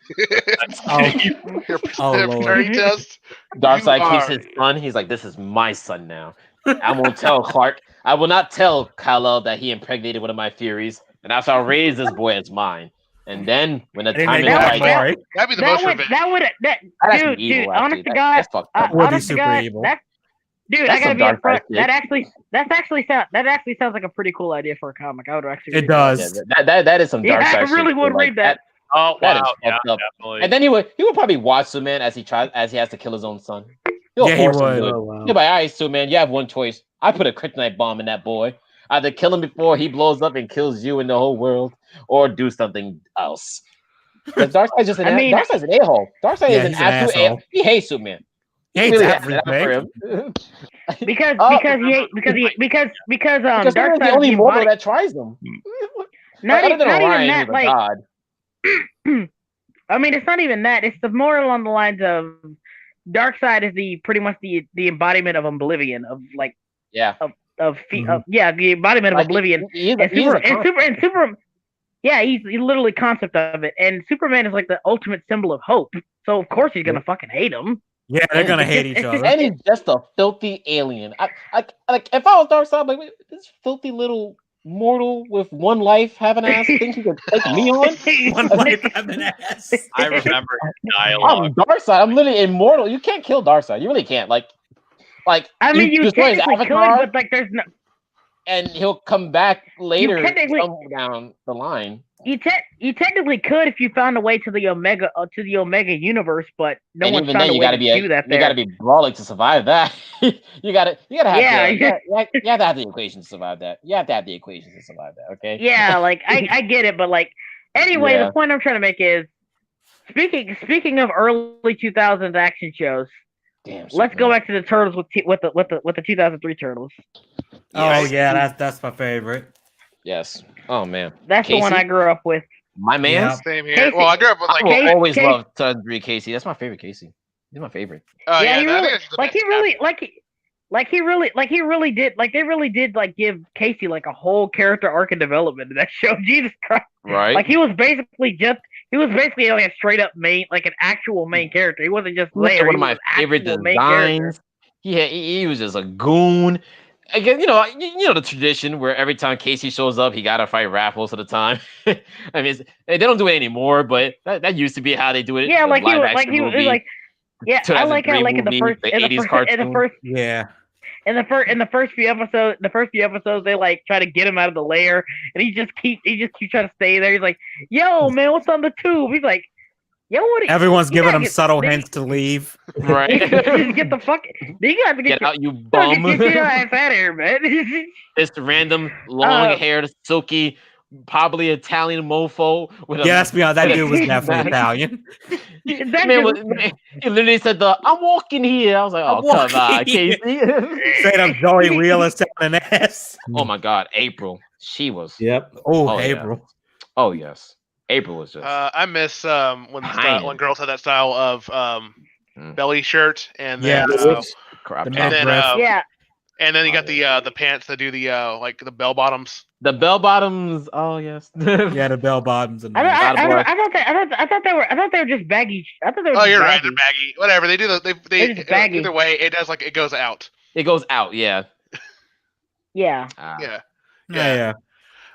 Your Oh, Lord. paternity test. Darkseid You keeps are- his son. He's like, this is my son now. I won't tell Clark. I will not tell Kal-El that he impregnated one of my Furies, and I shall raise this boy as mine. And then when the I didn't time make is that right, story. That'd be the that most would revenge. that that's dude, evil, dude, actually. honest to God, That's fucked up. would be honest to super God, evil. Dude, That's I gotta some be dark upfront. side That actually sounds like a pretty cool idea for a comic. I would actually. It read does. Yeah, that is some Yeah, dark I side really shit, would too. read that. Oh That is wow, yeah, fucked up. definitely. And then he would probably watch Superman as he has to kill his own son. He'll Yeah, he force him would. to do it. Oh, wow. He'll be like, all right, Superman, you have one choice. I put a kryptonite bomb in that boy. Either kill him before he blows up and kills you and the whole world, or do something else. Because Darkseid's just Darkseid's an a-hole. Darkseid Yeah, is an he's an absolute asshole. a-hole. He hates Superman. He hates really has it out for everything. him. because Oh, because because Darkseid's Superman's the only mortal that tries them. not Other even than Orion, that. who's a Like, god. I mean, it's not even that. It's the more along the lines of Darkseid is pretty much the embodiment of oblivion of like Yeah. the embodiment of Like, oblivion. He's And Super, yeah, he's literally concept of it. And Superman is like the ultimate symbol of hope. So of course he's gonna fucking hate him. Yeah, they're gonna It's hate just- each it's other. just- And he's just a filthy alien. Like if I was Darkseid, I'm like this filthy little mortal with one life have an ass think he could take me on? One life have an ass. I remember his dialogue. I'm Darkseid. I'm literally immortal. You can't kill Darkseid. You really can't. Like I mean, you destroy his technically could, avatar, but like, there's no. and he'll come back later technically- somewhere down the line. You technically could if you found a way to the Omega universe, but no And one even found then, a you way gotta to be do that. you gotta be brawling to survive that. you gotta have Yeah, you have to have the equation to survive that. You have to have the equation to survive that. Okay. Yeah, like I get it, but like anyway, Yeah. the point I'm trying to make is speaking of early 2000s action shows. Damn. Let's go back to the Turtles with the 2003 Turtles. Oh yeah, that's my favorite. Yes. Oh man. That's the one Casey? I grew up with. My man. Yeah. Same here. Casey- Well, I grew up with I like. will Casey- always Casey- love 2003 Casey. That's my favorite Casey. He's my favorite. Oh yeah, he I really, think it's the like best he really they really did like give Casey like a whole character arc and development in that show. Jesus Christ. Right. Like he was basically like a straight up main, like an actual main character. He wasn't just He was there. one He of my was an favorite actual main character. designs. He was just a goon. Again, you know the tradition where every time Casey shows up, he gotta fight Raph most of the time. I mean, they don't do it anymore, but that used to be how they do it. Yeah, in like he live was action like movie, like yeah. I like how 2003 like in the movie, first the in the 80s first cartoon. Yeah. in the first few episodes they like try to get him out of the lair, and he just keeps trying to stay there. He's like, "Yo, man, what's on the tube?" He's like, "Yo, what?" Everyone's you giving gotta him get- subtle they- hints to leave. Right. Get the fuck. You got to Get out, you Get bum. your ass out of here, man. This random long-haired, silky, probably Italian mofo with Yeah, let's be honest, that dude was definitely Italian. That Man, dude- he literally said I'm walking here. I was like, oh, I'm come on, walking here. Casey. Straight up Joey Wheeler selling an ass. Oh my God, April. She was. Yep. Oh, Oh, yeah. April. Oh yes, April was just. I miss Behind when it. girls had that style of belly shirt and Yeah. then crap. the top. and then midriff. yeah, and then you got Oh, the pants that do the like the bell bottoms. The bell bottoms. Oh yes. Yeah, the bell bottoms and I God thought they were just baggy. I thought they were. Oh, just you're right. baggy. They're baggy. Whatever they do. They're just baggy. Either way, it does like it goes out. It goes out. Yeah. Yeah. Yeah. yeah.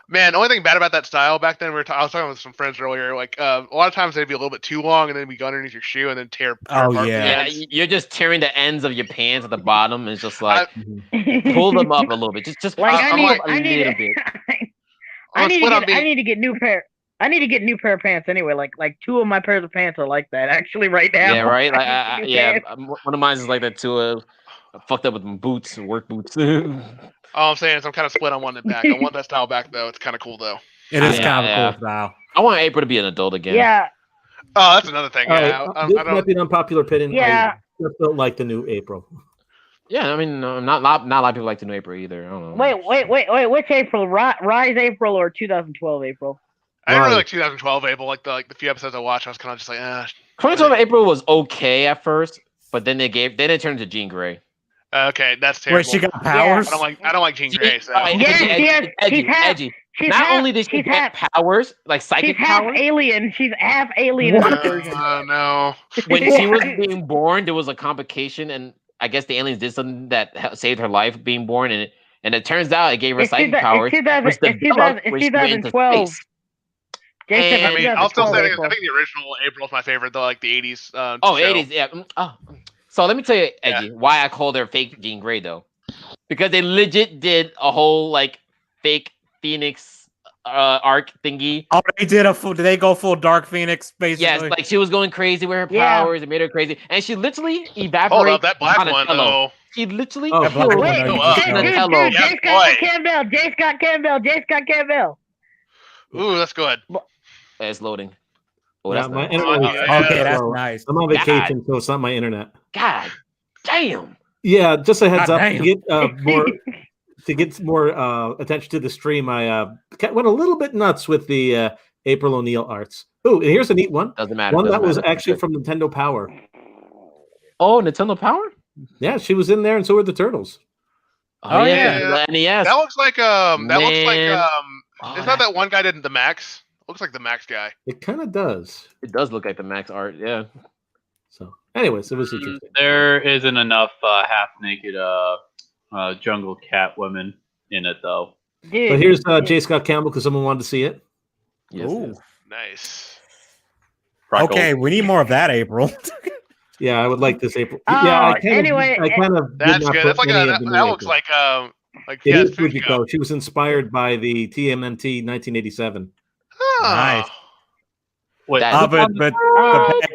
Man, the only thing bad about that style back then, I was talking with some friends earlier. Like a lot of times they'd be a little bit too long, and then we go underneath your shoe and then tear. Oh, apart the yeah. Yeah. ends. You're just tearing the ends of your pants at the bottom. And it's just like Mhm. pull them up a little bit. Just Like up I a need little bit. On a split, I'm I being- need to get new pair. I need to get new pair of pants anyway. Like two of my pairs of pants are like that actually right now. Yeah. Right. Like I need new yeah. pants. One of mine is like that too. Fucked up with my boots, work boots. All I'm saying is I'm kind of split on one that back. I want that style back though. It's kind of cool though. It is Yeah, kind of yeah. cool style. I want April to be an adult again. Yeah. Oh, that's another thing. All Yeah, right, I this don't. might be an unpopular opinion. Yeah. I just don't like the new April. Yeah, I mean, not a lot of people like to know April either. I don't know. Wait. Which April? Rise April or 2012 April? I didn't really Right. like 2012 April. Like the few episodes I watched, I was kind of just like, 2012 April was okay at first, but then it turned into Jean Grey. okay, that's terrible. Where she got powers? I don't like Jean Grey. So. Yes, yes, she's half- edgy. She's Not half, only did she she's get half, powers, like she's psychic half powers, alien. She's half alien in this version. No. when she was being born, there was a complication, and I guess the aliens did something that saved her life being born, and it turns out it gave her It's psychic 2000 powers. it's which developed when she went into 2012. space. Jason, And- I mean, I'll still 2012 say I April. think the original April's my favorite though, like the 80s. Oh, show. 80s, yeah. So let me tell you, Edgy, why I called her fake Jean Grey though, because they legit did a whole like fake Phoenix arc thingy. Oh, they did did they go full Dark Phoenix basically? Yes, like she was going crazy with her Yeah. powers. It made her crazy, and she literally Hold evaporated. up, that black one Donatello. though. She literally Oh, killed black one, Wait, no, you just dude, don't. Donatello. J. Yeah, Scott Campbell. J. Scott Campbell. Ooh, that's good. It's loading. Oh, Yeah, that's my nice. internet is Yeah. Okay, that's slow. nice. I'm on vacation, so it's not my internet. God damn. Yeah, just a heads God up damn. to get more attention to the stream. I went a little bit nuts with the April O'Neil arts. Oh, and here's a neat one. Doesn't matter. One doesn't that was matter. actually from Nintendo Power. Oh, Nintendo Power. Yeah, she was in there, and so were the Turtles. Oh, yeah, yeah. the NES. That looks like Man. it's not that one guy did the Max. Looks like the Max guy. It kind of does. It does look like the Max art. Yeah. So, anyways, it was interesting. There isn't enough half naked jungle cat women in it though. Dude, But here's J. Scott Campbell because someone wanted to see it. Yes, Ooh. yes. Nice. Freckles. Okay, we need more of that, April. Yeah, I would like this April. Oh, Yeah, anyway, I kind of. That's good. That's like that looks like It yeah, is Fujiko. She was inspired by the TMNT 1987. Nice. Wait, That- But the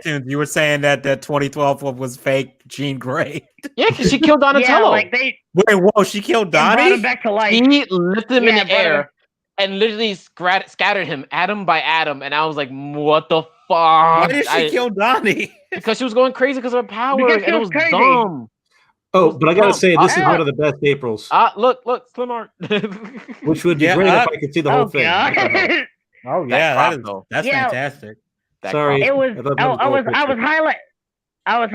Packtunes, you were saying that 2012 one was fake Jean Grey. Yeah, because she killed yeah, Donatello. like they Wait, whoa, she killed brought him Donnie? back to life. He lifted him Yeah, in the brought him- air and literally scattered him atom by atom. And I was like, what the fuck? Why did she kill Donnie? Because she was going crazy because of her powers. Because she And it was was crazy. dumb. Oh, but I gotta say, this is Ah. one of the best Aprils, Look, Slim Art. which would be Yeah, great if I could see the whole Oh thing. god. Oh That yeah, crop, that is, though. that's Yeah. fantastic. That Sorry. crop. It was. I thought that was I a was picture.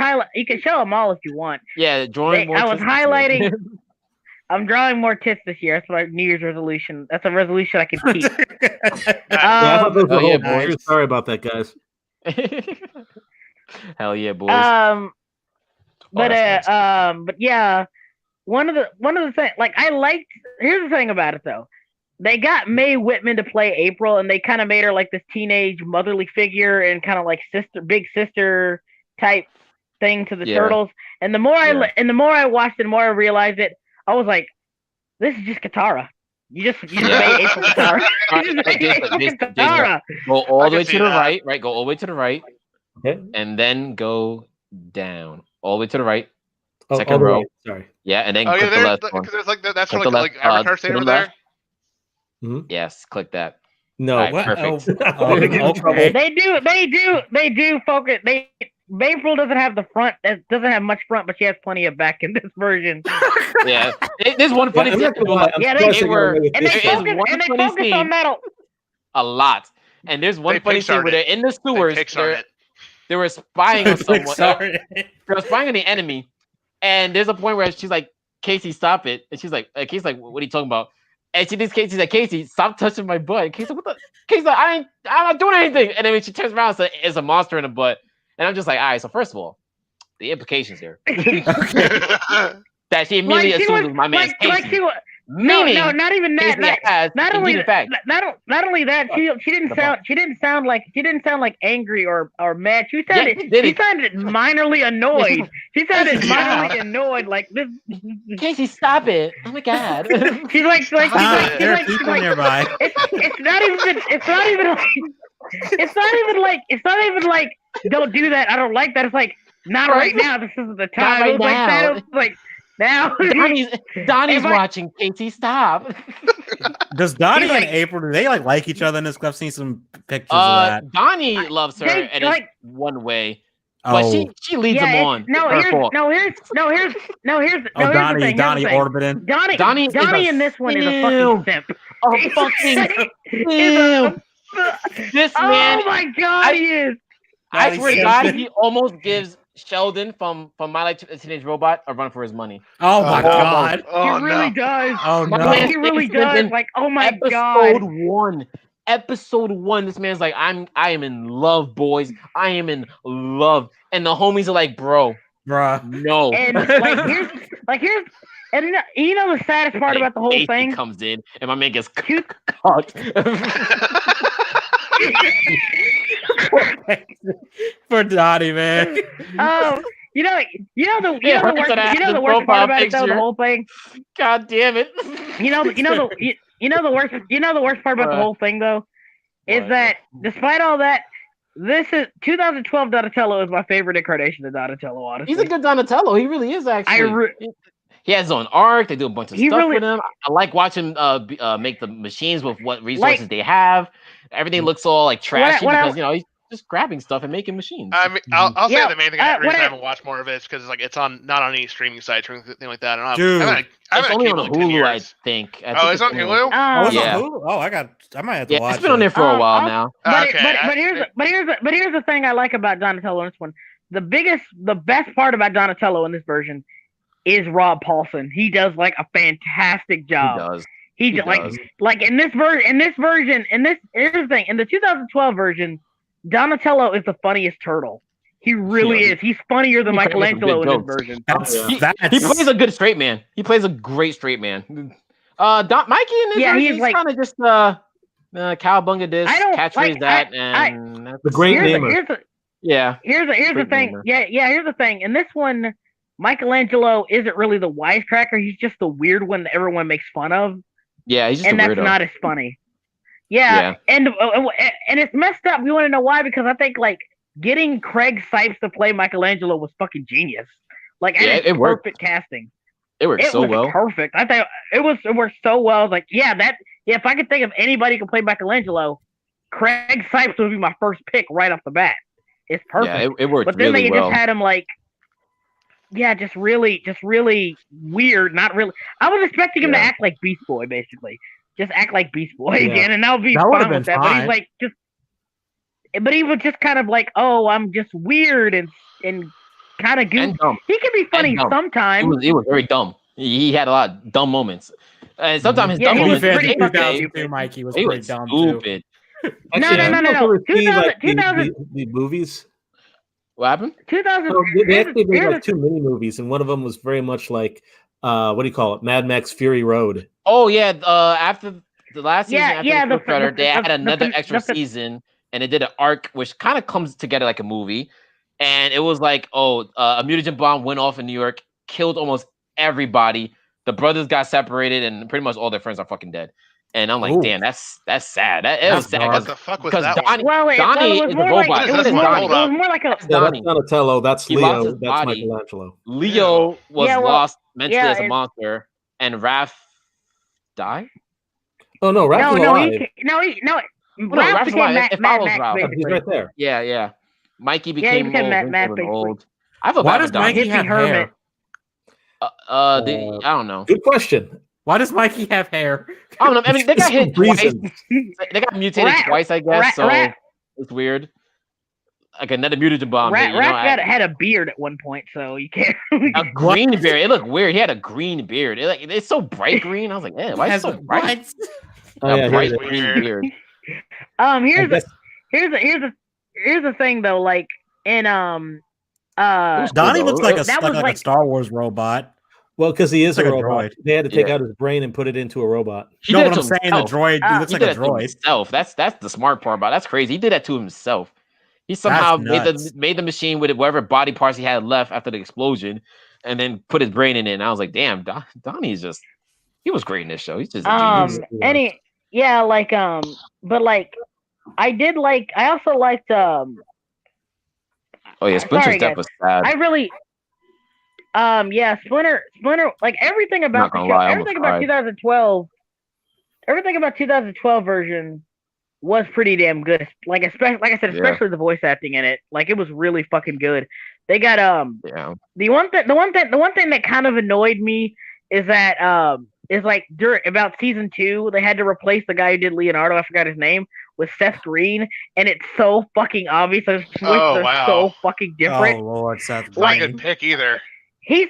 highlight. You can show them all if you want. Yeah, drawing more. I was tits this year. highlighting. I'm drawing more tits this year. That's my New Year's resolution. That's a resolution I can keep. Yeah, I thought those were Oh, yeah, whole pictures. boys. Sorry about that, guys. Hell yeah, boys. But that's but yeah, one of the things, like I liked. Here's the thing about it though, they got Mae Whitman to play April, and they kind of made her like this teenage motherly figure and kind of like big sister type thing to the Yeah. turtles. And the more I watched it, the more I realized it. I was like, this is just Katara. You just Yeah. made April Katara. Alright, You just made Jason, April Jason, Katara. Go all I the way can to see the that. right, right? Go all the way to the right, Okay. and then go down. All the way to the right. Oh, Second all the row. way. Sorry. Yeah, and then Oh yeah, click the there's left one. because there's like that's Click where the like left, Avatar to stand the over there. left. Yes, click that. No. Alright, What? perfect. Oh, Get in trouble. okay. They do focus. April doesn't have the front. Doesn't have much front, but she has plenty of back in this version. Yeah, there's one funny I'm thing. not gonna lie, I'm Yeah, surprised they got were- away with And they this There is one. one focus funny scene. on metal. A lot. And there's one They funny scene Pixar'd where they're it. in the They sewers. Pixar'd it. They were spying on someone. Sorry. They were spying on the enemy. And there's a point where she's like, Casey, stop it. And she's like, Casey's like, what are you talking about? And she thinks Casey's like, Casey, stop touching my butt. And Casey's like, what the? Casey's like, I'm not doing anything. And then when she turns around, it's a monster in the butt. And I'm just like, all right, so first of all, the implications here. That she immediately Like, she assumes was- was my man's like Casey. she was. Meaning, No, not even that. Casey has Not only ingredient fact. not only that, she didn't sound like angry or mad. She Yeah, sounded she did she it. sounded minorly annoyed. She sounded Yeah. minorly annoyed. Like this. Casey, stop it. Oh my god. She's like Ah, there are people nearby. it's not even like don't do that. I don't like that. It's like not right now. This isn't the time. right It was like that. now. It was like now. Donnie's If I- watching. Casey, stop. Does Donnie He's like- and April, do they like each other in this? I've seen some pictures of that. Donnie loves her, They, and like- it's one way, but Oh, she leads him it's- on. No, Her here's fault. here's the Donnie thing. Donnie Here's the thing. orbiting. Donnie Donnie is a in this one is a simp. fucking simp. Oh He's fucking a- this man! Oh my god, he is. I Donnie swear to simp. God, he almost gives Sheldon from My Life as a Teenage Robot a run for his money. Oh my Oh, god. Oh he really no. does. Oh My no. man- He really It's been does. Like, oh my Episode god. 1. Episode 1. This man's like, I am in love, boys. I am in love. And the homies are like, bro, Bruh. no. And here's and you know the saddest part about the whole Casey thing? comes in and my man gets Two- caught. For Donnie, man. You know the Yeah, worst so that the the worst part profile about it though, the picture. whole thing. God damn it. You know the worst part about the What? whole thing though is What? that despite all that, this is 2012 Donatello is my favorite incarnation of Donatello. Honestly, He's a good Donatello. He really is actually. He has his own arc. They do a bunch of He stuff really- with him. I like watching make the machines with what resources they have. Everything looks all like trashy what I- because he's just grabbing stuff and making machines. I mean, I'll say Yeah, the main thing. what reason I I- haven't watched more of it is because like it's not on any streaming sites or anything like that. I Dude. haven't it's had only on cable in 10 Hulu, I years. think. Oh, it's on Hulu. Oh, it's Yeah. on Hulu? Oh, I might have to Yeah, watch it's been on it. there for a while I'll- now. But, Okay, but here's the thing I like about Donatello in this one. The best part about Donatello in this version is Rob Paulson. He does like a fantastic He job. does. He He just does. like in this version, here's the thing. In the 2012 version, Donatello is the funniest turtle. He really Yeah. is. He's funnier than He plays some Michelangelo good in this jokes. version. That's, He that's plays a good straight man. He plays a great straight man. Mikey and his Yeah, version, he's he's like- kind of just cowabunga this, I don't- catchphrase like, that, I- and that's, The great here's namer. here's the Great thing. namer. Yeah. Here's the thing. In this one, Michelangelo isn't really the wisecracker. He's just the weird one that everyone makes fun of, yeah, he's just and a that's weirdo. not as funny. Yeah, and it's messed up. You want to know why? Because I think like getting Craig Sipes to play Michelangelo was fucking genius. Like, Yeah, it's it worked. perfect casting. It works It so was well. perfect. I think it worked so well. I was like, if I could think of anybody who could play Michelangelo, Craig Sipes would be my first pick right off the bat. It's perfect. Yeah, it worked But then really they well. just had him like, just really weird. Not really. I was expecting him to Yeah. act like Beast Boy, basically. Just act like Beast Boy Yeah. again, and that would be That would've fine with been that. But fine. he's like just, but he was just kind of like, oh, I'm just weird and kind of goofy. and dumb. He can be funny dumb. sometimes. He was very dumb. He had a lot of dumb moments. And sometimes his Yeah, dumb he To be was fair, moments pretty the fucking 2002 stupid. Mikey was he pretty was dumb too. stupid. No. Did you ever see, 2000 the movies? What happened? 2000. So they actually made here's like 2 mini movies, and one of them was very much like what do you call it? Mad Max Fury Road. Oh yeah, after the last season, Yeah, after yeah, the the- Predator, they had the- another the- extra the- season, and they did an arc which kind of comes together like a movie. And it was like, a mutagen bomb went off in New York, killed almost everybody. The brothers got separated, and pretty much all their friends are fucking dead. And I'm like, Ooh. damn, that's sad. It That's was sad. dark. What the fuck was Because that one? Donnie, Well, Donnie it was is a more like robot. it was This is more Donnie. like it was more like a No, that's Donnie. Donatello. That's He lost Leo. his That's body. Michelangelo. Leo was Yeah, well, lost mentally yeah, as a it- monster, and Raph died. Oh no, Raph's no, alive. Raph Raph's became alive. It Mad follows Max, Ralph. He's basically. right there. Yeah. Mikey Yeah, he became became more Matt wrinkled and basically. old. I feel Why bad does for Donnie. Mikey Hippie have hermit. hair? I don't know. Good question. Why does Mikey have hair? I don't know. I mean, they got hit twice. Reasons. They got mutated Rat- twice, I guess. Rat- so Rat- it's weird. Like another mutagen bomb. Raph But, had a beard at one point, so you can't. a green beard. It looked weird. He had a green beard. It's so bright green. I was like, yeah, why is it Has so a- bright? what? Oh, A yeah, bright here it is. green Weird. beard. Here's the thing though, like in Donnie looks like a that was like a like- Star Wars robot. Well, because he is Like a a robot. droid. They had to take Yeah. out his brain and put it into a robot. He No, did but it I'm to saying the himself. droid. He looks He like did a it to droid. himself. That's the smart part about it. That's crazy. He did that to himself. He somehow nuts. made the machine with whatever body parts he had left after the explosion, and then put his brain in it. And I was like, damn, Donnie's just he was great in this show. He's just a genius. but like I also liked Oh yeah, Splinter's sorry, death guys. was sad. I really Splinter like everything about Not the gonna show, lie, I everything almost about cried. 2012 version was pretty damn good. Like especially like I said, Yeah. especially the voice acting in it. Like it was really fucking good. They got Yeah. the one thing that kind of annoyed me is that is like during about season 2 they had to replace the guy who did Leonardo, I forgot his name, with Seth Green, and it's so fucking obvious those voices are wow. so fucking different. Oh Lord, Seth. It's not a Green. good pick either. He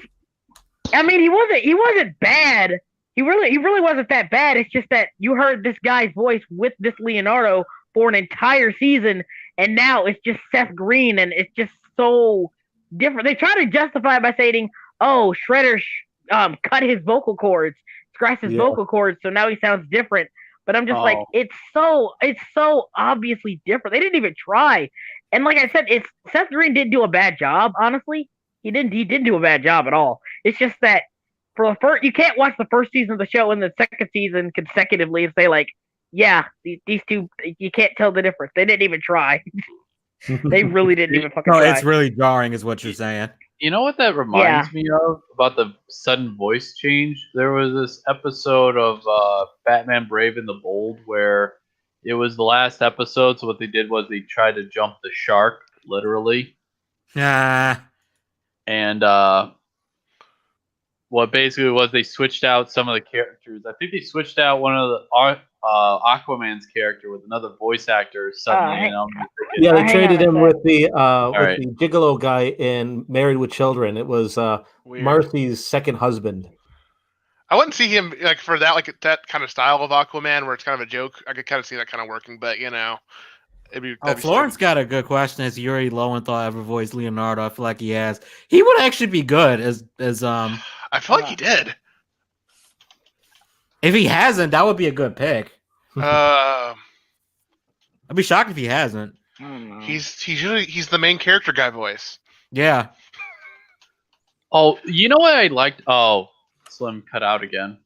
wasn't bad. He really wasn't that bad. It's just that you heard this guy's voice with this Leonardo for an entire season, and now it's just Seth Green, and it's just so different. They try to justify it by saying, "Oh, Shredder cut his vocal cords, scratched his Yeah. vocal cords, so now he sounds different." But I'm just like, Oh. it's so obviously different. They didn't even try. And like I said, Seth Green didn't do a bad job. Honestly, he didn't do a bad job at all. It's just that for the first, you can't watch the first season of the show and the second season consecutively and say like, yeah, these two, you can't tell the difference. They didn't even try. They really didn't even fucking No, try. it's really jarring, is what you're saying. You know what that reminds me of about the sudden voice change? There was this episode of Batman Brave and the Bold where it was the last episode. So what they did was they tried to jump the shark, literally. Nah. And what basically was they switched out some of the characters. I think they switched out one of the Aquaman's character with another voice actor suddenly. hey- and I'm just thinking, Yeah, they hang traded on a him sec. with the right. Gigolo guy in Married with Children. It was Weird. Marcy's second husband. I wouldn't see him like for that kind of style of Aquaman where it's kind of a joke. I could kind of see that kind of working, but it'd be. Oh, that'd be Florence got a good question. Has Yuri Lowenthal ever voiced Leonardo? I feel like he has. He would actually be good as I feel like he did. If he hasn't, that would be a good pick. Uh, I'd be shocked if he hasn't. I don't know. he's the main character guy voice. Yeah. Oh, you know what I liked? Oh, Slim cut out again.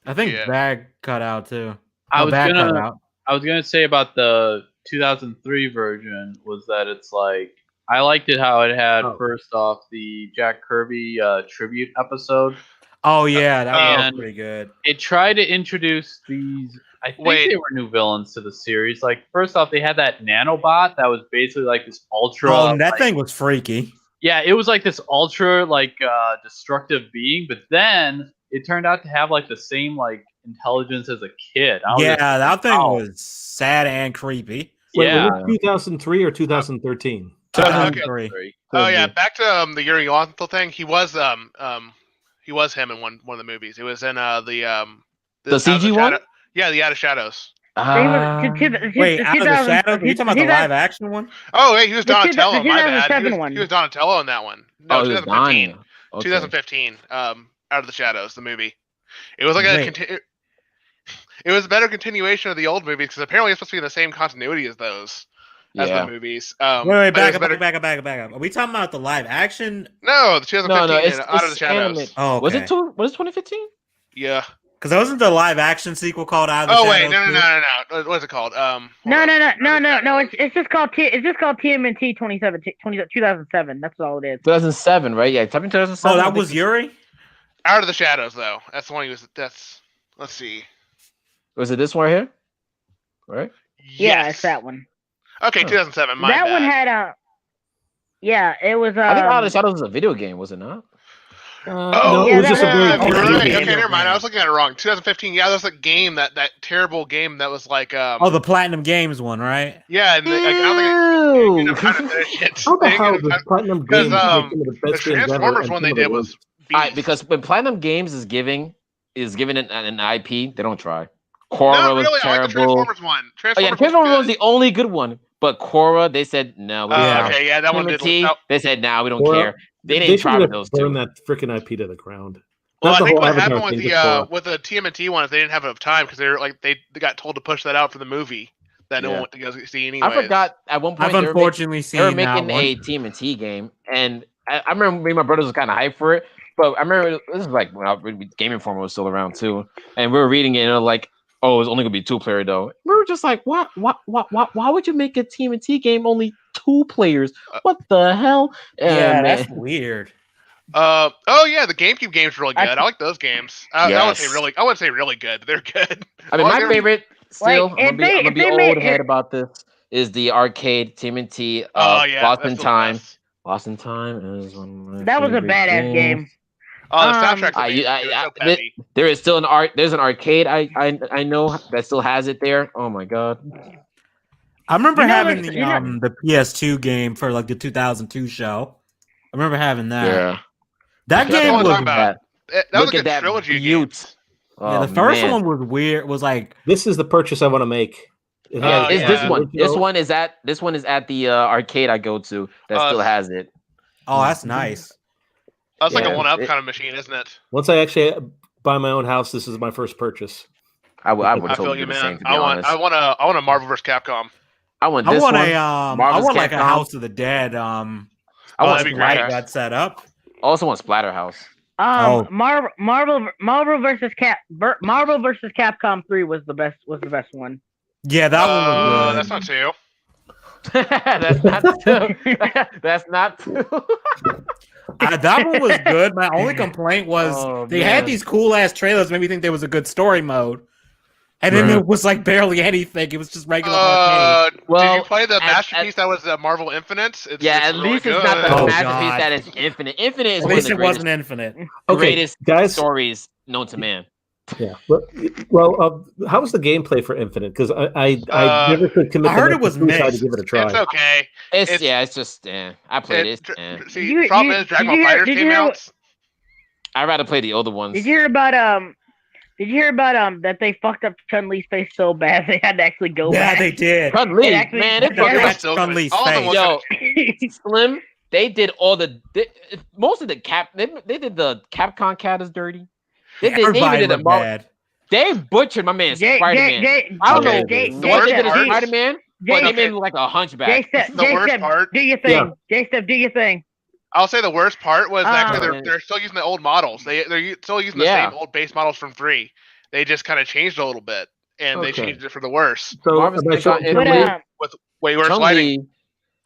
I think Yeah. Bag cut out too. I Oh, was Bag cut gonna out. I was gonna say about the 2003 version was that it's like I liked it how it had first off the Jack Kirby tribute episode. Oh yeah, that was and pretty good. It tried to introduce these. I think Wait. they were new villains to the series. Like first off, they had that nanobot that was basically like this ultra. Oh, that like- thing was freaky. Yeah, it was like this ultra like destructive being, but then it turned out to have like the same like intelligence as a kid. I was Yeah, just like, that thing wow. was sad and creepy. Wait, Yeah. was it 2003 or 2013? 2003. Oh yeah, back to the Yuri Lowenthal thing. He was him in one of the movies. He was in the The CG Out of one? Shadow- Yeah, the Out of Shadows. Wait, Wait, Out of the Shadows? Are you talking about the live action one? Oh wait, he was The two- Donatello. the My bad. 2007 one. He was Donatello in that one. No, Oh, it was 2015. Donnie. Okay. 2015. Out of the Shadows, the movie. It was like Wait. it was a better continuation of the old movies because apparently it's supposed to be in the same continuity as those as Yeah. the movies. Wait, but it back was up, better- back up. Are we talking about the live action? No, the 2015 No, it's Out of the Shadows. animated. Oh, okay. Was it 2015? Yeah. Because wasn't the live action sequel called Out of the Oh Shadows? wait, no. too? What is it called? No. It's just called TMNT 2007. That's all it is. 2007, right? Yeah, type in 2007. Oh, I that think was Yuri? Out of the Shadows, though. That's the one he was. That's. Let's see. Was it this one here? Right? Yeah, Yes. it's that one. Okay, 2007. My that bad. one had a. Yeah, it was. I think Out of the Shadows was a video game, was it not? No, yeah, it was just a that- very that- You're quick right. game. Okay, never mind. I was looking at it wrong. 2015. Yeah, that was a game that terrible game that was like. Oh, the Platinum Games one, right? Yeah, and I don't think I kind of finished it. How the They hell ended does up- Platinum because, Games make some of the the best games ever Transformers and one some they of the did was. worst? beast. Because when Platinum Games is giving it an IP, they don't try. Korra Not was really. I like the terrible. Transformers one. Oh yeah, Transformers Transformers was was the only good one. But Korra, they said no. We don't Yeah. care. Okay, yeah, that one did. TMNT, Oh, they said no, we don't Korra, care. They They didn't try should with have those burned two. that freaking IP to the ground. well, Not I the think whole what Avatar happened thing, just Korra. with the TMNT one is they didn't have enough time because they got told to push that out for the movie that no Yeah. one went to go see anyways. I forgot at one point I've they were making- unfortunately they were seen that making one. a TMNT game, and I remember me and my brothers was kind of hyped for it. But I remember this is like when Game Informer was still around too, and we were reading it and it was like, oh, it's only gonna be 2-player though. We were just like, what? Why would you make a TMNT game only 2 players? What the hell? Yeah, man. that's weird. Oh yeah, the GameCube games are really good. I like those games. I wouldn't say Yes. really. I wouldn't say really good, but they're good. I mean, Well, my they're- favorite still. Like, I'm gonna if be they old made- head about this. Is the arcade TMNT Oh yeah, Lost that's in the Time? best. Lost in Time is one of my That was a favorite badass games. game. Oh, the Um, soundtrack's amazing. I- It was so I- peppy. There is still there's an arcade I know that still has it there. Oh my god. I remember You know having what- the you know- the PS2 game for like the 2002 show. I remember having that. Yeah. That That's game what I'm was talking about. That was Look a at good that trilogy of beaut. games. yeah, the Oh, first man. one was weird. Was like This is the purchase I want to make. It Yeah, Oh, it's yeah. this one. This original- one is at the arcade I go to that Oh, still has it. oh, that's nice. That's like Yeah, a one-up it- kind of machine, isn't it? Once I actually buy my own house, this is my first purchase. I would I totally feel you, do the same. man. To be I honest, want a Marvel vs. Capcom. I want I this want one. a I Marvel's want like a Capcom. House of the Dead. I Oh, want that'd be great. like Splatterhouse. that set up. I also want Splatterhouse. Oh. Marvel versus Capcom 3 was the best one. Yeah, that one was good. That's not two. That's not true. That's not true. That one was good. My only complaint was Oh, they man. had these cool ass trailers, made me think there was a good story mode, and then Right. it was like barely anything. It was just regular arcade. Did Well, you play the at- masterpiece that was Marvel Infinite? It's, Yeah, it's at really least good. it's not the Oh, masterpiece God. that is infinite. Infinite is At one of least the it greatest, wasn't infinite. Okay, greatest guys. stories known to man. Yeah. Well, how was the gameplay for Infinite? Because I never could commit. I heard to it was to try to mixed. give it a try. It's okay. It's just I played it. See, You- the problem you- is Dragon did Ball you hear- Fighters did came you hear out. I'd rather play the older ones. Did you hear about that they fucked up Chun-Li's face so bad they had to actually go Yeah, back? they did. Chun Li, It actually- man, it yeah, fucking that's still Chun-Li's good. All of them face. look Yo, Slim. They did all most of the They did the Capcom cat is dirty. They even Everybody did a looked Marvel. bad. They butchered my man Spider-Man. I don't know what they did to Spider-Man, but they made him like a hunchback. The worst part. Do your thing. J-Step, do your thing. I'll say the worst part was actually they're still using the old models. They're still using the same old base models from 3. They just kind of changed a little bit, and they changed it for the worse. So, with way worse lighting.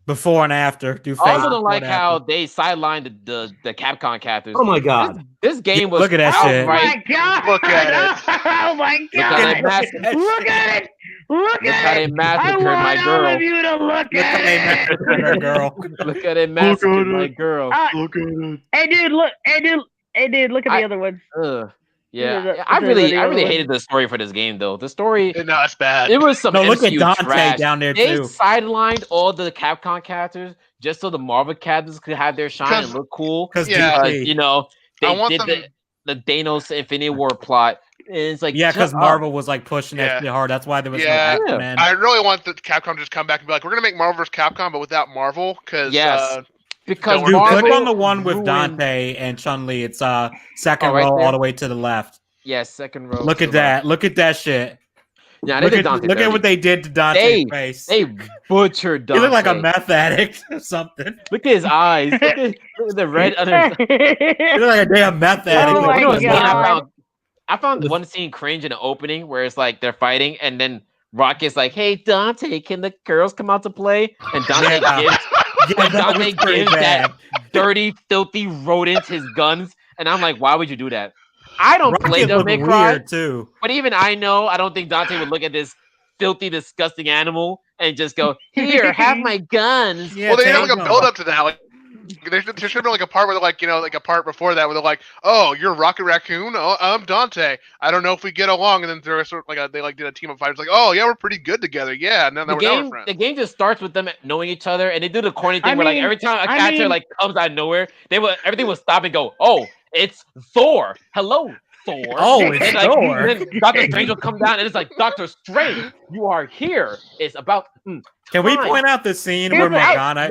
Before and after. I also don't like how they sidelined the Capcom characters. Oh my god! This game was. Look at that shit! Oh my god! Look at it! Oh my god! Look at it! Look at it! I want my girl. All of you to look at it. Girl. Look at it, massacred my girl. Look at it. Hey dude, look! Hey dude, look at the other ones. Yeah, I really hated the story for this game though. The story, no, it's bad. It was some. No, look MCU at Dante trash. down there They too. sidelined all the Capcom characters just so the Marvel characters could have their shine and look cool. Because you know they did the Thanos Infinity War plot. And it's like because Marvel was like pushing that shit hard. That's why there was no X-Men. I really want the Capcom to just come back and be like, we're gonna make Marvel vs. Capcom, but without Marvel. Because dude, Marvel click on the one with Dante and Chun-Li. It's second row all the way to the left. Yeah, second row. Look at that. Look at that shit. Yeah, look at what they did to Dante's face. They butchered Dante. He looked like a meth addict or something. Look at his eyes. Look at the red under. He looked like a damn meth addict. Oh my God. I found one scene cringe in the opening where it's like they're fighting and then Rocket's like, "Hey Dante, can the girls come out to play?" And Dante gives that dirty, filthy rodent his guns, and I'm like, "Why would you do that?" I don't play Devil May Cry too, but even I know I don't think Dante would look at this filthy, disgusting animal and just go, "Here, have my guns." Yeah, well, they have like a build up to that. Like, there should have been like a part where they're like, like a part before that where they're like, "Oh, you're Rocket Raccoon. Oh, I'm Dante. I don't know if we get along." And then there's sort of like they did a team of fighters. Like, "Oh yeah, we're pretty good together." Yeah, and then we're friends. The game just starts with them knowing each other, and they do the corny thing where like every time a character like comes out of nowhere, everything will stop and go, "Oh, it's Thor. Hello, Thor." Oh, it's Thor. Then Doctor Strange will come down, and it's like, "Doctor Strange, you are here. It's about." Can we point out the scene where Morgana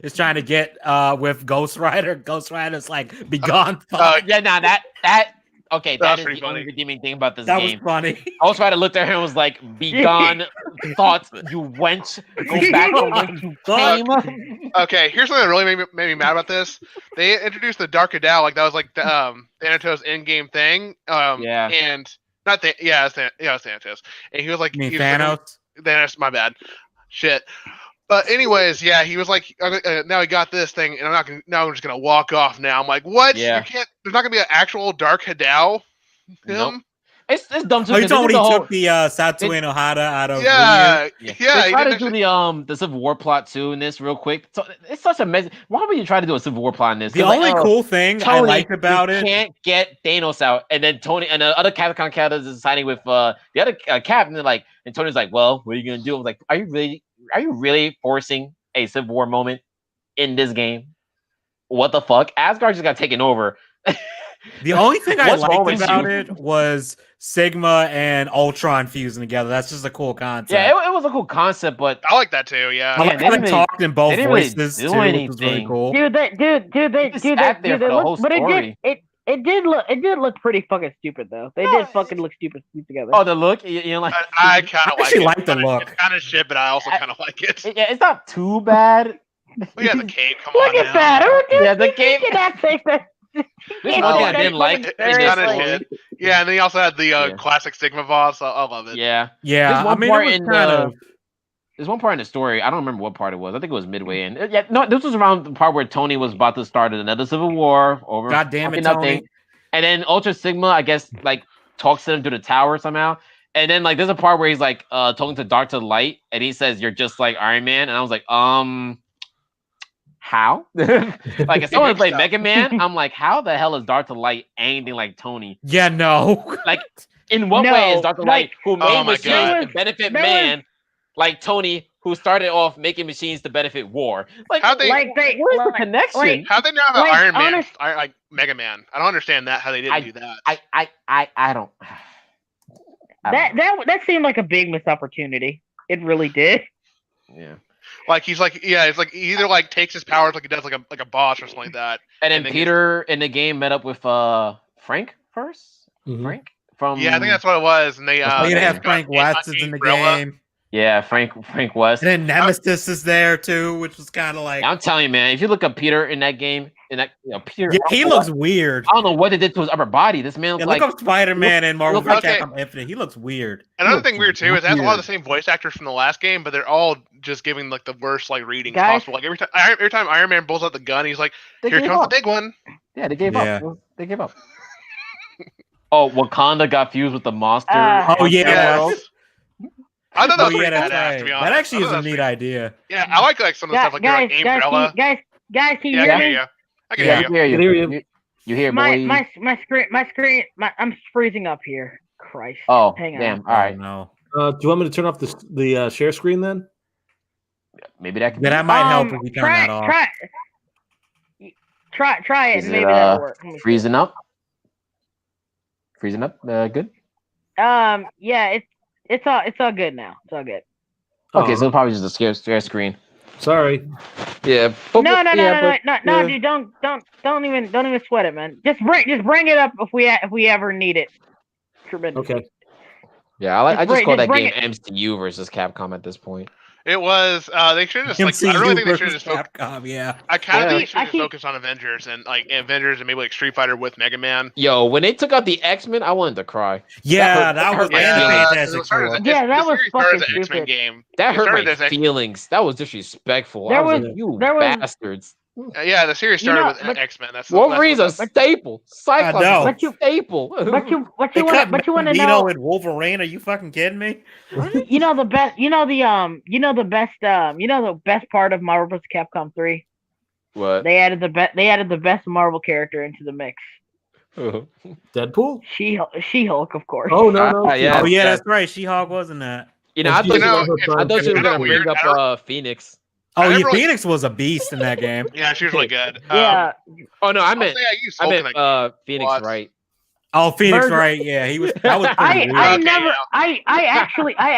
is trying to get with Ghost Rider? Ghost Rider's like, "Be gone." Okay, that is the only redeeming thing about this game. That was funny. Ghost Rider looked at her and was like, "Be gone, thoughts, you wench. Go back to where you came." Okay, here's something that really made me mad about this. They introduced the Dark Adao, like that was like the Thanatos in-game thing. And not Thanatos. And he was like, Thanos? Thanos, my bad. Shit. But anyways, yeah, he was like, now he got this thing, and I'm just gonna walk off now. I'm like, what? Yeah. You can't. There's not gonna be an actual Dark Hadao. Nope. It's dumb too. You told me he took the Satoru and Ohara out of. Yeah. They try to do the Civil War plot too in this real quick. So it's such a mess. Why would you try to do a Civil War plot in this? The only cool thing Tony, I liked about it, can't get Thanos out, and then Tony and the other Capcom characters is signing with the other Cap, and they're like, and Tony's like, "Well, what are you gonna do?" I'm like, Are you really forcing a Civil War moment in this game? What the fuck? Asgard just got taken over. The only thing I liked about it was Sigma and Ultron fusing together. That's just a cool concept. Yeah, it was a cool concept, but I like that too. Yeah, I like how they talked in both voices too, which was really cool. But it did look pretty fucking stupid though. They did fucking look stupid together. Oh, the look, you know, like I kind of like the look. It's kind of shit, but I also kind of like it. Yeah, it's not too bad. We got the cape. Come on, look at that. Yeah, the cape. This one I didn't like. It's kind of shit. Yeah, and then he also had the classic Sigma boss. So I love it. Yeah. There's one part in the story. I don't remember what part it was. I think it was midway in. Yeah, no, this was around the part where Tony was about to start another Civil War over. God damn it, Tony. And then Ultra Sigma, I guess, like talks to him through the tower somehow. And then like there's a part where he's like talking to Dark to the Light, and he says, "You're just like Iron Man." And I was like, how? Like if someone played Mega Man, I'm like, how the hell is Dark to the Light anything like Tony? Yeah, no. Like in what way is Dark to the Light who made machines to benefit man, like Tony, who started off making machines to benefit war? Like where's the connection? How they not have an Iron Man like Mega Man? I don't understand that. How they didn't do that? I don't. That seemed like a big missed opportunity. It really did. Yeah. Like he's like, it's like he either like takes his powers like he does like a boss or something like that. And then Peter in the game met up with Frank first. Mm-hmm. from. Yeah, I think that's what it was. And they Oh, you Yeah. have Frank West is in the Umbrella. game. Yeah, Frank West. And then Nemesis is there too, which was kind of like I'm telling you, man. If you look up Peter in that game, Peter, yeah, he looks weird. I don't know what they did to his upper body. This man looks Yeah, like look up Spider-Man and Marvel look- vs. okay. Capcom Infinite. He looks weird. Another thing weird too is it has a lot of Weird. the same voice actors from the last game, but they're all just giving like the worst like readings Guys? possible. Like every time Iron Man pulls out the gun, he's like, they "Here gave comes up. the big one." Yeah, they gave Yeah. up. They gave up. Oh, Wakanda got fused with the monster. Oh, yeah. Yes. world. I thought that Oh was yeah, pretty that's badass, right. to be honest. That actually I is thought a that was neat pretty- idea. Yeah, I like some of the stuff like guys, Umbrella. guys, can you Yeah, I hear can me? hear you. I can Yeah, hear I you. hear Can hear you. you. You hear, My boy? screen, I'm freezing up here. Christ. Oh, hang on. damn. All right. Oh, no. Do you want me to turn off the share screen then? Maybe that could Yeah, be. that might help if we turn that off. Try it, Is and it maybe that'll work. Let me see. freezing up? Freezing up? Good? Yeah, it's all good now. It's all good. Okay, Oh, so it's probably just a share screen. sorry. Yeah. No, dude, don't even sweat it, man. Just bring it up if we ever need it. Tremendously. Okay. Yeah, I Just just call bring that game it. MCU versus Capcom at this point. It was. They should have just like. I really think they should have just. Capcom, yeah. I kind of Yeah. think they should I have keep- focused on Avengers and maybe like Street Fighter with Mega Man. Yo, when they took out the X-Men, I wanted to cry. Yeah, That that was hurt my and feelings. Fantastic it started Four. as- Yeah, that the was series started as fucking an X-Men stupid. game. That It hurt started my as a- feelings. That was disrespectful. There I was was- like, you there was- bastards. Yeah, the series started You know, with but- X-Men. That's Wolverine's a that's- staple. Cyclops know. is But a you- staple. But you They cut want to Magneto know? and Wolverine. Are you fucking kidding me? You know the best. You know the best part of Marvel vs. Capcom 3. What? They added the best Marvel character into the mix. Deadpool? She-Hulk, of course. Oh no. Yeah. Oh yeah, that's right. She-Hulk wasn't that. You know, I You thought know, you it's- were going kinda to weird. bring up I don't- Phoenix. Oh I yeah, never really- Phoenix was a beast in that game. Yeah, she was really good. Yeah, Oh no, I I'll meant say I used Hulk in that game. Phoenix, Lots. right? Oh, Phoenix, Virgil- right? Yeah, he was. That was pretty weird. I Okay, never. yeah. I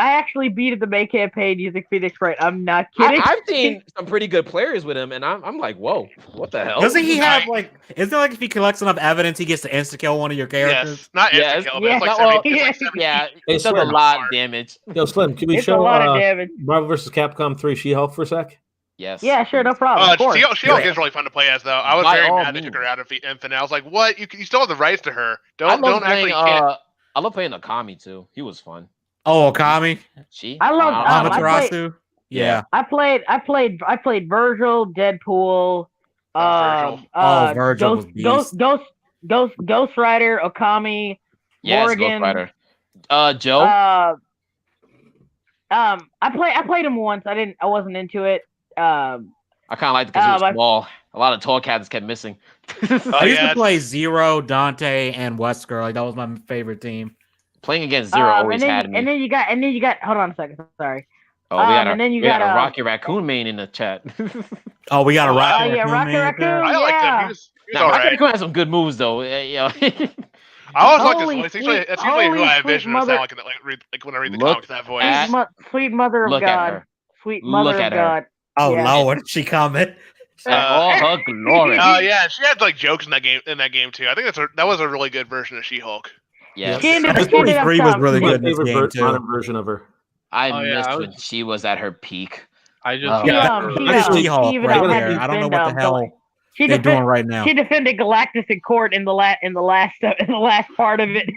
actually beat the May campaign using Phoenix Wright. I'm not kidding. I've seen some pretty good players with him, and I'm like, whoa, what the hell? Doesn't he have Right. like? Isn't it like if he collects enough evidence, he gets to insta kill one of your characters? Yes, not Yeah, instant kill, but yeah. it's like No, 70, it's like 70. Yeah, Hey, it does a Slim. lot of damage. Yo, Slim, can we It's a show lot of damage. Marvel vs. Capcom 3 She-Hulk for a sec? Yes. Yeah, sure, no problem. Of course. She-Hulk is really fun to play as, though. I was By very all mad they took her means. out of Infinite. I was like, what? You still have the rights to her. I Don't love actually. playing. I love playing Akami too. He was fun. Oh, Okami, She. I love- I don't know. Amaterasu. Yeah. I played Virgil, Deadpool, Oh, Virgil was beast. Ghost Rider, Okami, Yes, Morgan. Ghost Rider. Joe. I played him once. I wasn't into it. I kind of liked it because he was I- small. A lot of tall cats kept missing. I used yeah, to play Zero, Dante, and Wesker. Like that was my favorite team. Playing against Zero always had me. and then you got. Hold on a second. Sorry. Oh, we got and then you we got got, a Rocky Raccoon main in the chat. Oh, we got a Oh, Rocket yeah, Raccoon Rocket man Raccoon. there. I liked him. Yeah. He was Now, Rocky alright. Raccoon has some good moves though. Yeah. I always like Holy his voice. sweet- That's usually who holy I sweet envision to mother- sound like when I read the Look comics. That voice. at- Sweet mother of Look at God. her. Sweet Look mother at of her. God. Oh Yeah. Lord, she coming. All her glory. Oh yeah, she had like jokes in that game too. I think that was a really good version of She-Hulk. Yes. She ended- This she ended up 23 was top. really My good in this favorite game too. modern version of her. I Oh, yeah, missed I when she was at her peak. I just Oh. got She, That is she She-Hulk even right had there. to I don't know defend, what the hell She they're doing defended. right now. She defended Galactus in court in the last part of it.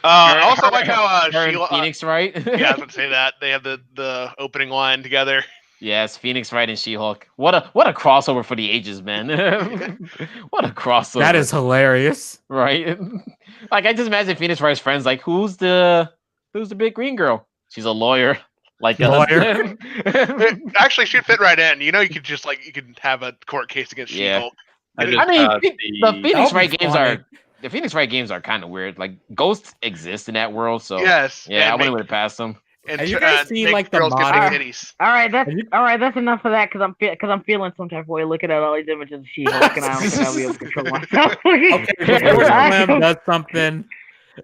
I also like how Her and Sheila. Phoenix, right? Yeah, I was going to say that they have the opening line together. Yes, Phoenix Wright and She-Hulk. What a crossover for the ages, man. What a crossover. That is hilarious. right. Like I just imagine Phoenix Wright's friends like, who's the big green girl? She's a lawyer. Like Lawyer. Actually, she'd fit right in. You could just you could have a court case against Yeah. She-Hulk. I I just mean, got the Phoenix That would Wright be games funny. the Phoenix Wright games are kind of weird. Like ghosts exist in that world, so Yes. yeah, I and wouldn't have passed them. and Have you guys seen, make like, the girls get modern- big titties. All right, Have you- that's enough of that because I'm feeling some type of way looking at all these images of She-Hulk and I don't think I'll be able to control myself. Okay, before I Slim does something,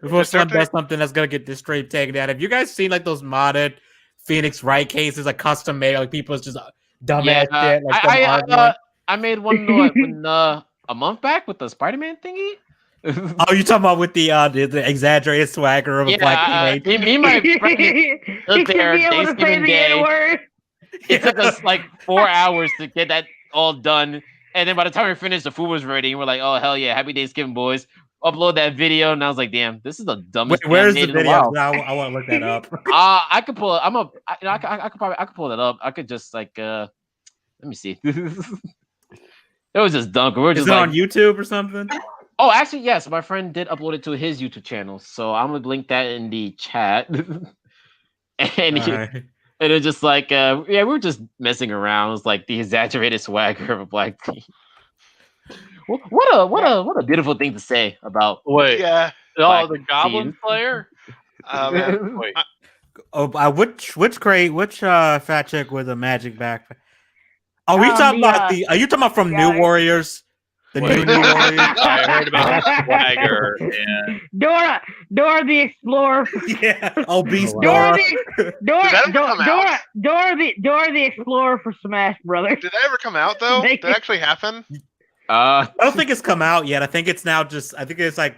before Slim something- does something that's gonna get this straight taken down. Have you guys seen like those modded Phoenix Wright cases, like custom made, like people's just dumbass shit, like them arguing? I made one when, a month back with the Spider-Man thingy. Oh, you talking about with the exaggerated swagger of a black teenage? Me and my friend He stood should there be able to say Thanksgiving the Day. N-word. It took us like 4 hours to get that all done. And then by the time we finished, the food was ready. And we're like, oh, hell yeah. Happy Thanksgiving, boys. Upload that video. And I was like, damn, this is the dumbest Wait, where's thing the I made in a video? while. I want to look that up. I could pull it. I could pull that up. I could just like, let me see. It was just dumb. We were Is just it like, on YouTube or something? oh, actually, yes. My friend did upload it to his YouTube channel. So I'm going to link that in the chat. And Alright. and it's just like, yeah, we were just messing around. It was like the exaggerated swagger of a black teen. What a beautiful thing to say about. Wait, Yeah. oh, Black the Goblin teen. Slayer. Man. Wait, Oh, which fat chick with a magic backpack? Are we talking about Are you talking about from yeah. New Warriors? The Wait. New Warriors. I heard about Swagger and Dora the Explorer. Yeah. Oh, Beast Oh, Dora. Did that ever come out? Dora the Explorer for Smash Brothers. Did that ever come out though? Did that actually happen? I don't think it's come out yet. I think it's now just. I think it's like.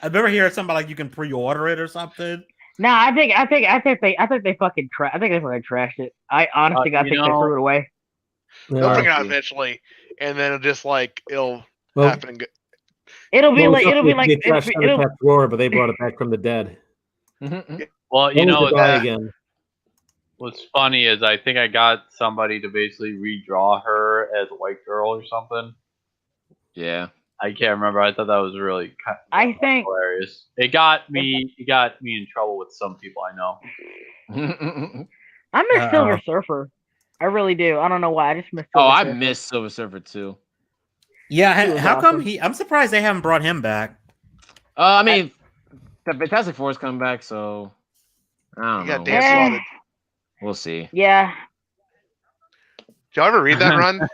I remember hearing something about like you can pre-order it or something. No, I think they fucking trashed it. I honestly think they threw it away. They'll bring it out eventually, and then it'll Well, happen. And It'll be well, like they trashed that drawer, but they brought it back from the dead. well, you Only know to die again. what's funny is I think I got somebody to basically redraw her as a white girl or something. Yeah. I can't remember. I thought that was really kind of I think hilarious. It got me in trouble with some people I know. I miss Silver Surfer. I really do. I don't know why. I just miss. Silver I Surfer. miss Silver Surfer too. Yeah. He was How come awesome. I'm surprised they haven't brought him back. I mean, the Fantastic Four is coming back, so I don't You got know. Dan Eh. Slotted. We'll see. Yeah. Did y'all ever read that run?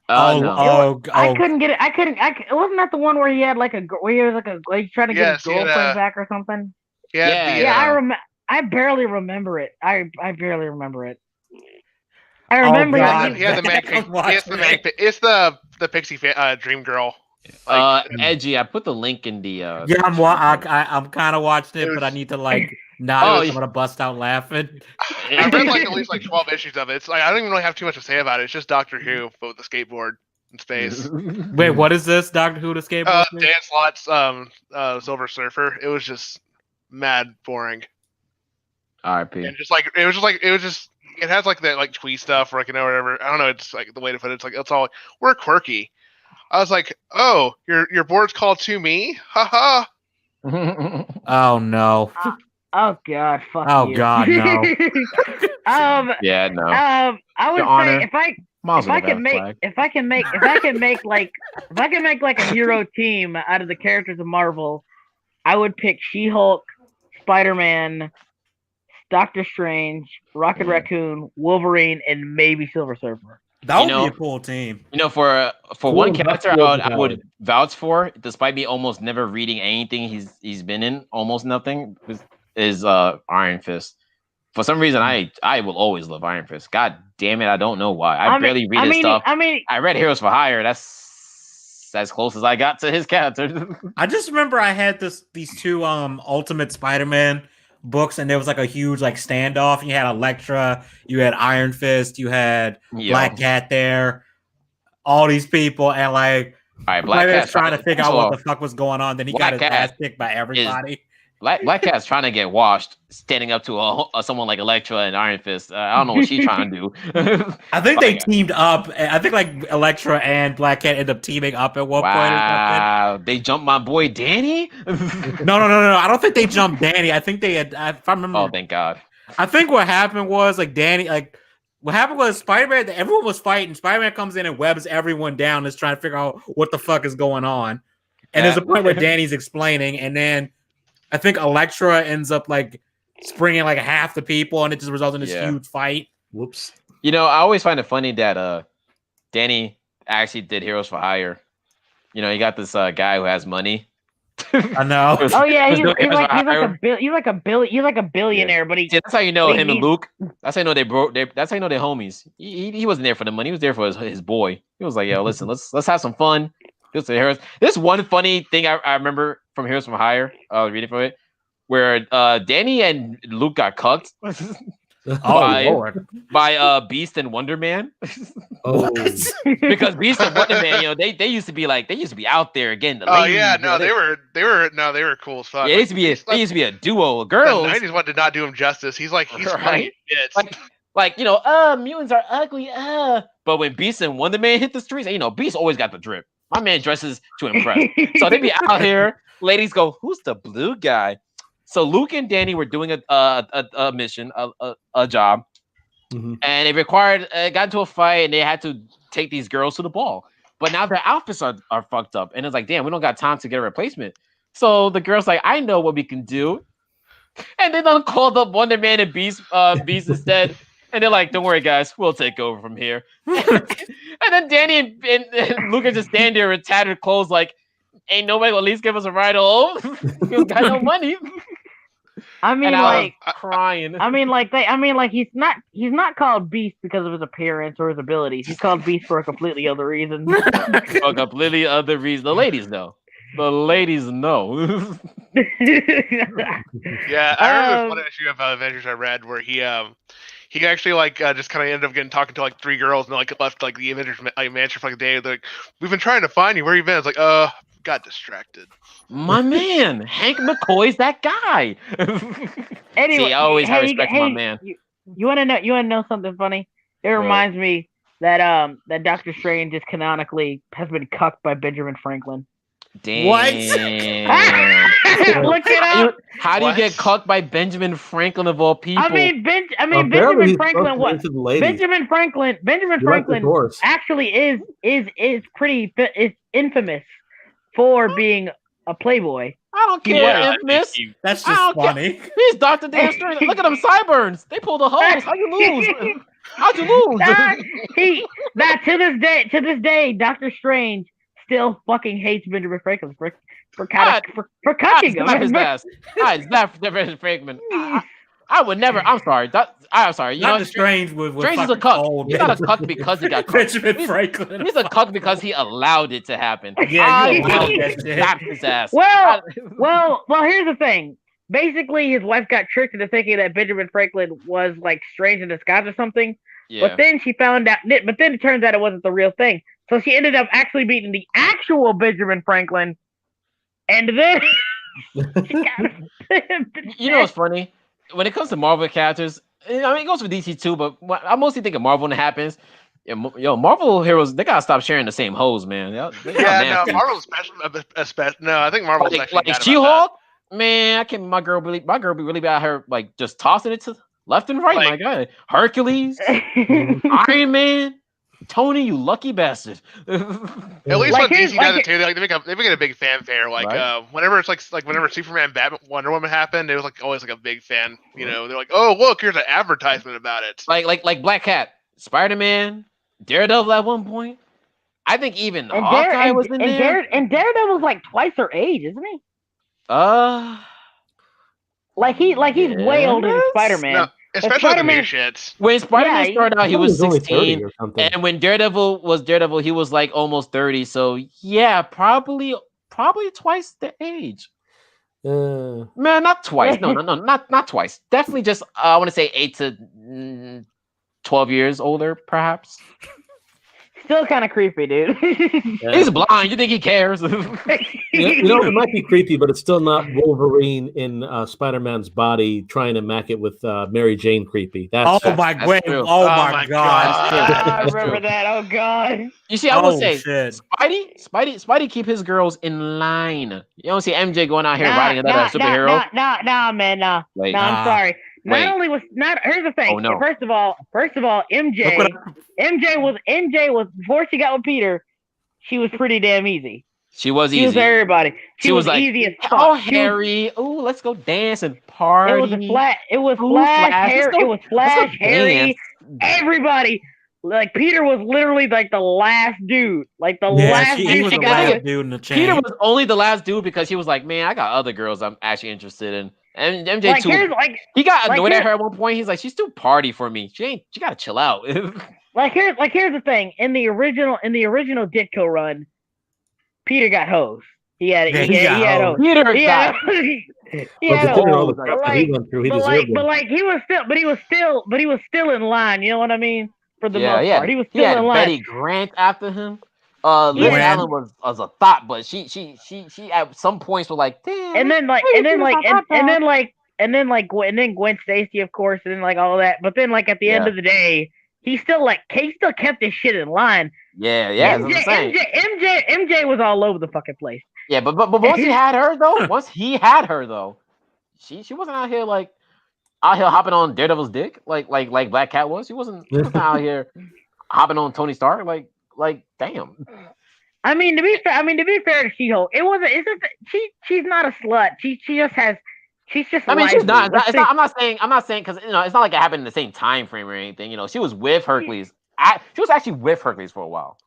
No. I couldn't get it. Wasn't that the one where he had like where he was like trying to get Yes, his he had girlfriend a- back or something? Yeah. Yeah, I barely remember it. I barely remember it. I remember God. that He had the man. It's the Pixie Dream Girl. Edgy. I put the link in the. Yeah, I'm kind of watching it, but I need to like not. Oh, I'm gonna bust out laughing. I've read like at least like 12 issues of it. It's like I don't even really have too much to say about it. It's just Doctor Who, but with the skateboard in space. Wait, what is this? Doctor Who to skateboard? Dan Slott's Silver Surfer. It was just mad boring. R.I.P. And just like it was just it has like that like tweet stuff or like whatever. I don't know. It's like the way to put it. It's like it's all we're quirky. I was like, oh, your board's called To Me, haha. Oh no! Oh God, fuck Oh you. God, no! Yeah, no. I would Your Honor. say if I Miles if I with that can make flag. if I can make like a hero team out of the characters of Marvel, I would pick She-Hulk, Spider-Man, Doctor Strange, Rocket Raccoon, Wolverine, and maybe Silver Surfer. That would You know- be a cool team. You know, for Cool, one that's character cool I would valid. vouch for, despite me almost never reading anything he's been in, almost nothing, is Iron Fist. For some reason, I will always love Iron Fist. God damn it, I don't know why. I barely read his stuff. I read Heroes for Hire. That's as close as I got to his character. I just remember I had these two Ultimate Spider-Man books, and there was like a huge like standoff. You had Elektra, you had Iron Fist, you had Yo. Black Cat there, all these people, and like All right, Black Black Cat's Cat's trying to figure out what the the fuck was going on. Then he Black got his Cat ass kicked by everybody. Black Cat's trying to get washed, standing up to someone like Elektra and Iron Fist. I don't know what she's trying to do. I think they Black Cat. teamed up. I think like Elektra and Black Cat ended up teaming up at one point or something. Wow, they jumped my boy Danny. No. I don't think they jumped Danny. I think they had. If I remember, Oh, thank God. I think what happened was like Danny, like what happened was Spider-Man. Everyone was fighting. Spider-Man comes in and webs everyone down. And is trying to figure out what the fuck is going on. And there's a point where Danny's explaining, and then I think Elektra ends up like springing like half the people, and it just results in this Yeah. huge fight. Whoops. You know, I always find it funny that Danny actually did Heroes for Hire. You know, you got this guy who has money. I know. Oh yeah, He's he's doing like a billionaire, but he See, that's how you know He- him and he- Luke. That's how you know they broke. That's how you know they're homies. He wasn't there for the money. He was there for his boy. He was like, "Yo, listen, let's have some fun. This one funny thing I remember from Heroes from Hire, reading from it, where Danny and Luke got cucked by Beast and Wonder Man. Because Beast and Wonder Man, they used to be out there again. Oh yeah, no, they were cool as fuck. Yeah, they used to be a duo of girls. The 90s one did not do him justice. He's Right? Like, mutants are ugly, But when Beast and Wonder Man hit the streets, Beast always got the drip. My man dresses to impress. So they be out here. Ladies go, who's the blue guy? So Luke and Danny were doing a mission, a job, and it got into a fight, and they had to take these girls to the ball. But now their outfits are fucked up, and it's like, damn, we don't got time to get a replacement. So the girl's like, I know what we can do, and they done called up Wonder Man and Beast instead. And they're like, don't worry, guys. We'll take over from here. And then Danny and Luke are just standing there with tattered clothes like, ain't nobody will at least give us a ride home. We got no money. I mean, crying. He's not called Beast because of his appearance or his abilities. He's called Beast for a completely other reason. For a completely other reason. The ladies know. The ladies know. Yeah, I remember one issue of Avengers I read where he actually just kind of ended up talking to like three girls and left like the Avengers mansion for like a day. They're like, we've been trying to find you. Where you been? It's like, got distracted. My man, Hank McCoy's that guy. Anyway, see, I always have respect for my man. You want to know something funny? It reminds me that Doctor Strange is canonically has been cucked by Benjamin Franklin. Damn. What? Look it up. How do you get cucked by Benjamin Franklin of all people? I mean Benjamin Franklin. What? Benjamin Franklin actually is infamous for being a playboy. I don't care, infamous. That's just funny. He's Dr. Dan Strange. Look at them sideburns. They pulled a hose. How'd you lose? How'd you lose? To this day, Doctor Strange still fucking hates Benjamin Franklin for cucking him. It's not Benjamin Franklin. I would never. I'm sorry. I'm sorry. Doctor Strange was Strange is a cuck. He's not a cuck because he got cucked. Benjamin Franklin. He's a cuck because he allowed it to happen. Yeah, he slapped his ass. Well. Here's the thing. Basically, his wife got tricked into thinking that Benjamin Franklin was like strange in disguise or something. Yeah. But then she found out. But then it turns out it wasn't the real thing. So she ended up actually meeting the actual Benjamin Franklin, and then you know what's funny? When it comes to Marvel characters, it goes for DC too, but I mostly think of Marvel when it happens. Marvel heroes, they gotta stop sharing the same hoes, man. Marvel's special. No, I think Marvel's like She-Hulk. Man, I can't. My girl be really bad. Her like just tossing it to left and right. My God, Hercules, Iron Man. Tony, you lucky bastard. At least when DC does it too, they make a big fanfare. Whenever it's like whenever Superman, Batman, Wonder Woman happened, it was like always like a big fan. They're like, oh look, here's an advertisement about it. Like Black Cat, Spider-Man, Daredevil at one point. I think even Hawkeye was in there. And Daredevil's like twice her age, isn't he? He's way older than Spider-Man. No. Especially the new shit. When Spider-Man started out, he was 16, and when Daredevil was Daredevil, he was like almost 30. So yeah, probably twice the age. Man, not twice. No, not twice. Definitely just I want to say 8 to 12 years older, perhaps. Still kind of creepy, dude. He's blind. You think he cares? It might be creepy, but it's still not Wolverine in Spider-Man's body trying to mack it with Mary Jane creepy. My god! I remember that. Oh god! You see, I will say, Spidey keep his girls in line. You don't see MJ going out here riding another superhero. Nah, man, nah. I'm sorry. Here's the thing. Oh, no. First of all, MJ was before she got with Peter, she was pretty damn easy. She was easy. She was everybody. She was like, easy as fuck. Oh, Harry. Oh, let's go dance and party. It was Flash, Harry, everybody. Like Peter was literally like the last dude. Like the last dude she got with. Peter was only the last dude because he was like, man, I got other girls I'm actually interested in. And MJ too. He got annoyed at her at one point. He's like, she's too party for me. She gotta chill out. Here's the thing. In the original Ditko run, Peter got hosed. He had Yeah, he had hosed. Peter He got had he But had considering all the hosed. crap that he went through, he But deserved it. he was still in line. You know what I mean? For the most yeah. part, he was He still had in line. Betty Grant after him. Liz Yeah. Allen was a thought, but she at some points was like, damn. And then Gwen Stacy, of course, and then like all of that. But then like at the end of the day, he still kept his shit in line. Yeah. MJ was all over the fucking place. Yeah, but once he had her though, she wasn't out here hopping on Daredevil's dick like Black Cat was. She wasn't out here hopping on Tony Stark like damn. I mean, to be fair to She-Hulk, she's not a slut. She's just. I mean, she's not. lively. I'm not saying because it's not like it happened in the same time frame or anything. She was with Hercules. She was actually with Hercules for a while.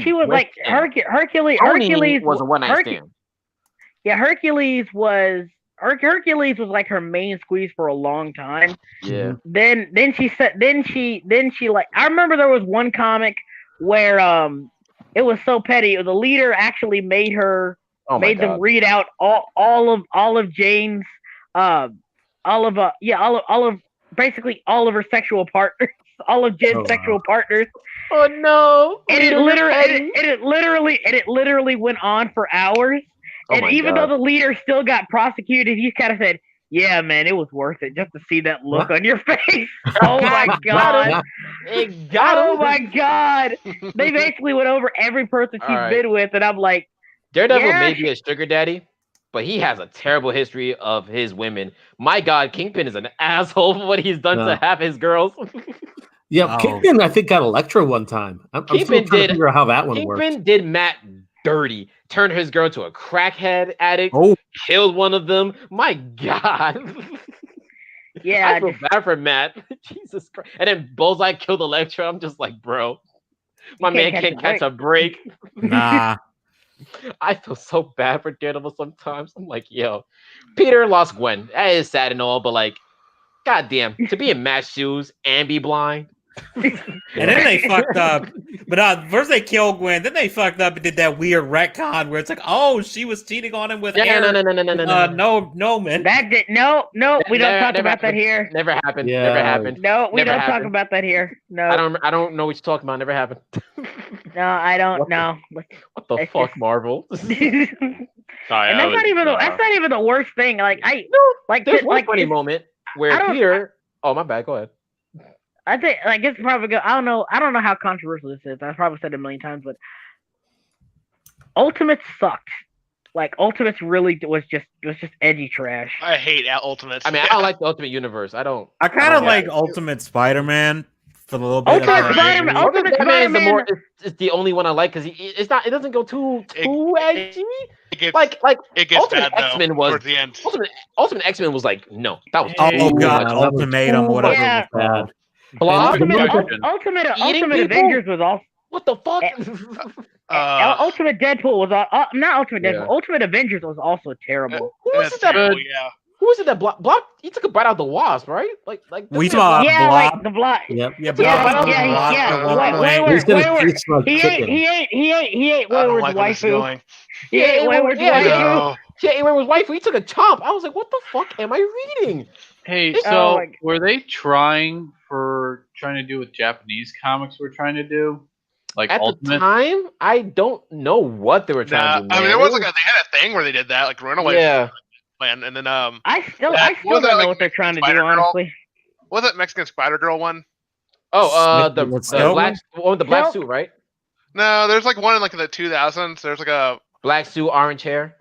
She was like Hercules. Hercules was a one night stand. Yeah, Hercules was like her main squeeze for a long time. Yeah. Then she I remember there was one comic where it was so petty. The leader actually made them read out all of Jane's basically all of her sexual partners, all of Jen's sexual partners. Oh no! And it literally went on for hours. And even though the leader still got prosecuted, he kind of said, "Yeah, man, it was worth it just to see that look on your face." Oh my god! Oh my god! They basically went over every person she's been with, and I'm like, Daredevil may be a sugar daddy, but he has a terrible history of his women. My god, Kingpin is an asshole for what he's done to half his girls. Yeah, Kingpin, I think, got Elektra one time. I'm still trying to figure out how that one worked. Kingpin did Matt dirty, turned his girl into a crackhead addict, killed one of them. My god. Yeah, I feel bad for Matt. Jesus Christ. And then Bullseye killed Elektra. I'm just like, bro, my man can't catch a break. Nah. I feel so bad for Daredevil sometimes. I'm like, yo, Peter lost Gwen. That is sad and all, but like, goddamn, to be in Matt's shoes and be blind. And then they fucked up. But first they killed Gwen, then they fucked up and did that weird retcon where it's like, oh, she was cheating on him with Aaron. No, man. That did we don't talk about that here. Never happened. Yeah. Never happened. No, we don't talk about that here. No. I don't know what you're talking about. Never happened. No, I don't know. What the fuck, Marvel? Sorry, and that's not even the worst thing. There's one funny moment where Peter. Oh, my bad. Go ahead. I think it's probably good. I don't know how controversial this is. I've probably said it a million times, but Ultimates sucked. Like Ultimates really was just edgy trash. I hate Ultimates. I mean, I don't like the Ultimate Universe. I kind of like Ultimate Spider-Man for a little bit. Ultimate Spider-Man. It's the only one I like because it doesn't go too edgy. It gets Ultimate bad X-Men was towards the end. Ultimate X-Men was like, no, that was Ultimatum, whatever. Yeah. Bad. Ultimate Avengers was also. What the fuck? Ultimate Deadpool was not Ultimate Deadpool. Ultimate Avengers was also terrible. Who was it that block? He took a bite out the Wasp, right? Like we talk about like the Block. Yep. He ate Wayward's waifu. He ate Wayward's waifu. Yeah, Wayward's waifu. He took a chomp. I was like, what the fuck am I reading? Hey, so were they trying to do what Japanese comics were trying to do? Like at Ultimate? The time, I don't know what they were trying to do. I mean, there was they had a thing where they did that, like Runaway. Yeah. Plan, and then I still don't know what they're trying to do, honestly. Was it Mexican Spider Girl one? Oh, the black suit, right? No, there's like one in like the 2000s. There's like a black suit, orange hair.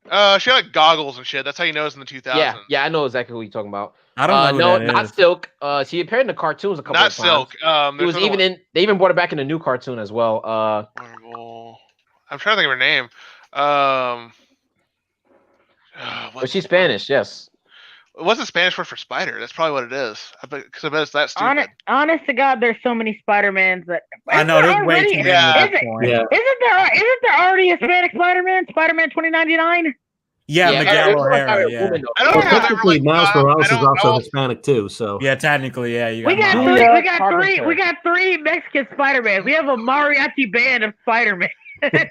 She had like goggles and shit. That's how you know it's in the 2000s. Yeah, I know exactly who you're talking about. I don't know. No, not Silk. She appeared in the cartoons a couple of times. Not Silk. It was even in. They even brought it back in the new cartoon as well. I'm trying to think of her name. But she's Spanish, yes. What's the Spanish word for spider? That's probably what it is. Because I bet it's that stupid. Honest to God, there's so many Spider-Mans that I know there's way too many. Isn't there already a Hispanic Spider-Man? Spider-Man 2099? Yeah, Miguel O'Hara. Yeah. Technically, Miles Morales is also Hispanic too. So yeah, technically, yeah. We got three Mexican Spider-Man. We have a mariachi band of Spider-Man.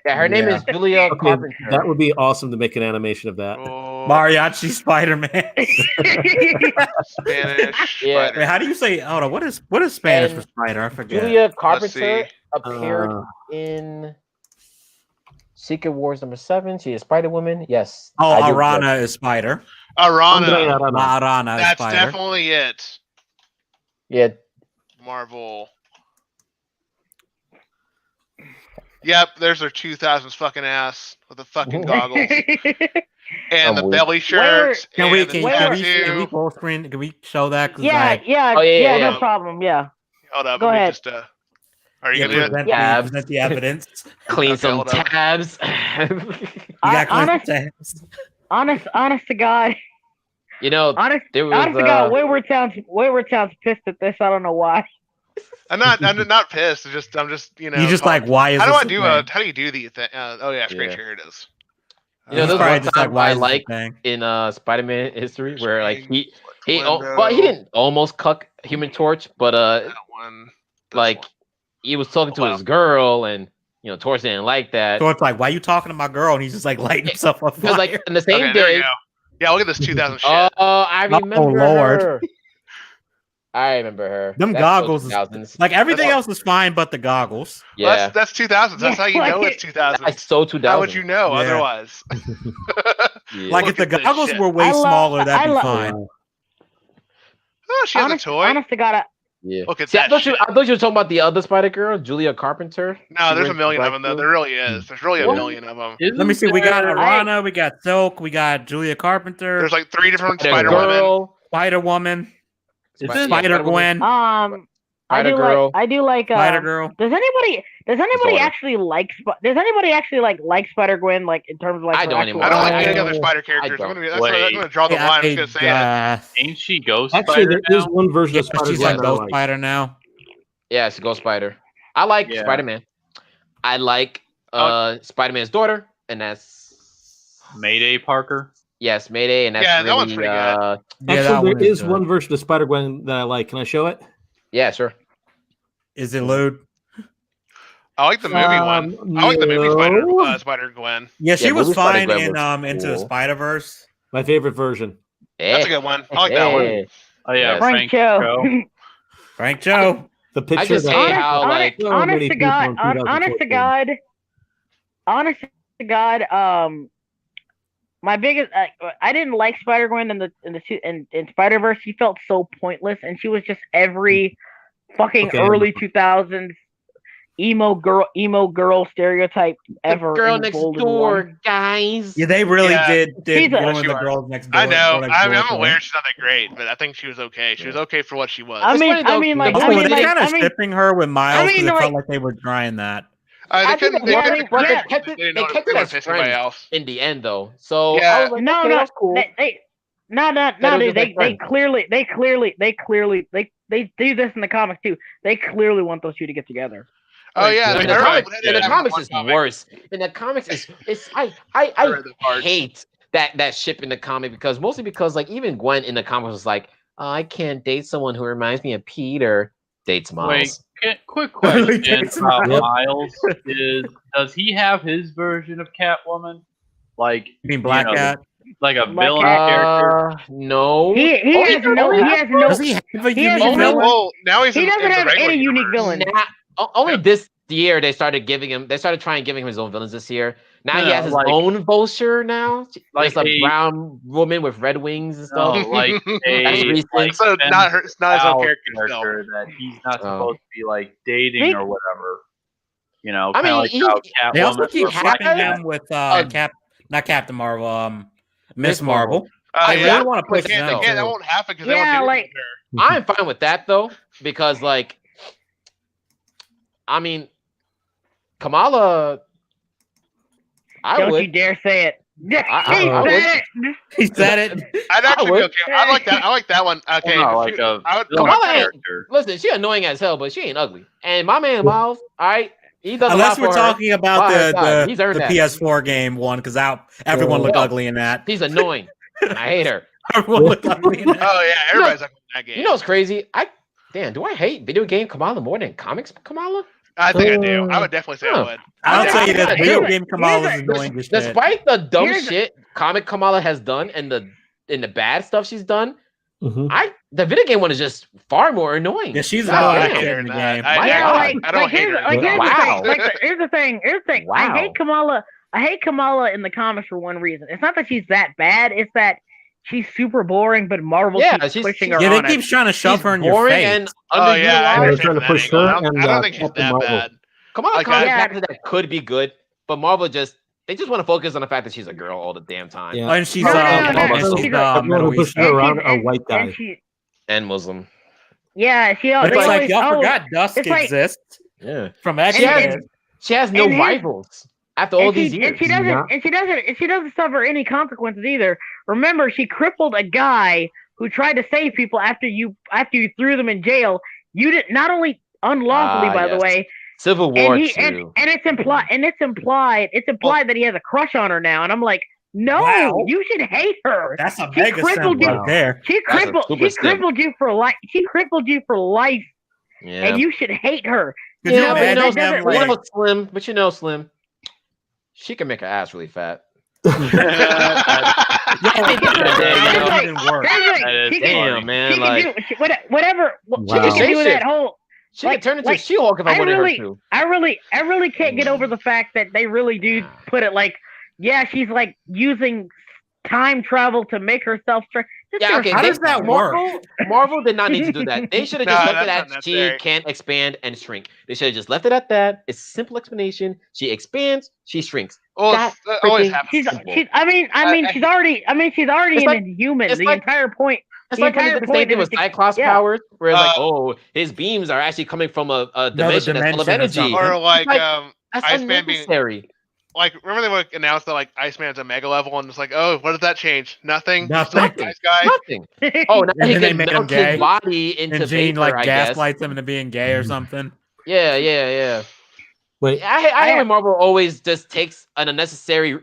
Yeah, her name is Julia Okay, Carpenter. that would be awesome to make an animation of that. Oh, Mariachi Spider-Man. Spanish. Yeah. Spider. Wait, how do you say? Hold on. What is Spanish for And spider? I forget. Julia Let's Carpenter see. appeared in Secret Wars #7. She is Spider Woman. Yes. Oh, I do- Arana is spider. Arana. La Arana is That's spider. definitely it. Yeah. Marvel. Yep, there's her 2000s fucking ass with the fucking goggles and the weak. belly shirts. Can we and the can we tattoo. full screen? Can we show that? 'Cause yeah, yeah, Oh, yeah, no yeah. problem. Yeah. Hold up. Go let me ahead. just are you yeah, gonna do it? present, Tabs. present the evidence. Clean Okay, some hold on. tabs. You got honest, tabs. honest to God, You know, honest there was to God, Wayward Town's pissed at this. I don't know why. I'm not pissed. I'm just you know. You just like, why is how do this I a do thing? how do you do the thing? Oh yeah, screen Yeah. share. Here it is. You know, He's there's probably one just time why I is this a like thing? in Spider-Man history where like he Window. but he didn't almost cuck Human Torch, but that one. This like one. he was talking to Wow. his girl, and you know Torch didn't like that. So it's like, why are you talking to my girl? And he's just like lighting himself on Because fire. like in the same Okay, there we day. go. Yeah, look at this 2000 shit. Oh, I remember Lord. her. I remember her. Them That's goggles is- 2000s. Like everything That's- else is fine, but the goggles. Yeah, Well, that's 2000s. That's how you Yeah, know like it's 2000s. that's so 2000. How would you know Yeah. otherwise? Yeah. Like Look if the at this goggles shit. were way I love- smaller, that'd I be love- fine. Oh, she has a toy. Honest to God, Yeah. Look at See, that I thought shit. you were talking about the other Spider Girl, Julia Carpenter. No, She there's a wears million of black them though. suit. There really is. There's really a What? million of them. Let me see. We got there- Arana, we got Silk, we got Julia Carpenter, There's like 3 different Spider Spider Women. Girl. Spider Woman, Isn't- Spider Gwen, Spider-Girl. I do like Spider Girl. Does anybody Disorder. actually like does anybody actually like Spider Gwen, like in terms of like I her don't actual- anymore. I don't like I any don't- other Spider I characters. don't. I'm gonna draw the Yeah, line. I'm just gonna say it. Ain't she Ghost Actually, Spider there is now? one version of Spider She's Gwen like that I Ghost like. Spider now. Yeah, it's Ghost Spider. I like Yeah. Spider-Man. I like Spider-Man's daughter, and that's Mayday Parker. yes, Mayday, and that's Yeah, that really, one's pretty good. Yeah, that Actually, one there is good. one version of Spider Gwen that I like. Can I show it? yeah, sure. Is it lewd? I like the movie one. I like the movie no. Spider Gwen. Yeah, she Yeah, was movie fine Spider-Gwen in was Into the cool. Spider Verse. My favorite version. That's a good one. I like that one. Hey. Oh yeah, Yeah. Frank Cho. Frank Joe. The picture just that say how, like, so many honest to people God, in 2014. honest to God, my biggest, I didn't like Spider Gwen in Spider Verse. She felt so pointless, and she was just every fucking Okay. early 2000s emo girl stereotype ever. The girl in next Golden door, One. guys. Yeah, they really Yeah. did She's a- ruin She the was. girls next door. I know. girl I'm next door aware thing. she's not that great, but I think she was okay. She was okay for what she was. I It's mean, funny though, like, because Oh, I were mean, they like, kind of shipping her with Miles because mean, it like- felt like they were trying that. they I think couldn't. they They wanted- couldn't. but they yeah. kept it. didn't They know kept they it were as pissing anybody friends else. in the end, though. So Yeah. I was like, No, okay, no, that's cool. they do this in the comics too. They clearly want those two to get together. Oh yeah, in they the really comics, did in the have comics one it's comic. worse. In the comics, it's I read the parts. hate that ship in the comic mostly because like even Gwen in the comics was like, oh, I can't date someone who reminds me of Peter. Dates Miles. Wait, quick question It's about Yep. Miles is: does he have his version of Catwoman? Like You mean Black you know, Cat? like a Black villain Cat? character? No. He has no. Does he have a He has unique no- villain? Well, now he's He in doesn't the have regular any unique universe. villain. Only this year they started trying giving him his own villains this year. Now he No, has his like- own vulture now. Like Like a a- brown woman with red wings and No, stuff. like That's a recent. like So Ben not her. It's not his own Powell character. Still. that he's not Oh. supposed to be like dating See? or whatever. You know, I kind of mean, like how They also Catwoman keep or Black shipping Cat. him with Uh, not Captain Marvel, Miss Miss Marvel. Marvel. I They Yeah, really want to push they can't, them. they can't, that too. won't happen because Yeah, they won't do like- it with her. I'm fine with that though, because like, I mean, Kamala. I Don't would. you dare say it. I would. He said it. I'd actually be would. okay. I like that. I like that one. Okay, No, like a I would, villain Kamala ain't- character. Listen, she annoying as hell, but she ain't ugly. And my man Miles, all right, he does a Unless lot we're for her. talking about By her side. He's the earned that. PS4 game one, because everyone looked Yeah. ugly in that. He's annoying. I hate her. Everyone looked ugly in that. Oh yeah, everybody's like in that game. You know what's crazy? Do I hate video game Kamala more than comics Kamala? I think I do. I would definitely say I would. I'll tell you this: Yeah, video dude. game Kamala is annoying as shit. Despite the dumb Here's- shit comic Kamala has done and the bad stuff she's done, Mhm. the video game one is just far more annoying. Yeah, she's No, annoying I hate her in the in that. game. I- My Yeah, God. like, I don't hate here's, her. like, here's Wow. the thing. Like, here's the thing. Wow. I hate Kamala in the comics for one reason. It's not that she's that bad. It's that she's super boring, but Marvel Yeah, keeps she's- pushing her Yeah, on they keep it. trying to shove She's her in your boring face. and Oh yeah, I underutilized. They're understand trying to that push angle. her I don't, and, I don't think she's Captain that Marvel. bad. Kamala Like, Khan's yeah. character that could be good, but Marvel just want to focus on the fact that she's a girl all the damn time. Yeah. Oh, and she's No, no, and no, she's she's Everyone Middle who pushed Eastern. her around she's- are white guys. And she, And Muslim. yeah, she. But they it's like always- y'all oh, forgot Dusk it's like- exists Yeah. from She X-Men. has, she has no and his- rivals after all and these she, years. and she doesn't, Not- and she doesn't suffer any consequences either. Remember, she crippled a guy who tried to save people after you threw them in jail. You did not only unlawfully, Ah, by the yes. way, Civil War and too. it's implied that he has a crush on her now. And I'm like, no, Wow. you should hate her. That's a She mega crippled simp you. right there. She That's a crippled. super She simp. crippled you for life. She crippled you for life, Yeah. and you should hate her. Could Yeah, you but that imagine doesn't them, But like, Slim. But Slim. She can make her ass really fat. that you know. even worse. Here's the thing, That is she can- Damn, man. she Like can do whatever. Wow. She can do Shit. that whole. she like- could turn into like, She-Hulk if I I wanted really- her to. I really can't get over the fact that they really do put it like, yeah, she's like using time travel to make herself strong. Yeah, okay. How they- does that work? Marvel did not need to do that. They should have No, just left it that's not at she necessary. can expand and shrink. They should have just left it at that. It's a simple explanation. She expands, she shrinks. Well, That that always freaking- happens. She's Simple. she's already It's an like- inhuman. it's The like- entire point. It's The like when they entire did the same point thing is with to- Cyclops yeah. powers, where it's like, Uh, oh, his beams are actually coming from a dimension that's full of dimension or energy. something. Or like, Like, That's Iceman being- unnecessary. like remember they would announce that like Iceman's a mega level and it's like, oh, what does that change? Nothing. He's still a Nothing. nice guy. Nothing. Oh, now And he then they can made him melt gay. his body into And Jean vapor, like I guess. gaslights him into being gay or something. Yeah. Wait, I hate when Marvel always just takes an unnecessary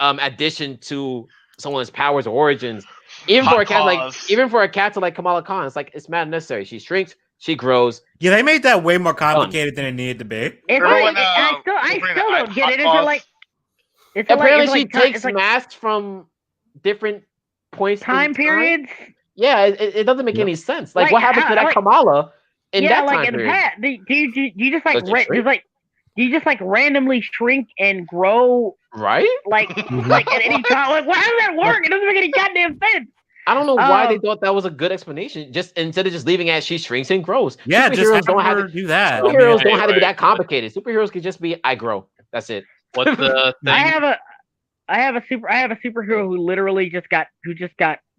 addition to someone's powers or origins. Even Hot for a cat like Kamala Khan, it's like it's mad unnecessary. She shrinks, she grows. Yeah, they made that way more complicated than it needed to be. It's Remember like, when, I still Wolverine don't had get it. Is hot it like? It's Apparently, like, she takes it's like masks from different points. in time periods. Yeah, it doesn't make Yep. any sense. Like, Like, what happened to that like- Kamala in Yeah, that like time in the period? past, do you just like Does it shrink? do you just like randomly shrink and grow Right? like at any time? Like, how does that work? It doesn't make any goddamn sense. I don't know why they Um, thought that was a good explanation. Just instead of just leaving it as she shrinks and grows. Yeah, just Superheroes have don't have her to. do that. Superheroes I mean, don't have to be right. that complicated. Superheroes can just be I grow. That's it. What's the thing? I have a superhero who literally just got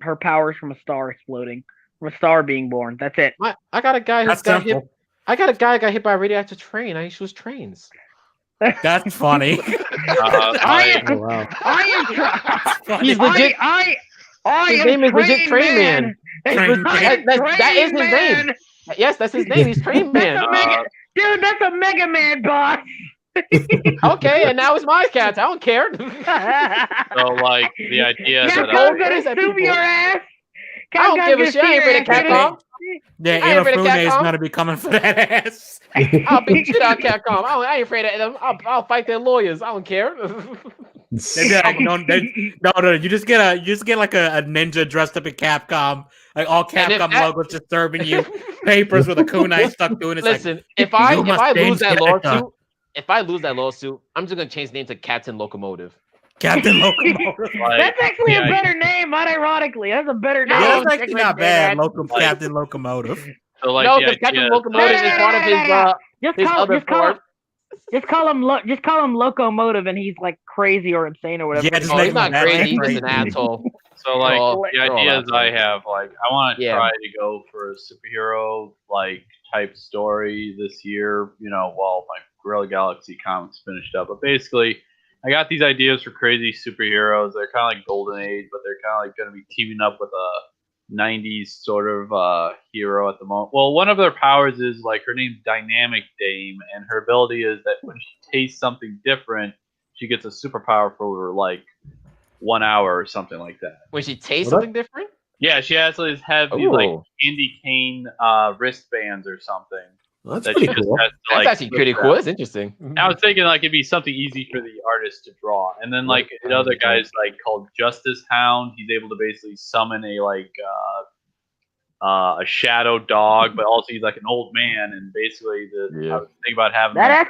her powers from a star exploding, from a star being born. That's it. I got a guy who that's got hit. simple. I got a guy who got hit by a radioactive train. I used to use trains. That's funny. I oh, wow. I am tra- He's legit. I His am name is legit Train Man. Man. Train I am That is his Train name. Man. Yes, that's his name. He's Train Man. That's a mega, dude, that's a Mega Man boss. Okay, and now it's my cat. I don't care. So like the idea Yeah, that Capcom's I- gonna sue your ass. I don't give a shit. I ain't afraid of Capcom. Yeah, I ain't afraid of Inafune is Capcom. gonna be coming for that ass. I'll beat shit out of Capcom. I ain't afraid of them. I'll fight their lawyers. I don't care. They'd be like, no. You just get like a ninja dressed up in Capcom, like all And if Capcom that- logos just serving you papers with a kunai stuck to it. It's Listen, like, if I you must lose that change lawsuit, I'm just gonna change the name to Captain Locomotive. Captain Locomotive. like, That's actually yeah, a better name, unironically. That's a better name. Yeah, No, that's actually not bad. Like- Captain Locomotive. so like No, the because Captain idea, Locomotive is part of Just his call, other just call him, form. just call him Locomotive, and he's like crazy or insane or whatever. Yeah, just Oh, make he's him not that crazy. He's just an crazy. asshole. so like Oh, the they're all ideas I assholes. have, like I want to Yeah. try to go for a superhero like type story this year. You know, while my Guerrilla Galaxy comics finished up, but basically. I got these ideas for crazy superheroes. They're kind of like Golden Age, but they're kind of like going to be teaming up with a 90s sort of hero at the moment. Well, one of their powers is like her name's Dynamic Dame, and her ability is that when she tastes something different, she gets a superpower for like 1 hour or something like that. When she tastes What? something different. Yeah, she has these have these like Ooh. candy cane wristbands or something. Well, that's that pretty she just cool. has to, That's like, actually flip pretty around. cool. That's interesting. I was thinking like it'd be something easy for the artist to draw, and then like another guy's like called Justice Hound. He's able to basically summon a shadow dog, but also he's like an old man, and basically I was thinking about having That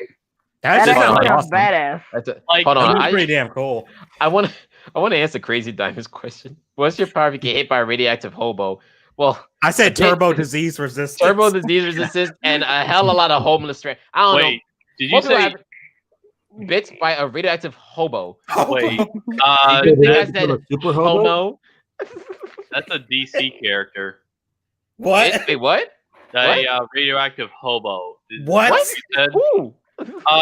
That's actually just like sounds awesome. badass. That's a, like hold on. That's I pretty damn cool. want to answer Crazy Diamond's question. What's your power if you get hit by a radioactive hobo? Well, I said bit- turbo disease resistance. turbo disease resistance and a hell of a lot of homeless strength. I don't know. Wait, did you Most people say? have bit by a radioactive hobo. Wait, You think They I have said super hobo? homo? that's a DC character. What? Wait, what? Radioactive hobo. What? You said? Ooh.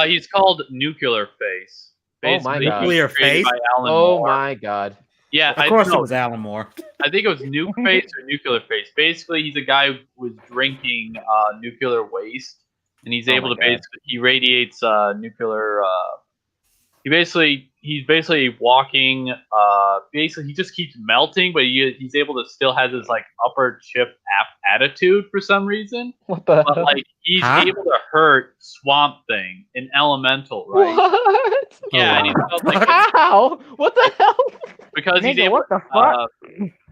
He's called Nuclear Face. Oh my Basically, God. Nuclear created Face? by Alan Oh Moore. my god. Yeah, Of course it was Alan Moore. I think it was Nuke Face or Nuclear Face. Basically, he's a guy who was drinking nuclear waste, and he's Oh able my to God. basically he radiates nuclear. He's basically walking. Basically, he just keeps melting, but he's able to still has his like upper chip attitude for some reason. What the But hell? like he's Huh? able to hurt Swamp Thing, an elemental, right? What? Yeah, and he felt like How? What the hell? because he's Nigga, able. what the fuck?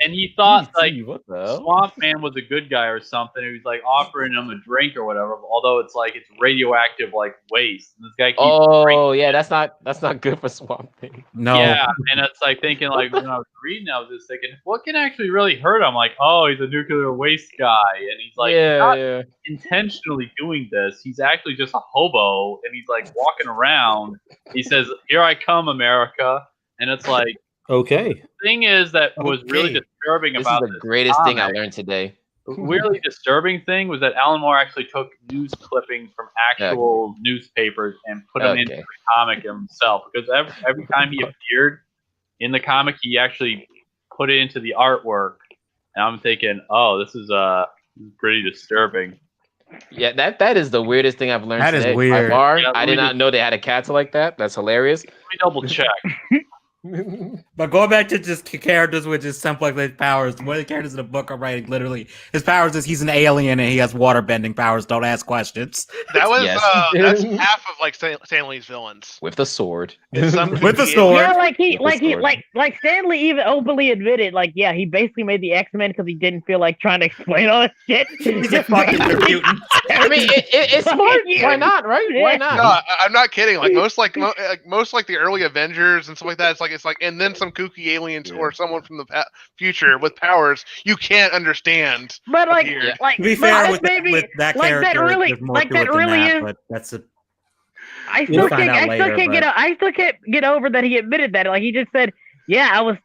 And he thought like Gee, what the hell? Swamp Man was a good guy or something. He was like offering him a drink or whatever. Although it's like it's radioactive like waste. And this guy keeps Oh drinking. yeah, that's not good for Swamp Thing. No. Yeah, and it's like thinking like when I was reading, I was just thinking, what can actually really hurt him? Like, oh, he's a nuclear waste guy, and he's like not yeah. intentionally doing this. He's actually just a hobo, and he's like walking around. He says, "Here I come, America," and it's like. Okay. Thing is that was really Okay. disturbing This is about the this greatest thing I comic. learned today. The really disturbing thing was that Alan Moore actually took news clippings from actual newspapers and put them into Okay. the comic himself. Because every time he appeared in the comic, he actually put it into the artwork. And I'm thinking, oh, this is pretty disturbing. Yeah, that is the weirdest thing I've learned That is today. weird. By far, Yeah, I let did me not know they had a cat like that. That's hilarious. Let me double check. But going back to just characters with just simple like powers, one of the characters in the book are writing literally his powers is he's an alien and he has water bending powers. Don't ask questions. That was Yes. that's half of like Stan Lee's villains. With the sword. It's some With the kooky- sword. Yeah, like he, With the sword. like Stanley even openly admitted, like, yeah, he basically made the X-Men because he didn't feel like trying to explain all this shit. He's a fucking mutant. I mean, it's smart. Why not, right? Why Yeah. not? No, I'm not kidding. Like most the early Avengers and stuff like that. It's like and then some kooky aliens or someone from the future with powers you can't understand. But like, Appeared. like To be but fair, that's with maybe that like that character, really- there's more like to that it than really that, is- but that's a I We'll still find can't, out I still later, can't get, but- I still can't get over that he admitted that. Like he just said, yeah, I was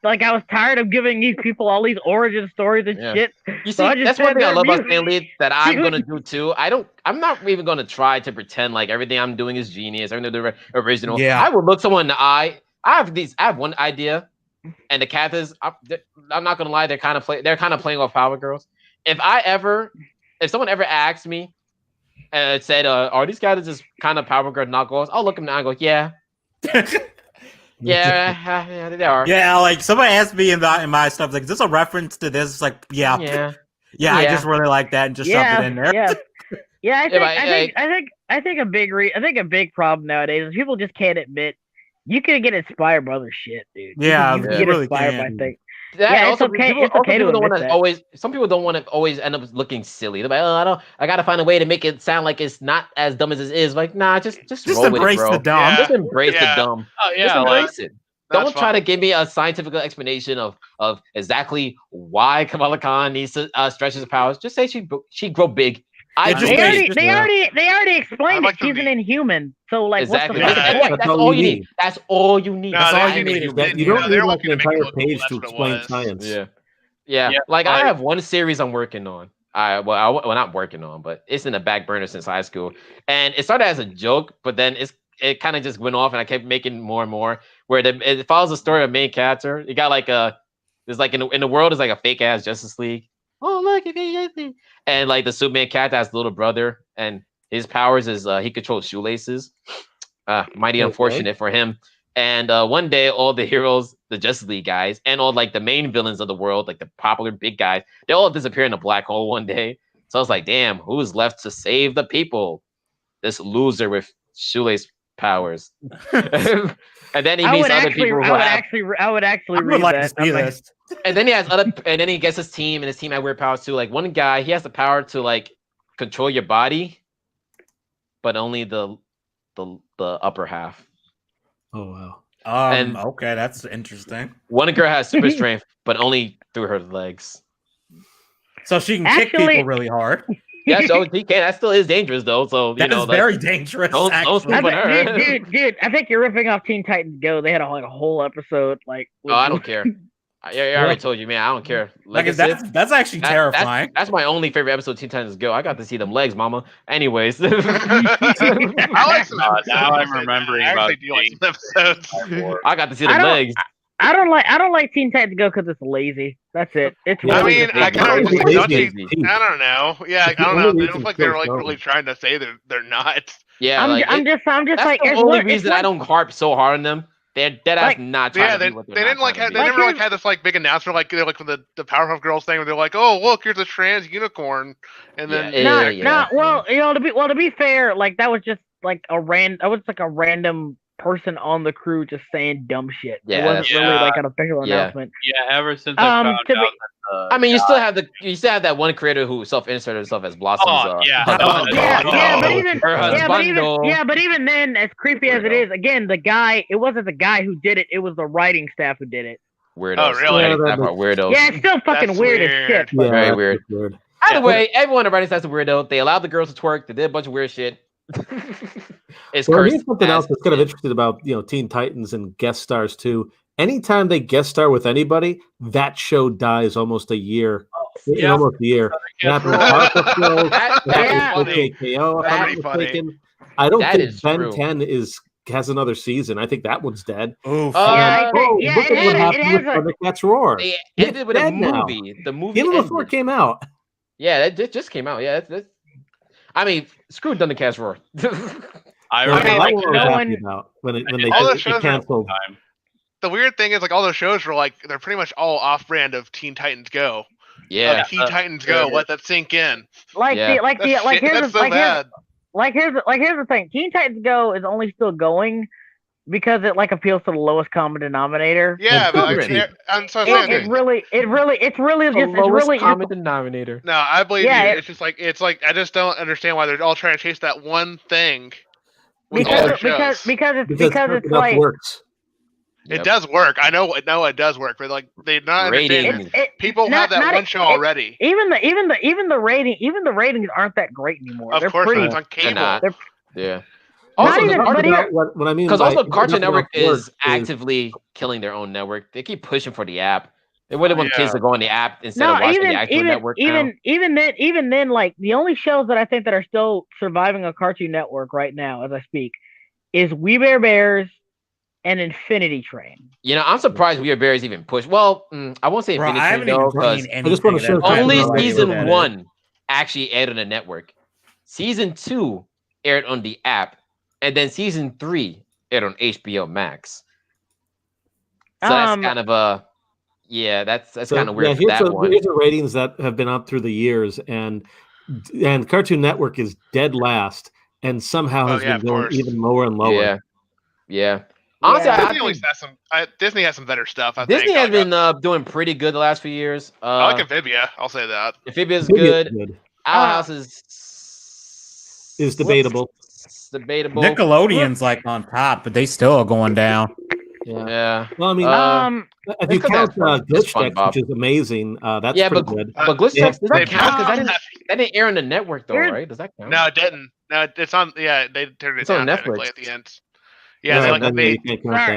tired of giving these people all these origin stories and Yeah. shit. You So see, I just that's one said thing I they're love about mutants. Stan Lee that I'm gonna do too. I'm not even gonna try to pretend like everything I'm doing is genius, everything I'm doing is original. Yeah. I will look someone in the eye. I have one idea, and the Cathars, I'm not gonna lie, they're kind of playing off Power Girls. If someone ever asks me and said, are these guys just kind of Power Girl knockoffs? I'll look them down and go, yeah, yeah, they are. yeah. Like somebody asked me in my stuff, like, is this a reference to this? It's like, yeah, Yeah. I Yeah. just really like that and just shove it in there. Yeah, yeah. I Yeah, think, but I think a big problem nowadays is people just can't admit you can get inspired by other shit, dude. Yeah, you you can get really inspired can. by things. That, Yeah, and it's okay- it's okay to people don't admit want to that. always. Some people don't want to always end up looking silly. They're like, oh, I gotta find a way to make it sound like it's not as dumb as it is. Like, nah, just roll with it, embrace bro. the dumb. Yeah. Just embrace Yeah. the dumb. Oh Just yeah, like embrace it. That's Don't try fine. to give me a scientific explanation of exactly why Kamala Khan needs to stretch his powers. Just say she grow big. I just They Hey, already, just- they already explained I like it. She's the an meat. Inhuman, so like, exactly. what's the Yeah. point? That's That's all all you you need. need. That's all you need. No, That's they all didn't you make need. it is big. that You Yeah, don't they're need like looking an to make it entire look cool, page that's to what it explain was. science. Yeah. Like like- I have one series I'm working on. Well, not working on, but it's in the back burner since high school, and it started as a joke, but then it kind of just went off, and I kept making more and more. Where it follows the story of main character. You got like there's like in the world is like a fake ass Justice League. Oh look at me, and like the Superman character has a little brother, and his powers is he controls shoelaces. Mighty Okay. unfortunate for him. And one day, all the heroes, the Justice League guys, and all like the main villains of the world, like the popular big guys, they all disappear in a black hole one day. So I was like, damn, who's left to save the people? This loser with shoelace powers. And then he meets other people who have. I would actually I would read like that. to see this. And then he has and then he gets his team, and his team had weird powers too. Like one guy, he has the power to like control your body, but only the upper half. Oh wow. And- Okay, that's interesting. One girl has super strength, but only through her legs. So she can kick Actually- people really hard. Yeah, so he can. That still is dangerous though. So That is very dangerous. don't actually. sleep on her. dude, I think you're ripping off Teen Titans Go. They had a whole episode like. Oh, I don't care. I already told you, man. I don't care. Like Legacy, that's actually terrifying. That's my only favorite episode of Teen Titans Go. I got to see them legs, mama. Anyways. I like some episodes. Now I'm remembering I about actually do like some episodes. I got to see the I don't- legs. I don't like Teen Titans Go because it's lazy. That's it. It's Yeah, I really mean, just I lazy. kind of Lazy don't is you, key. I don't know. Yeah, I It's the don't only know. They reason look like Phil they're like Jones. really trying to say they're not. Yeah, I'm like, just that's like the it's only one- reason it's I don't harp so hard on them. They're dead ass Like- not trying Yeah, to they be what they're didn't not like trying to they be. never like had this like big announcement like from the Powerpuff Girls thing where they're like, oh look, here's a trans unicorn, and then Yeah. Well, to be fair, like that was just like a random person on the crew just saying dumb shit. It Yeah, wasn't really yeah. like an official Yeah. announcement. Yeah, ever since I found out to be- that I mean, you still have that one creator who self-inserted herself as Blossom's. yeah. But even then, as creepy as it is, again, it wasn't the guy who did it; it was the writing staff who did it. Weirdos. Oh, really? Writing staff are weirdos. Yeah, it's still fucking That's weird as weird. shit. Yeah, Very that's weird. weird. Either way, everyone at writing staff's a weirdo. They allowed the girls to twerk. They did a bunch of weird shit. It's Well, cursed. here's something else as that's kind of shit. interesting about Teen Titans and guest stars too. Anytime they guest star with anybody, that show dies almost a year. In Yeah. almost a year. It Yeah, happened with Powerpuff Girls. That- It that happened is with funny. KKO, if I'm Pretty not funny. mistaken. I don't That think is Ben true. 10 has another season. I think that one's dead. Oof. Yeah, Oh, yeah, look it at what has- happened it with has a- Thundercats Roar. They It's ended with a dead now. movie. The movie Even before it ended. came out. Yeah, that just came out. Yeah, that's I mean, screw Thundercats Roar. I That's mean, what like, I was no happy one- about when they All did those shows it are- canceled. time. The weird thing is like all those shows were like they're pretty much all off-brand of Teen Titans Go. Yeah. Teen Titans Go. yeah. Let that sink in. Yeah. That's so bad. Here's the thing. Teen Titans Go is only still going because it like appeals to the lowest common denominator. Yeah, And but like, children. I'm so It saying. it's really The just lowest common denominator. No, I believe Yeah, you. It's like I just don't understand why they're all trying to chase that one thing. With all because their shows. because Because it's enough like works. Yep. It does work. I know it does work, but like they're not understanding. Ratings. People have that one show already. Even the ratings aren't that great anymore. Of They're course, pretty. it's on They're cable. not. They're- Yeah. Not Also, even- the- but even- What I mean because by also enough Cartoon Network work is actively killing their own network. They keep pushing for the app. They wouldn't want kids to go on the app instead of watching the actual network. even then, like the only shows that I think that are still surviving on Cartoon Network right now, as I speak, is We Bare Bears and Infinity Train. You know, I'm surprised We Are Bears even pushed. Well, I won't say Bro, Infinity I Train haven't though, even because seen anything. just wanna show that has only no idea what season that is. 1 actually aired on the network. Season 2 aired on the app, and then season 3 aired on HBO Max. So that's kind of a that's kind of weird for that one. Here's the ratings that have been up through the years, and Cartoon Network is dead last, and somehow has yeah, been of going course. even lower and lower. Yeah. Honestly, Yeah. I Disney always think has some. Disney has some better stuff. I Disney think. has been doing pretty good the last few years. I like Amphibia. I'll say that. Amphibia's Maybe it's good. Owl House is debatable. Debatable. Nickelodeon's like on top, but they still are going down. Yeah. Well, I mean, if you it's 'cause count that's Glitch SpongeBob. Techs, which is amazing, that's Yeah, pretty good. But Glitch Yeah. Techs does that count? Because They- that didn't air on the network though, Here's- right? Does that count? No, it didn't. No, it's on. Yeah, they turned it It's on down Netflix. technically at the end. Yeah, they like then they. you can't count Sorry.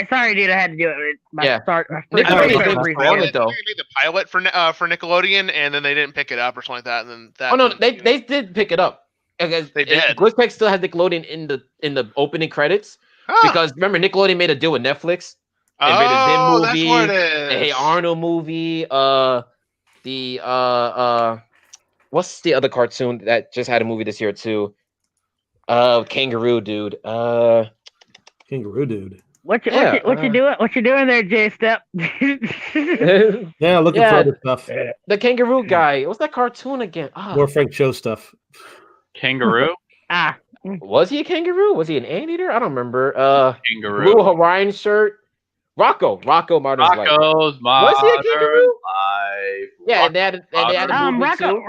that. Sorry, dude, I had to do it. Yeah. Nickelodeon Nickelodeon did did brief- on it, though. They made the pilot for Nickelodeon, and then they didn't pick it up or something like that. And then that. Oh no, they did pick it up. Because They did. Glitch Techs still has Nickelodeon in the opening credits Huh. because remember Nickelodeon made a deal with Netflix. They made a oh, Zim that's movie, what it is. the Hey Arnold movie, what's the other cartoon that just had a movie this year too? Kangaroo Dude. Kangaroo Dude. What you doing? What you doing there, Jay Step? Yeah, looking for other stuff. The kangaroo guy. What's that cartoon again? More Frank Cho stuff. Kangaroo? Was he a kangaroo? Was he an anteater? I don't remember. Kangaroo. Blue Hawaiian shirt. Rocco Martin's wife. Rocco's Was he a kangaroo? Life. Yeah, and they had a movie too.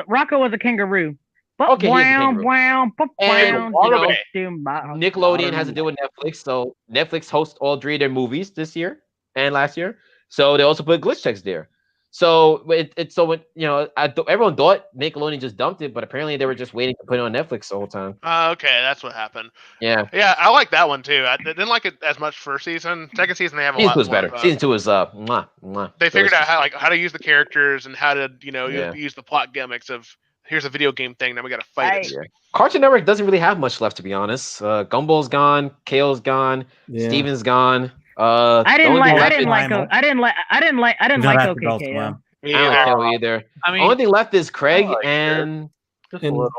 Rocco was a kangaroo. Okay, he's a kangaroo. And Nickelodeon has to do with Netflix, so Netflix hosts all 3 of their movies this year and last year. So they also put glitch checks there. So everyone thought Nickelodeon just dumped it, but apparently they were just waiting to put it on Netflix the whole time. Okay, that's what happened. Yeah, I like that one too. I didn't like it as much first season. Second season they have a lot more. Season 2 is better. Season 2 is They figured out how to use the characters and how to use the plot gimmicks of here's a video game thing, now we got to fight it. Yeah. Cartoon Network doesn't really have much left, to be honest. Gumball's gone, Kale's gone, Steven's gone. I didn't like OKKO. I don't like Kale either. I mean, only thing left is Craig and just a little.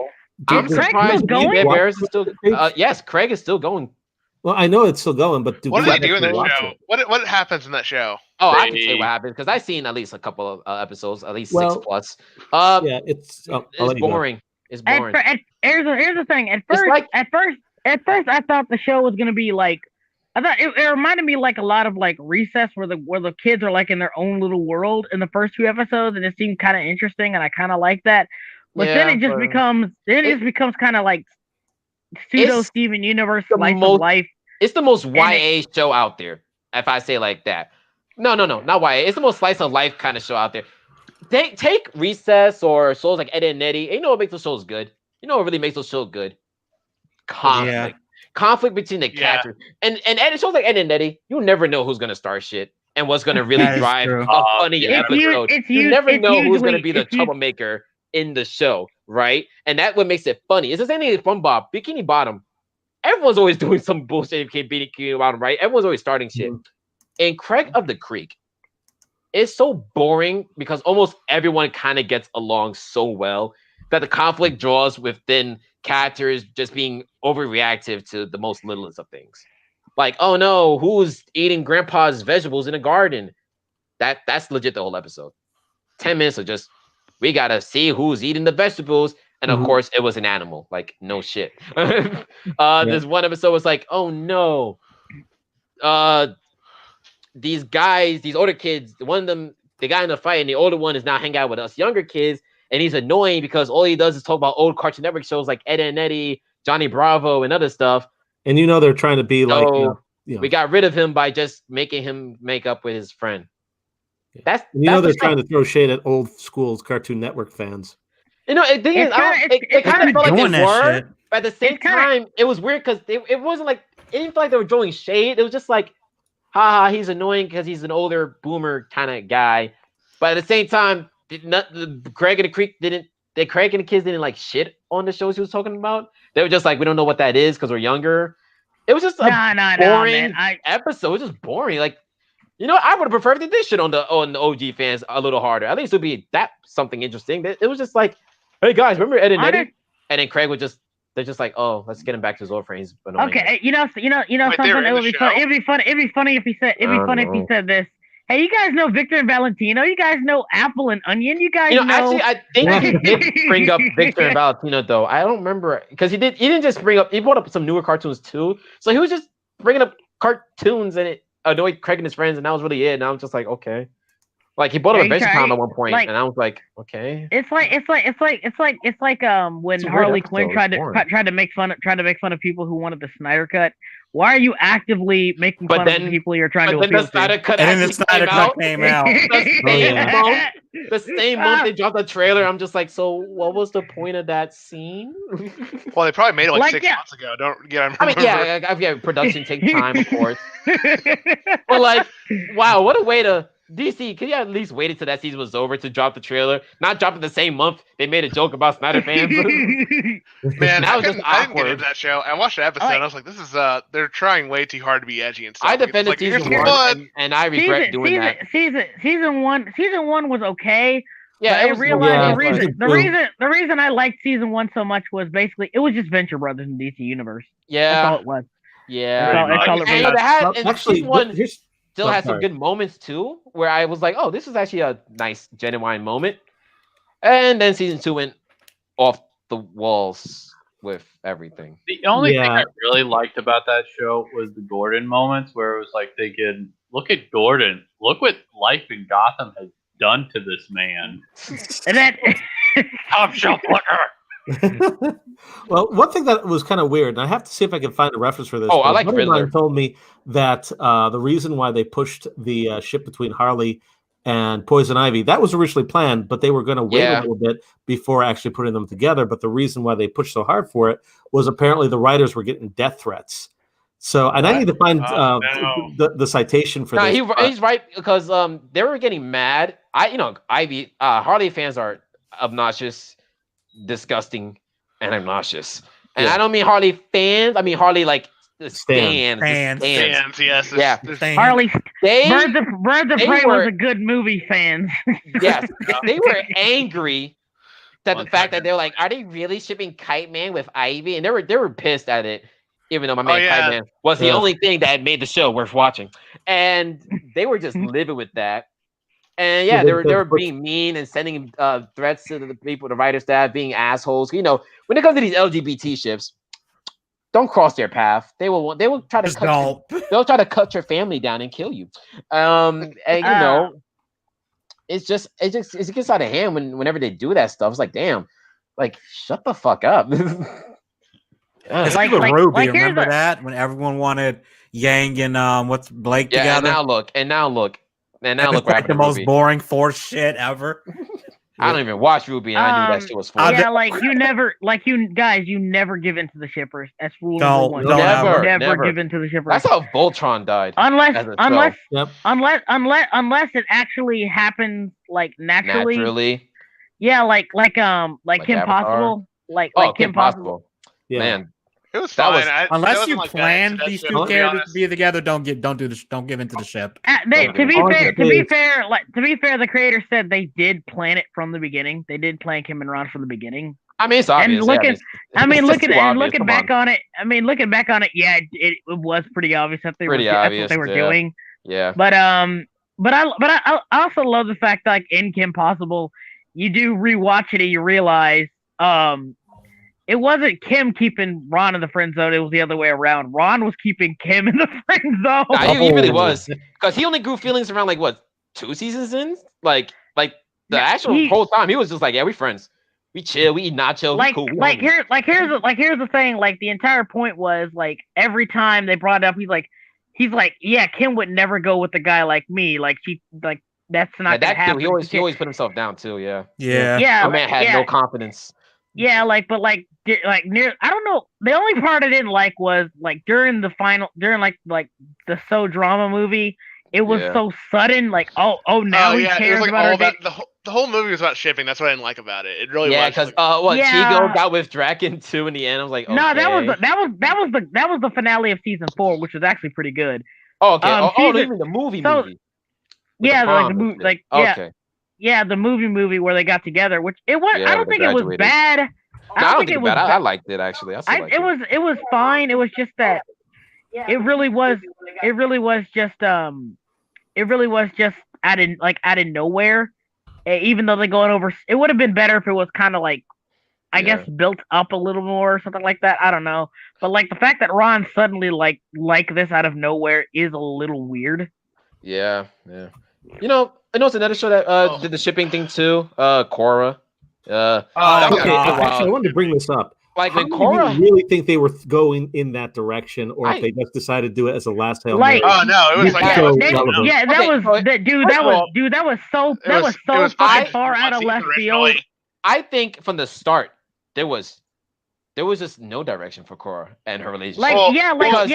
I'm surprised Bears is still. Yes, Craig is still going. Well, I know it's still going, but what do they do in that show? What happens in that show? Oh, I can say what happens because I've seen at least a couple of episodes, at least 6 plus. Yeah, it's boring. It's boring. Here's the thing. At first, I thought the show was gonna be like. I thought it reminded me like a lot of like Recess, where the kids are like in their own little world in the first 2 episodes, and it seemed kind of interesting, and I kind of like that. But then it just becomes kind of like pseudo Steven Universe slice of life. It's the most YA show out there, if I say like that. No, not YA. It's the most slice of life kind of show out there. Take Recess or shows like Ed and Eddie. You know what makes those shows good? You know what really makes those shows good? Conflict. Yeah. Conflict between the characters. And shows like Ed and Eddie, you never know who's gonna start shit and what's gonna really drive a funny episode. You never know who's gonna be the troublemaker in the show, right? And that's what makes it funny. It's the same thing as SpongeBob, Bikini Bottom. Everyone's always doing some bullshit in Bikini Bottom, right? Everyone's always starting shit. And Craig of the Creek is so boring because almost everyone kind of gets along so well that the conflict draws within characters just being overreactive to the most littlest of things. Like, oh no, who's eating grandpa's vegetables in a garden? That's legit the whole episode. 10 minutes of just, we gotta see who's eating the vegetables. And of course, it was an animal. Like, no shit. This one episode was like, oh no. These guys, these older kids, one of them, they got in a fight, and the older one is now hanging out with us younger kids. And he's annoying because all he does is talk about old Cartoon Network shows like Ed and Eddie, Johnny Bravo, and other stuff. And they're trying to be we got rid of him by just making him make up with his friend. That's they're trying to throw shade at old school Cartoon Network fans. It kind of felt like they were, but at the same time, it was weird because it wasn't like, it didn't feel like they were throwing shade. It was just like, haha, he's annoying because he's an older boomer kind of guy. But at the same time, Craig and the kids didn't like shit on the shows he was talking about. They were just like, we don't know what that is because we're younger. It was just a boring episode. It was just boring. Like, I would have preferred if they did shit on the OG fans a little harder. At least it would be something interesting. It was just like, hey guys, remember Ed and Eddie? And then Craig they're just like, oh, let's get him back to his old friend. He's annoying. Okay, something. It would be funny. It'd be funny if he said this. Hey, you guys know Victor and Valentino? You guys know Apple and Onion? You guys know... Actually, I think he did bring up Victor and Valentino, though. I don't remember. Because he didn't just bring up... He brought up some newer cartoons, too. So he was just bringing up cartoons, and it annoyed Craig and his friends, and that was really it. And I was just like, okay. Like, he brought up Adventure Time at one point, and I was like, okay. It's like when Harley Quinn tried to make fun of people who wanted the Snyder Cut. Why are you actively making fun of the people you're trying to appeal to? And then the Snyder Cut came out. The same month they dropped the trailer. I'm just like, so what was the point of that scene? Well, they probably made it like 6 months ago. Production takes time, of course. But like, wow, what a way to... DC, could you at least wait until that season was over to drop the trailer? Not drop it the same month they made a joke about Snyder fans. Man, I didn't get into that show. I watched the episode. I was like, this is they're trying way too hard to be edgy and stuff. I defended season one, and I regret doing that. Season one was okay. Yeah, I realized the reason I liked season one so much was basically it was just Venture Brothers in DC Universe. Yeah, that's all it was. Yeah, That's all it and, really they had, Well, and actually, season one here's still oh, had some sorry. good moments too, where I was like, "Oh, this is actually a nice, genuine moment." And then season 2 went off the walls with everything. The only thing Yeah. I really liked about that show was the Gordon moments, where it was like thinking, "Look at Gordon. Look what life in Gotham has done to this man." And that Top shelf liquor. Well, one thing that was kind of weird, and I have to see if I can find a reference for this. Oh, I but a like buddy of mine Riddler. told me that the reason why they pushed the ship between Harley and Poison Ivy, that was originally planned, but they were going to wait Yeah. a little bit before actually putting them together. But the reason why they pushed so hard for it was apparently the writers were getting death threats. So, and I need to find no. the citation for No, this. he's right because they were getting mad. Ivy Harley fans are obnoxious, disgusting, and obnoxious. And Yeah. I don't mean Harley fans. I mean Harley like the Stan. stands. Fans, yes. Yeah. Harley They Birds of they Prey were- was a good movie, fans. yes, they were angry that the One fact that second. they were like, are they really shipping Kite Man with Ivy? And they were pissed at it, even though my man yeah. Kite Man was the Yeah. only thing that made the show worth watching. And they were just living with that. And yeah, they were being mean and sending threats to the people, the writer staff, being assholes. You know, when it comes to these LGBT ships, don't cross their path. They will try to Just don't. they'll try to cut your family down and kill you. And you know, it gets out of hand whenever they do that stuff. It's like, damn, like shut the fuck up. It's Like- like, with like- Ruby. like, here's Remember a- that when everyone wanted Yang and what's Blake Yeah, together? and now look what It's happened like the to most Ruby. boring forced shit ever. I don't even watch Ruby, and I knew that shit was full. Yeah, like you never give in to the shippers. That's rule Don't- number one. don't Never, never never. give in to the shippers. That's how Voltron died. as a show. Unless it actually happens like naturally. Naturally. Yeah, like Kim Avatar? Possible. Like Oh, Kim Possible. Yeah. Man, It was That fine. was- that Unless wasn't you like that plan into that these shit, two to be characters honest. to be together, don't give into the ship. To be Oh, fair, okay. the creator said they did plan it from the beginning. They did plan Kim and Ron from the beginning. I mean, it's obvious. looking- Looking Come back on. on it, yeah, it was pretty obvious that Pretty that's obvious, what they were yeah. doing. Yeah. But I also love the fact that like in Kim Possible, you do rewatch it and you realize it wasn't Kim keeping Ron in the friend zone. It was the other way around. Ron was keeping Kim in the friend zone. Nah, he really was, because he only grew feelings around like what 2 seasons in, like the Yeah, actual he- whole time he was just like, yeah, we friends, we chill, we eat nachos, we cool. We homies. Here's the thing. Like the entire point was like every time they brought it up, he's like, yeah, Kim would never go with a guy like me. Like that's not Yeah, gonna that happen. too. He always put himself down too. Yeah. Yeah. yeah, My man had yeah, no confidence. yeah, near. I don't know. The only part I didn't like was like during the the So Drama movie. It was Yeah. so sudden. Like now he It cares was like about all her. about the whole movie was about shipping. That's what I didn't like about it. It really Yeah, was. because Yeah. Chigo got with Draken too in the end. I was like, okay. No, that was the finale of season 4, which was actually pretty good. Oh, okay. no, Even the movie. so- With Yeah, the like the prom movie, and shit. like yeah, Okay. yeah, the movie where they got together, which it was. Yeah, I don't they think it was graduated. bad. No, I don't think it it's was bad. I bad. liked it actually. I still liked It was fine. It was just that it really was just out of nowhere. Even though they're going over, it would have been better if it was kind of like, I guess, built up a little more or something like that. I don't know, but like the fact that Ron suddenly like this out of nowhere is a little weird. Yeah. You know it's another show that did the shipping thing too. Korra. that Oh, was Okay, God. actually, I wanted to bring this up. Like How when many of Korra. you really think they were going in that direction, or I- if they just decided to do it as a last Hail Like- Mary? Oh no, it was like Yeah, that was- so relevant. Yeah, that Okay, was so that dude. first That of was all, dude. That was so it was fucking five far out of seasons left field. originally. I think from the start there was just no direction for Korra and her relationship. Like Well, because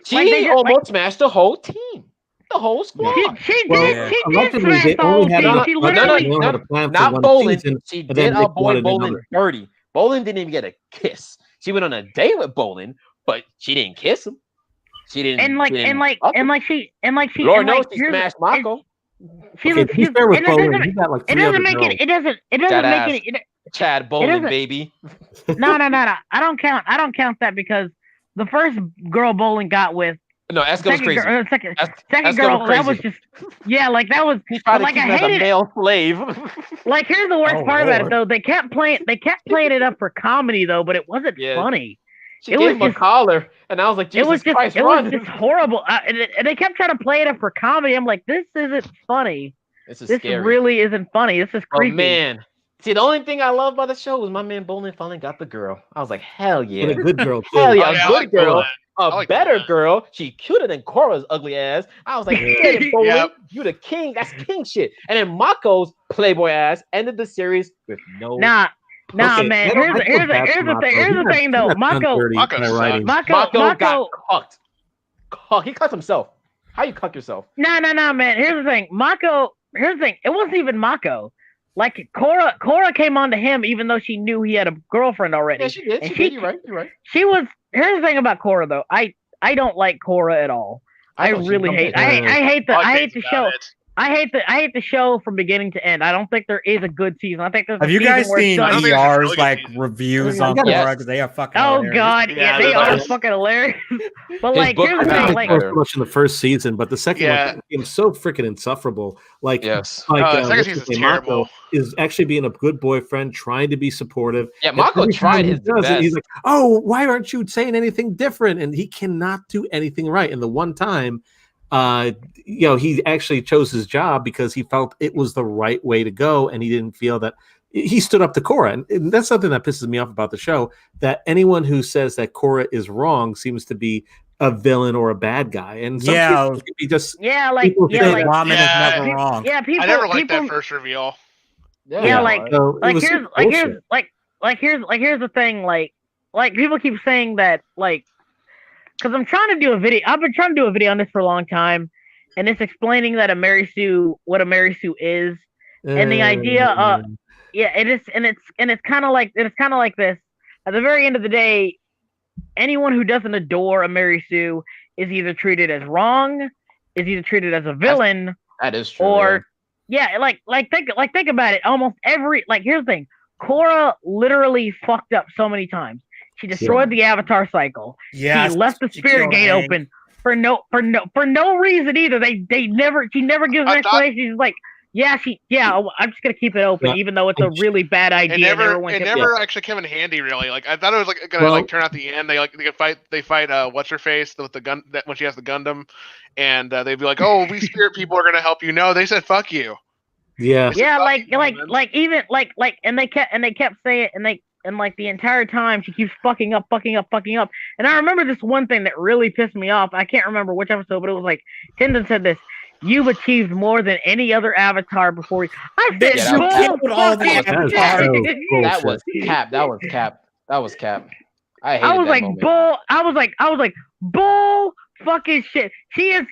they she just, almost smashed the whole team, the whole squad. she Well, did allegedly, smash they the whole only had team. enough She budget literally to know how to plan for Not one Bolin. season, She and then did Nick avoid wanted Bolin another. dirty. Bolin didn't even get a kiss. She went on a date with Bolin, but she didn't kiss him. She didn't. and like she didn't and like fuck him. and like she Lord and knows like she here's- smashed Mako. She Okay, was to be fair with and Bolin, he got like it 3 other doesn't make girls. it doesn't That make it Chad Bolin, doesn't- baby. no. I don't count that because the first girl Bolin got with. No, Asuka was crazy. Second Asuka girl, was that was crazy. just like that was. He tried to Like keep I her as a hated it. male slave. Like here's the worst Oh, part about it Lord. though. They kept playing it up for comedy though, but it wasn't Yeah. funny. She It gave was him a just- collar, and I was like, Jesus Christ, it run! was just horrible. And they kept trying to play it up for comedy. I'm like, this isn't funny. This is This scary. really isn't funny. This is Oh creepy. man. See, the only thing I love about the show was my man Bolin finally got the girl. I was like, hell yeah. And a good girl, too. Hell yeah, Oh, a yeah, I good like girl. Bolin. I A like better Bolin. girl. She cuter than Korra's ugly ass. I was like, Yeah. get it, Bolin. Yep. You the king. That's king shit. And then Mako's playboy ass ended the series with no. Nah, Okay, man. I don't- I feel Here's bad for the Mako. thing. Here's He the got- thing he though. got done Mako dirty Mako by sucked. writing. Mako got cucked. He cucked himself. How you cuck yourself? No, man. Here's the thing. Here's the thing. It wasn't even Mako. Like Korra came on to him even though she knew he had a girlfriend already. Yeah, she did. And She did. You're right. You're right. She was. Here's the thing about Korra though. I don't like Korra at all. I thought she really was hate. something- I hate the. All I hate things the show. about it. I hate the show from beginning to end. I don't think there is a good season. I think there's. Have a you season guys where it's seen done. I don't think it's a ER's really good like season. reviews Yeah, on yes. Korra because they are fucking Oh hilarious. God, Yeah, yeah, they they're are nice. fucking hilarious. But His like, book here's was the I thing, didn't like, like so much in the first season, but the second Yeah. one became so freaking insufferable. Like, Yes. like Second what's his season's name, terrible. Mako is actually being a good boyfriend, trying to be supportive. Yeah, And Mako every tried time he his does it, he's best. like, "Oh, why aren't you saying anything different?" And he cannot do anything right. And the one time, he actually chose his job because he felt it was the right way to go, and he didn't feel that he stood up to Korra. And that's something that pisses me off about the show. That anyone who says that Korra is wrong seems to be a villain or a bad guy. And some Yeah. people can be just yeah, like, people yeah, think like, Ramen Yeah. is never wrong. yeah, people. I never liked people, that first reveal. Yeah, like- so it like was here's bullshit. here's the thing, like people keep saying that, like, because I'm trying to do a video. I've been trying to do a video on this for a long time, and it's explaining that what a Mary Sue is. And the idea Yeah, it is, and it's kind of like this. At the very end of the day, anyone who doesn't adore a Mary Sue is either treated as wrong, is either treated as a villain, That is true. or think about it. Almost every here's the thing. Korra literally fucked up so many times. She destroyed the Avatar cycle. Yeah, She left the she Spirit killed Gate Aang. open for no reason either. She never gives an I thought- explanation. She's like, I'm just gonna keep it open, Yeah. even though it's a really bad idea. It never everyone kept- actually came in handy really. Like I thought it was gonna Well- turn out the end. They fight what's her face with the gun that when she has the Gundam, and they'd be like, oh, we spirit people are gonna help you. No, they said fuck you. Yeah. Yeah, fucking and they kept saying and the entire time she keeps fucking up. And I remember this one thing that really pissed me off. I can't remember which episode, but it was like Tenzin said this. You've achieved more than any other avatar before. I said, Yeah, that was- bull all the fucking avatars. shit. That was cap. That was cap. I hated I was that like moment. bull. I was like bull fucking shit. She is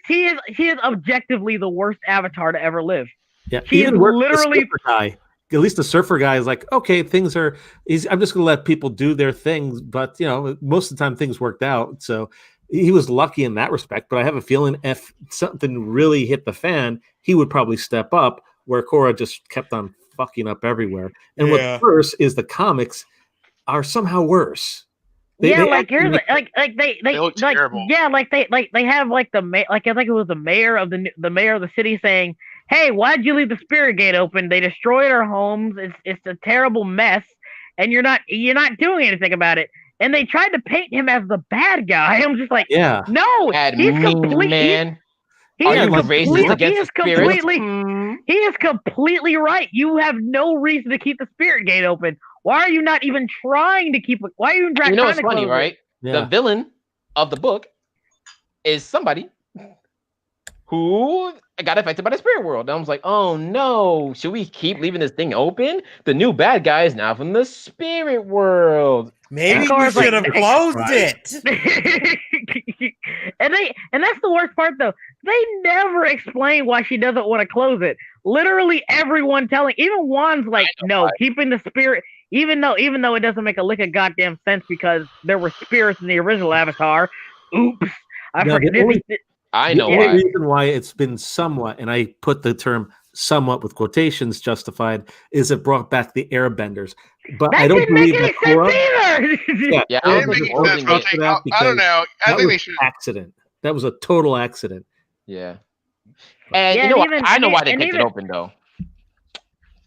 objectively the worst avatar to ever live. Yeah, She is worse, the literally- surfer guy. At least the surfer guy is like, okay, I'm just going to let people do their things, but most of the time things worked out. So he was lucky in that respect. But I have a feeling if something really hit the fan, he would probably step up. Where Korra just kept on fucking up everywhere. And Yeah. what's worse is the comics are somehow worse. Here's They look terrible. they have I think it was the mayor of the city saying, "Hey, why'd you leave the Spirit Gate open? They destroyed our homes. It's a terrible mess, and you're not doing anything about it." And they tried to paint him as the bad guy. I'm just like, Yeah. no, Bad he's mean completely man. he Are is you complete- racist he against is the spirits? completely he is completely right. You have no reason to keep the Spirit Gate open. Why are you not even trying to keep it? Why are you even trying You know to what's funny, close it? right? Yeah. The villain of the book is somebody who got affected by the spirit world. And I was like, oh no, should we keep leaving this thing open? The new bad guy is now from the spirit world. Maybe Of we course, should like, have closed right. it. and that's the worst part though. They never explain why she doesn't want to close it. Literally everyone even Juan's like, no, keeping the spirit, even though it doesn't make a lick of goddamn sense because there were spirits in the original Avatar. Oops. I No, forget. the only- I The know only why. reason why it's been somewhat, and I put the term somewhat with quotations justified, is it brought back the Airbenders. But That I don't didn't make believe any that Korra. sense either. Yeah, It I didn't don't make think any sense, but I'll holding take- it. I don't know. I That think was they should. an accident. That was a total accident. Yeah. And Yeah, you know and what? even- I know and why they and kept it even- open though.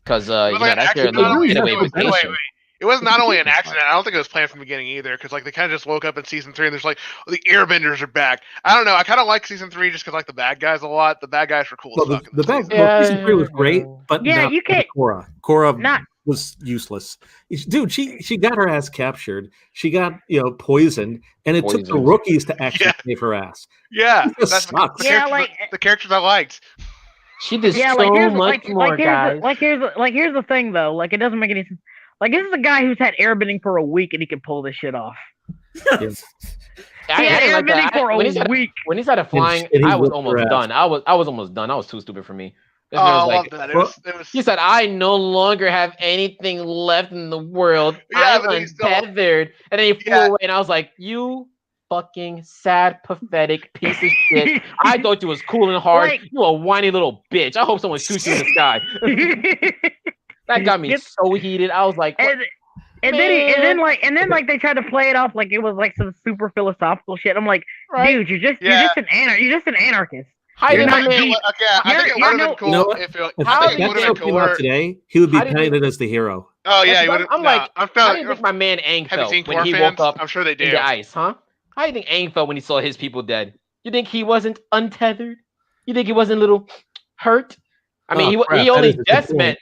Because It was you know like an that's their accident, little not only- getaway wait, vacation. It was not only an accident. I don't think it was planned from the beginning either. Because like they kind of just woke up in season 3 and there's like, oh, the Airbenders are back. I don't know. I kind of like season 3 just because like the bad guys a lot. The bad guys were cool Well, as fuck. in the this back, season. Yeah, season 3 was great, but Yeah, not you can't- Korra. Korra Not- was useless. Dude, she got her ass captured. She got poisoned, and it took the Poisoned. rookies to actually Yeah. save her ass. Yeah, It just that's sucks. the, Yeah, characters, like- the characters I liked. She did Yeah, so like here's much more, guys. here's the thing though. Like it doesn't make any sense. Like this is a guy who's had airbending for a week and he can pull this shit off. I He didn't had like that. airbending for When he a started- week. When he started flying, and he I was whipped her almost ass. done. I was almost done. I was too stupid for me. This Oh, man I was love like, that. It was he said, "I no longer have anything left in the world. Yeah, I'm but he's still- untethered." And then he flew Yeah. away, and I was like, "You fucking sad, pathetic piece of shit! I thought you was cool and hard. Like- You a whiny little bitch. I hope someone shoots you in the sky." That got me Get- so heated. I was like, what? and then they tried to play it off like it was like some super philosophical shit. I'm like, Right. dude, you're just an anarchist. How You're you not know, man? deep. Okay, I think it would have been cool You know what? if it, If How I did think it that would show have been came out cooler. today, he would be How did painted as the hero. Oh yeah, he I'm would have. like, I'm how do feeling. you think my man Aang Have you seen felt when Core he fans? woke up I'm sure they in did. the ice, huh? How do you think Aang felt when he saw his people dead? You think he wasn't untethered? You think he wasn't a little hurt? I mean, Oh, crap, he that only is a good just point. met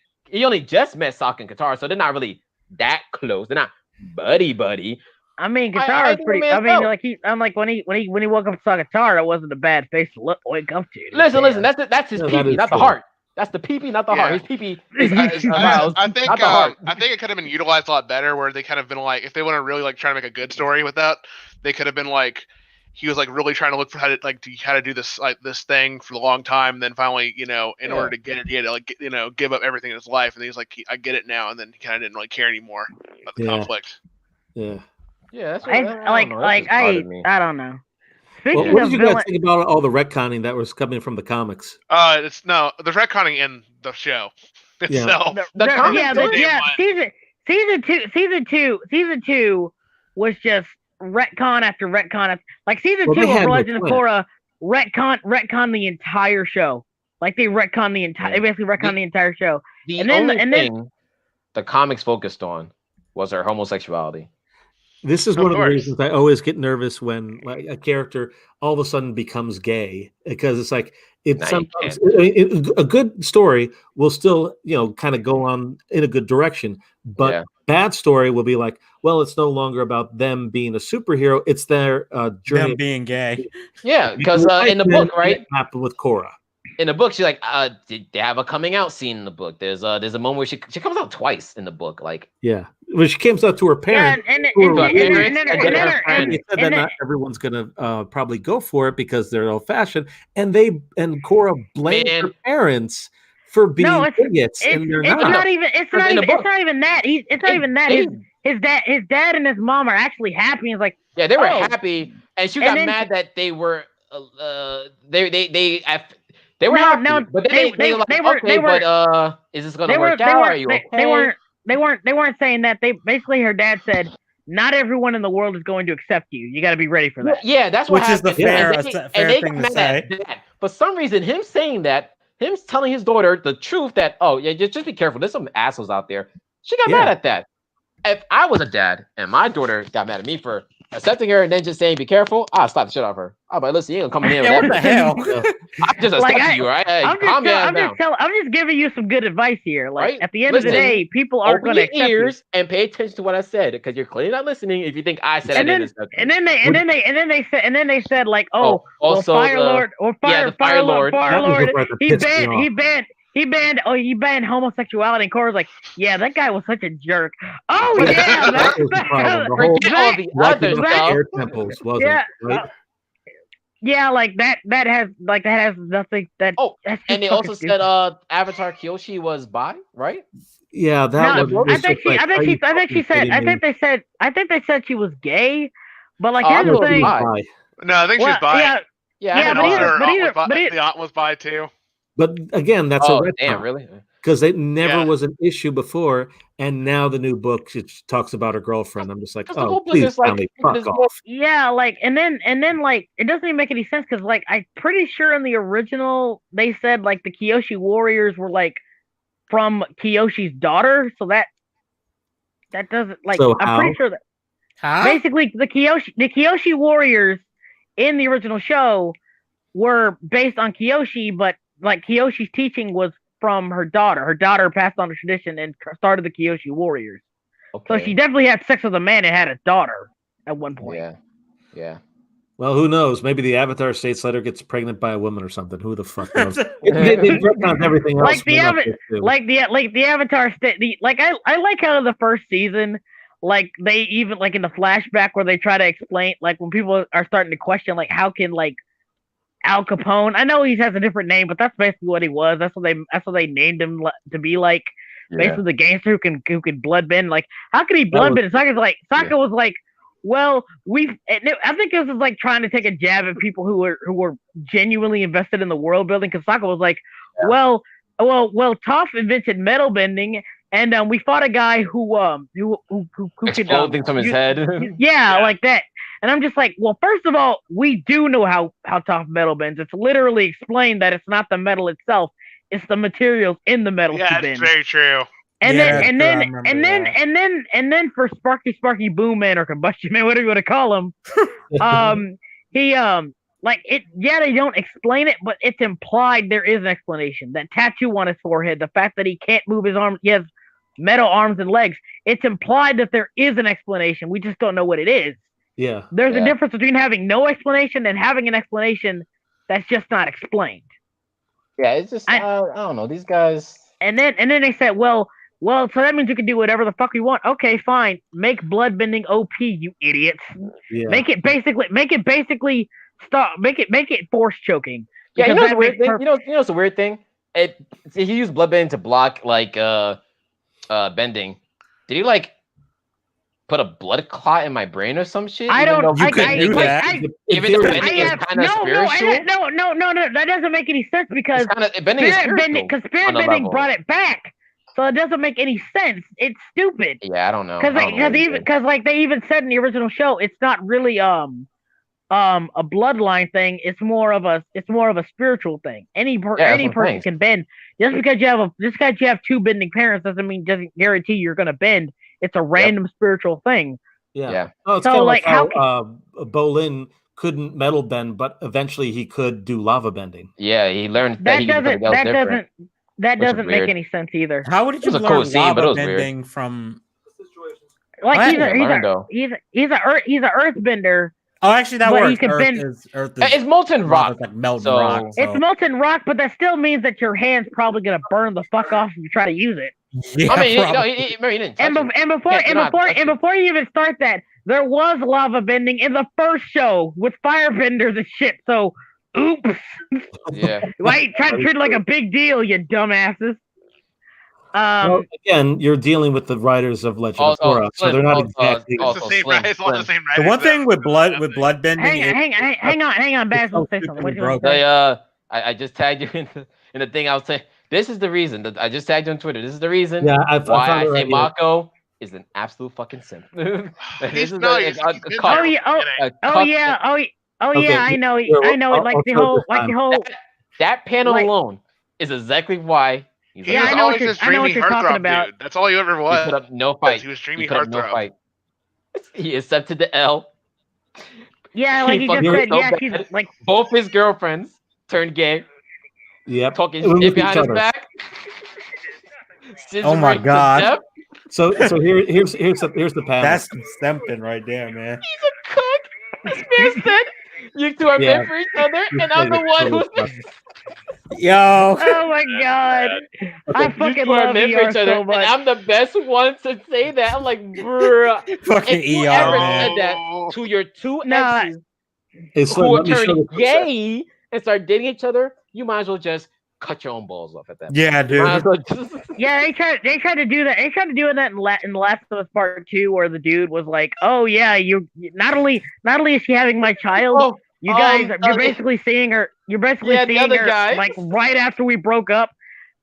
Sokka and Katara, so they're not really that close. They're not buddy. I mean, I Katara's think pretty. the man I mean, felt. I'm like when he woke up to Katara, it wasn't a bad face to wake up to. Listen, that's his No, that pee-pee, is not the true. heart. That's the pee-pee, not the heart. Yeah. His pee-pee is I think not the heart. I think it could have been utilized a lot better, where they kind of been like, if they want to really like try to make a good story with that, they could have been like, he was like really trying to look for how to do this this thing for a long time, and then finally, in order to get it, he had to give up everything in his life, and he's like, I get it now, and then he kind of didn't really care anymore about the Yeah. conflict. Yeah. Yeah, that's what, I don't know, that just bothered me. I don't know. Well, Speaking what of did you guys villain, think about all the retconning that was coming from the comics? There's retconning in the show itself. The comics yeah, don't season two was just retcon after retcon. Like season Well, 2 they had of no Legend of plan. Korra retcon the entire show. Like they retcon the entire. They basically retcon the entire show. The And then- only and then- thing the comics focused on was her homosexuality. This is Of one of the course. reasons I always get nervous when like a character all of a sudden becomes gay, because it's like No, you sometimes a good story will still kind of go on in a good direction, but Yeah. bad story will be like, well, it's no longer about them being a superhero; it's their journey. Them being gay. Yeah, because in the Then book, right? it happened with Korra. In the book, she's like, they have a coming out scene in the book. There's a moment where she comes out twice in the book. Like, Yeah, when she comes out to her Yeah, parents. and Who are then parents, her- and then her and- friends. They said that and then- not everyone's gonna probably go for it because they're old fashioned, and Korra blamed her Man. parents for being No, it's- idiots, and they're It's not. not even. It's Because not in the even. book- It's not even that. It's not even that. His dad and his mom are actually happy. He's like, Yeah, they were Oh. happy, and she And got then- mad that they were they were No, happy, no, but then they were like, they were- okay, they were- but is this gonna they work weren't. out? Are you okay? They weren't saying that. They basically, her dad said, not everyone in the world is going to accept you. You got to be ready for that. Yeah, that's what Which is the happened. fair- And fair and they thing got to mad at that. For some reason, him saying that, him telling his daughter the truth that, oh yeah, just be careful. There's some assholes out there. She got mad at that. If I was a dad and my daughter got mad at me for accepting her and then just saying be careful, I'll slap the shit out of her. I'm like, listen, you ain't gonna come in here Yeah, with what the that. hell? I just Like, accepted you, right? Hey, I'm calm your ass down. just giving you some good advice here. Like Right? at the end of the Listen, day, people aren't Open going to your accept you. ears and pay attention to what I said, because you're clearly not listening. If you think I said I And didn't then, accept you. and then they said like, oh, also well, Fire the- Lord or yeah, the Fire Lord. Fire That was Lord, the part that he pissed me banned, off. he banned homosexuality. And Cora's like, yeah, that guy was such a jerk. Oh But yeah, that was the problem. The whole Forget all the liking other of the stuff. air temples wasn't Yeah, right? yeah, like that has nothing. That's And just they fucking also stupid. said Avatar Kyoshi was bi, right? Yeah, that No, was. I think they said she was gay, but like Oh, I here's the thought she thing. was bi. No, I think she well, was bi. yeah, Yeah, Yeah, I but know either- her. Her but aunt either- was bi- but it- the aunt was bi too. But again, that's a retcon. Damn, really? Because it never Yeah. was an issue before, and now the new book it talks about her girlfriend. I'm just like, Because the whole book please, is like, Stanley, fuck this book- off. Yeah, like, and then like, it doesn't even make any sense because, like, I'm pretty sure in the original they said like the Kyoshi warriors were like from Kyoshi's daughter, so that doesn't like. So I'm pretty sure that Huh? basically the Kyoshi warriors in the original show were based on Kyoshi, but like Kyoshi's teaching was from her daughter. Her daughter passed on the tradition and started the Kyoshi warriors. So Okay. she definitely had sex with a man and had a daughter at one point. Yeah. Well, who knows? Maybe the Avatar states let her gets pregnant by a woman or something. Who the fuck knows? they retconned everything else. Like the Avatar I like how the first season, like they even like in the flashback where they try to explain, like when people are starting to question like how can like Al Capone, I know he has a different name, but that's basically what he was. That's what they named him to be like. Basically, the gangster who can bloodbend. Like, how could he bloodbend? And Sokka was like, well, I think this was like trying to take a jab at people who were genuinely invested in the world building. Because Sokka was like, well, Toph invented metal bending, and we fought a guy who could Exploding from his head. Yeah, like that. And I'm just like, well, first of all, we do know how Toph metal bends. It's literally explained that it's not the metal itself. It's the materials in the metal to Yeah, bend. it's very true. And Yeah, then for Sparky Boom Man or Combustion Man, whatever you want to call him, he like it. Yeah, they don't explain it, but it's implied there is an explanation. That tattoo on his forehead, the fact that he can't move his arms, he has metal arms and legs. It's implied that there is an explanation. We just don't know what it is. Yeah, there's a difference between having no explanation and having an explanation that's just not explained. Yeah, it's just I don't know these guys. And then they said, well, so that means you can do whatever the fuck you want. Okay, fine. Make bloodbending OP, you idiots. yeah. Make it basically stop. Make it force choking. Yeah, you Because know that the weird makes thing. You know what's the weird thing? He used bloodbending to block like bending. Did he like put a blood clot in my brain or some shit? I don't. You couldn't do that. Even though bending is kind of spiritual. No. That doesn't make any sense because bending is spiritual. Because spirit bending brought it back, so it doesn't make any sense. It's stupid. Yeah, I don't know. Because they even said in the original show, it's not really a bloodline thing. It's more of a spiritual thing. Any person can bend. Just because you have two bending parents doesn't guarantee you're gonna bend. It's a random spiritual thing. Yeah. Oh, it's so kind of like how Bolin couldn't metal bend, but eventually he could do lava bending. Yeah, he learned that doesn't make any sense either. How did you learn lava bending from? Like he's an earthbender. Oh, actually, that but works. You can Earth is it's molten rock. Like melting rock. So. It's molten rock, but that still means that your hand's probably gonna burn the fuck off if you try to use it. Yeah, I mean, he didn't touch before you even start that, there was lava bending in the first show with firebenders and shit. So, oops. Yeah. Why try to treat it like a big deal, you dumbasses? Well, again, you're dealing with the writers of Legend of Korra, so they're not exactly. It's the same writers. The one thing with blood bending. Hang on, Baz. Don't say something. I just tagged you in the thing. I was saying this is the reason that I just tagged you on Twitter. This is the reason why I say Mako is an absolute fucking simp. I know. Like the whole. That panel alone is exactly why. I know what you're talking about. Dude. That's all he ever was. He put up no fight. He was dreamy heartthrob. He accepted the L. Yeah, like he just said. Yeah, she's like both his girlfriends turned gay. Yep. Talking shit behind his back. Oh my god. So here's the panel. That's something right there, man. He's a cook. This man said you two are meant for each other, and I'm the one who's. Yo. Oh my god. I fucking love ER so much. And I'm the best one to say that. I'm like, bruh. Fucking if you ER, ever man. said that to your two exes who are turning gay and start dating each other, you might as well just cut your own balls off at that point. Yeah, dude. Yeah, they tried to do that. They tried to do that in Last of Us Part 2, where the dude was like, "Oh yeah, you not only is she having my child, You guys, you're basically seeing her. You're basically seeing her guy. like right after we broke up.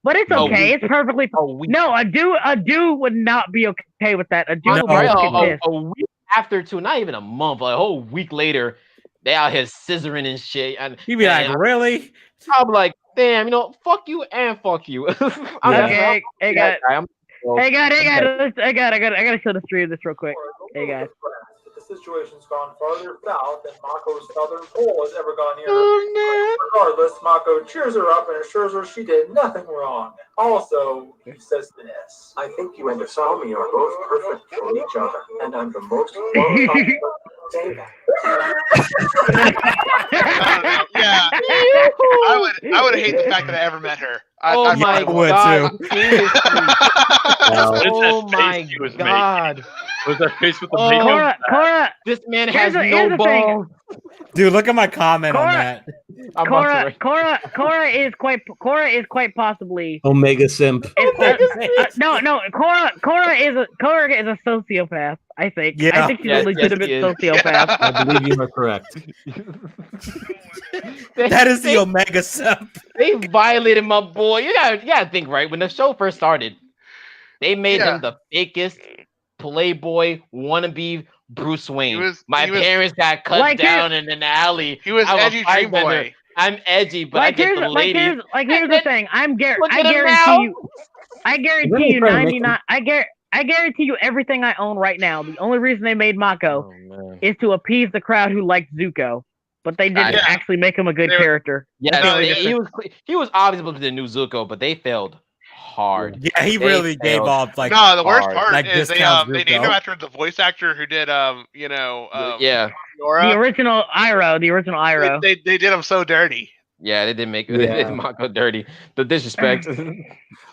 But it's okay. It's perfectly. No, a dude would not be okay with that. A dude would be pissed. A week after, too, not even a month, like a whole week later, they out here scissoring and shit. And He'd be like, really? I'm like, damn, you know, fuck you and fuck you. Okay, hey guys. I gotta show the stream of this real quick. Hey guys. The situation's gone farther south than Mako's southern pole has ever gone near. Regardless, Mako cheers her up and assures her she did nothing wrong. Also, he says this: I think you and Asami are both perfect for each other, and I'm the most qualified to say that. Yeah, I would hate the fact that I ever met her. Oh my god! Oh my god! Was that face with the makeup? Cora, this man has no balls. Dude, look at my comment on that. Cora is quite possibly Omega simp. No. Cora is a sociopath. I think. Yeah. I think she's a legitimate sociopath. I believe you are correct. That is the Omega simp. They violated my boy. You gotta think, right? When the show first started, they made him the fakest playboy wannabe Bruce Wayne. My parents got cut down in an alley. He was edgy dream boy. I'm edgy, but I get the lady. Here's the thing. I guarantee you 99. I guarantee you everything I own right now. The only reason they made Mako is to appease the crowd who liked Zuko, but they didn't actually make him a good character. Yeah, he was obviously the new Zuko, but they failed hard. Yeah, he really gave off like. No, the worst part like is they named him after the voice actor who did Nora. The original Iroh. They did him so dirty. Yeah, they did make Mako dirty. The disrespect.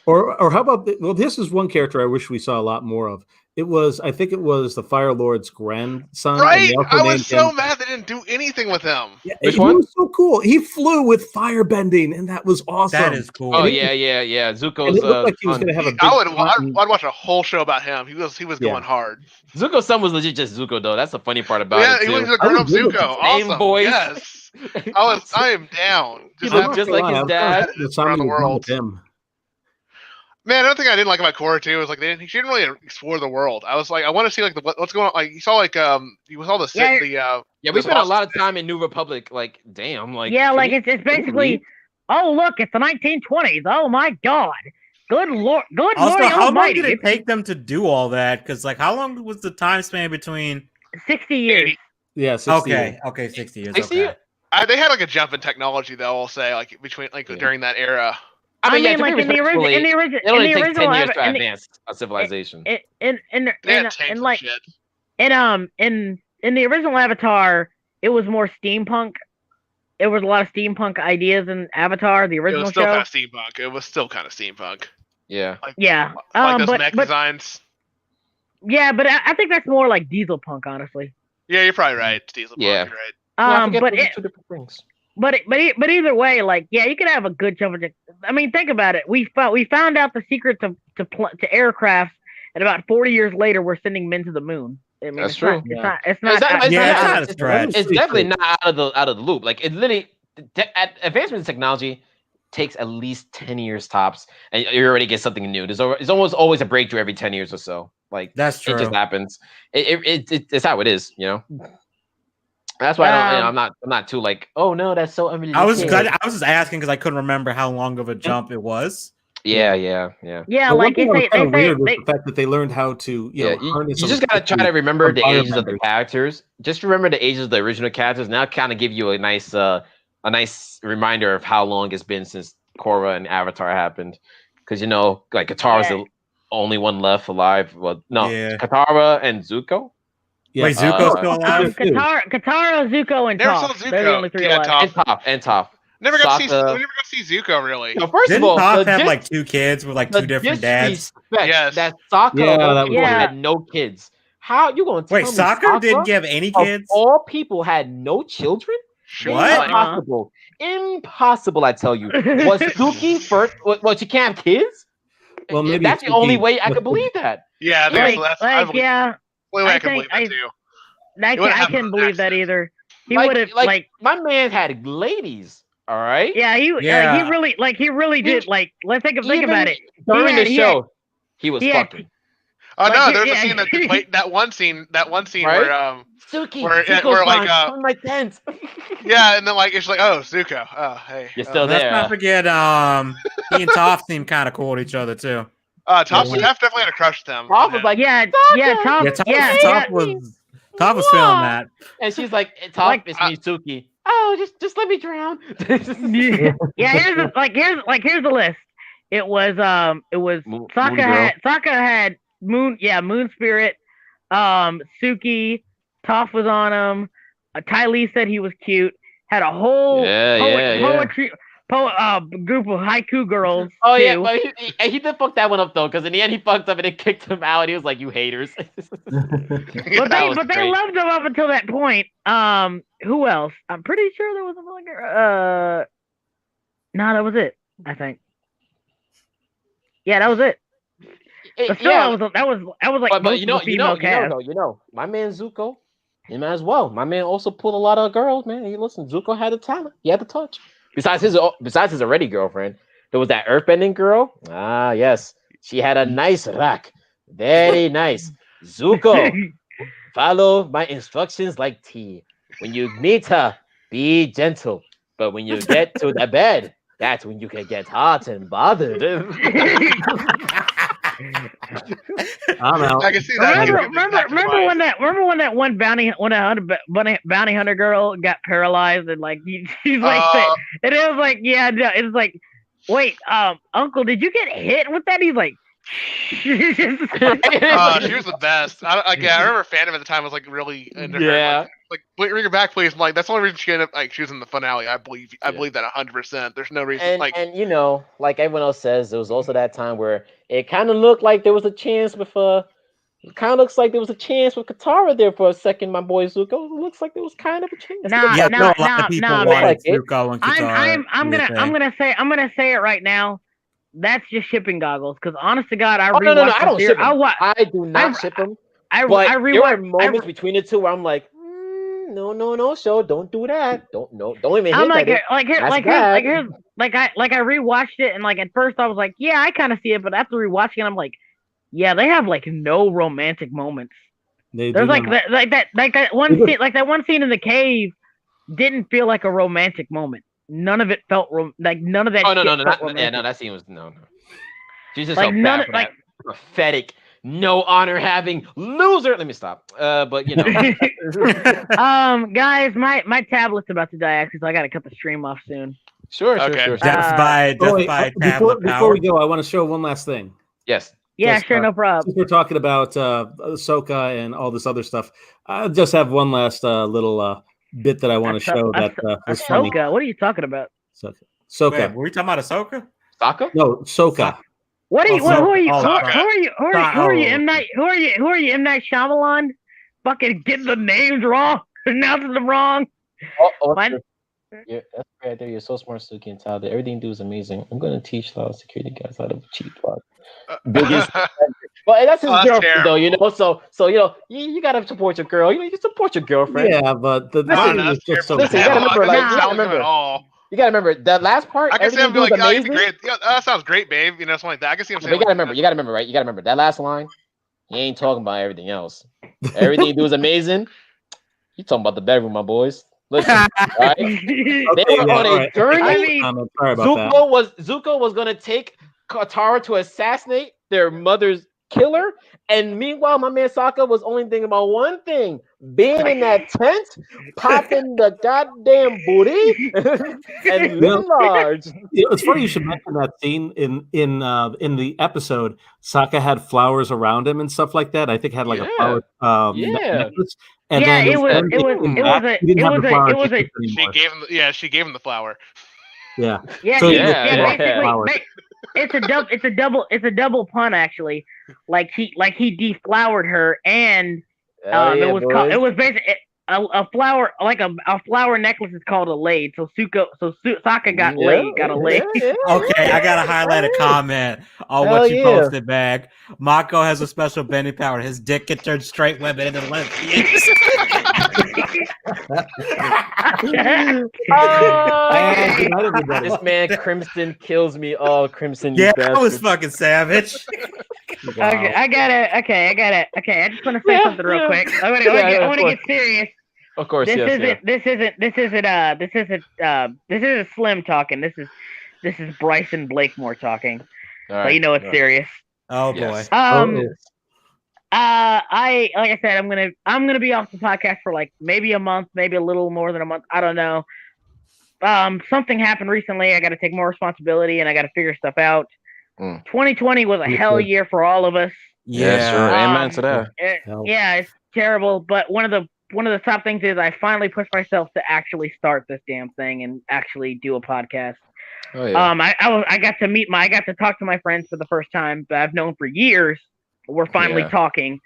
Or how about this is one character I wish we saw a lot more of. I think it was the Fire Lord's grandson. Right, I was so mad they didn't do anything with him. Yeah, he was so cool. He flew with fire bending, and that was awesome. That is cool. Oh yeah. Zuko's. It looked like he was going to have a big I'd watch a whole show about him. He was going hard. Zuko's son was legit just Zuko though. That's the funny part about it. Yeah, he was a grown-up Zuko. Same awesome. voice. Yes. I am down. He looked just like his dad. Around the world. Man, another thing I didn't like about Korra too was like she didn't really explore the world. I was like, I want to see like what's going on. Like you saw you saw the we spent a lot of time in New Republic. Like damn, like it's basically. Oh look, it's the 1920s. Oh my god, good lord, good also, Lord how Almighty. long did it take them to do all that? Because like, how long was the time span between? 60 years. Yeah. 60 years. Okay, 60 years. 60 years? They had like a jump in technology though. I'll say like between during that era. I mean, like in the original, it only takes 10 years to advance a civilization. In the original Avatar, it was more steampunk. It was a lot of steampunk ideas in Avatar, the original show. It was still kind of steampunk. Yeah. Like those mech designs. Yeah, but I think that's more like diesel punk, honestly. Yeah, you're probably right. Diesel punk, you're right. But either way, like you could have a good jump. I mean, think about it. We found out the secret to aircrafts, and about 40 years later, we're sending men to the moon. I mean, that's true. It's not. It's definitely not out of the loop. Like it literally, advancement in technology takes at least 10 years tops, and you already get something new. It's almost always a breakthrough every 10 years or so. Like that's true. It just happens. It's how it is, you know. That's why I'm not too like, oh no, that's so unrealistic. I was just asking because I couldn't remember how long of a jump it was. Yeah, like the fact that they learned how to, you just gotta try to remember the ages of the characters. Just remember the ages of the original characters. Now, kind of give you a nice reminder of how long it's been since Korra and Avatar happened. Because like Katara's the only one left alive. Well, no, Katara and Zuko. Yeah. Wait, Zuko's still alive? Katara, Zuko, and Toph. They're the only three alive. And Toph. Never got to see Zuko really. No, first of all, Toph have like two kids with like two different dads. Yes, that Sokka had no kids. How you going to tell me Sokka didn't have any kids? All people had no children. What? Impossible! I tell you. Was Suki first? Well, she can't have kids. Well, maybe that's the only way I could believe that. Yeah, I can believe that too. I I couldn't believe that either. he would have like my man had ladies. All right. Yeah, he really did. Like, let's think about it. During the show, he was fucking. Oh no, there's a scene that one scene right? where Suki, where like on my tent. Yeah, and then like it's like, oh, Zuko, oh hey, you're still Let's there. not forget, he and Toph seemed kind of cool with each other too. Toph definitely had a crush with them. Toph was like, Toph was feeling that, and she's like, Toph, it's me, Suki. Oh, just let me drown. Here's the list. It was Sokka had Moon Spirit, Suki, Toph was on him. Ty Lee said he was cute. Had a whole poetry group of haiku girls. Oh too. yeah, but he did fuck that one up though, because in the end he fucked up and it kicked him out. And he was like, "You haters." But they loved him up until that point. Who else? I'm pretty sure there was another. No, that was it. I think. Yeah, that was it. But still, that was like but you know, my man Zuko, him as well. My man also pulled a lot of girls, man. Zuko had the talent. He had the touch. Besides his already girlfriend, there was that earthbending girl. Ah, yes. She had a nice rack. Very nice. Zuko, follow my instructions like tea. When you meet her, be gentle. But when you get to the bed, that's when you can get hot and bothered. I don't know. I can see that. Remember when that one bounty hunter girl got paralyzed and like she's like and it was like it's like, wait, Uncle, did you get hit with that? He's like, she was the best. I remember Phantom at the time was like really into her. Like bring her back, please. I'm like, that's the only reason she ended up like she was in the finale. I believe that 100%. There's no reason. And you know, like everyone else says, there was also that time where it kind of looked like there was a chance with it kind of looks like there was a chance with Katara there for a second, my boy Zuko. It looks like there was kind of a chance. I'm gonna say it right now. That's just shipping goggles. Because honest to God, I I don't ship them. I do not ship them. There are moments between the two where I'm like, no, show, don't do that. Don't even. I'm like, I rewatched it and like at first I was like, yeah, I kind of see it, but after rewatching it, I'm like, yeah, they have like no romantic moments. There's like that one scene in the cave didn't feel like a romantic moment. None of it felt like none of that. That scene was no. She's just like so bad for that pathetic, no honor having loser. Let me stop. But you know, guys, my tablet's about to die actually, so I gotta cut the stream off soon. Sure. Before we go, I want to show one last thing. Yes. Yeah, sure, no problem. Since we're talking about Ahsoka and all this other stuff, I just have one last little bit that I want to show that was funny. Ahsoka? What are you talking about? Ahsoka. Wait, were we talking about Ahsoka? Sokka? No, Ahsoka. What are you? Who are you? Who are you? M Night? Who are you? M Night Shyamalan? Fucking getting the names wrong, pronouncing them wrong. Yeah, that's right there. You're so smart, Suki and Tyler. Everything you do is amazing. I'm gonna teach a lot of security guys how to cheat plot. Biggest, but that's his girlfriend, terrible. though. You know, so you know, you gotta support your girl. You support your girlfriend. Yeah, but the thing is just so. Listen, you gotta remember that last part. I can see him be like, "Oh, you'd be great. Yeah, that sounds great, babe." You know, something like that. I can see him saying. You gotta remember, right? You gotta remember that last line. He ain't talking about everything else. Everything you do is amazing. You talking about the bedroom, my boys. Listen, right? They were on a journey. Zuko was gonna take Katara to assassinate their mother's killer, and meanwhile, my man Sokka was only thinking about one thing: being in that tent, popping the goddamn booty, and living large. It's funny you should mention that scene in the episode. Sokka had flowers around him and stuff like that. I think had like a flower necklace. And she gave him the flower. Yeah. Basically, it's a double pun actually. Like he deflowered her, and it was basically a flower, like a flower necklace is called a laid. So Sokka got laid, got a laid. Okay, I gotta highlight a comment. Oh, Hell what you yeah. posted back. Mako has a special bending power. His dick can turn straight women into lesbians. This man Crimson kills me. Oh, Crimson, you Yeah, bastard. that was fucking savage. Wow. Okay, I got it. Okay, I got it. Okay, I just want to say something real quick. I want to get serious. Of course, This yes. isn't Slim talking. This is Bryson Blakemore talking. All So right. you know it's All right. serious. Oh boy. Yes. I like I said, I'm gonna be off the podcast for like maybe a month, maybe a little more than a month. I don't know. Something happened recently. I got to take more responsibility and I got to figure stuff out. 2020 was a hell year for all of us. Yeah, sure. Amen to that. Yeah, it's terrible. But one of the top things is I finally pushed myself to actually start this damn thing and actually do a podcast. Oh, yeah. I got to talk to my friends for the first time that I've known for years. We're finally talking.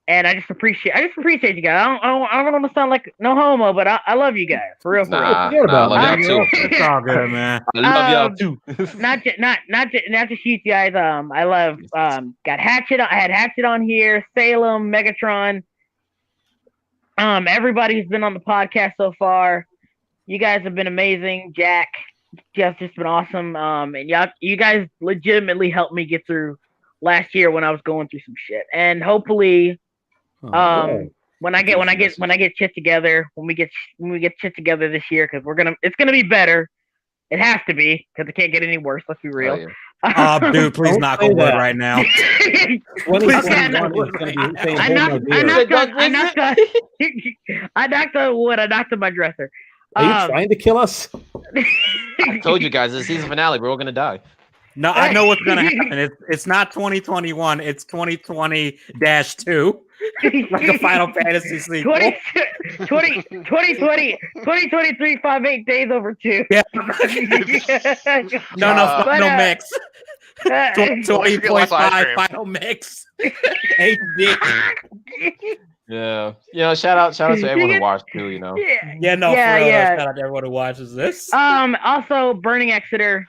And I just appreciate you guys. I don't want to sound like no homo, but I love you guys for real. Nah, Forget about I love it. y'all too. It's all good, man. I love y'all too. not just you guys. I love got Hatchet. I had Hatchet on here. Salem, Megatron. Everybody's been on the podcast so far. You guys have been amazing. Jack, just been awesome. And you guys legitimately helped me get through last year when I was going through some shit. And hopefully, when I get shit together, when we get shit together this year, because it's gonna be better. It has to be because it can't get any worse. Let's be real. Oh, yeah. Oh, dude, please knock on wood right now. I knocked on wood. I knocked on my dresser. Are you trying to kill us? I told you guys, it's season finale. We're all gonna die. No, I know what's gonna happen. It's not 2021. It's 2020-2. Like a Final Fantasy sequel. 2023, 5-8 days over 2. Yeah. No mix. 20.5 final mix. HD. Yeah. Shout out to everyone who watched too. Yeah, for real. Shout out to everyone who watches this. Also, Burning Exeter.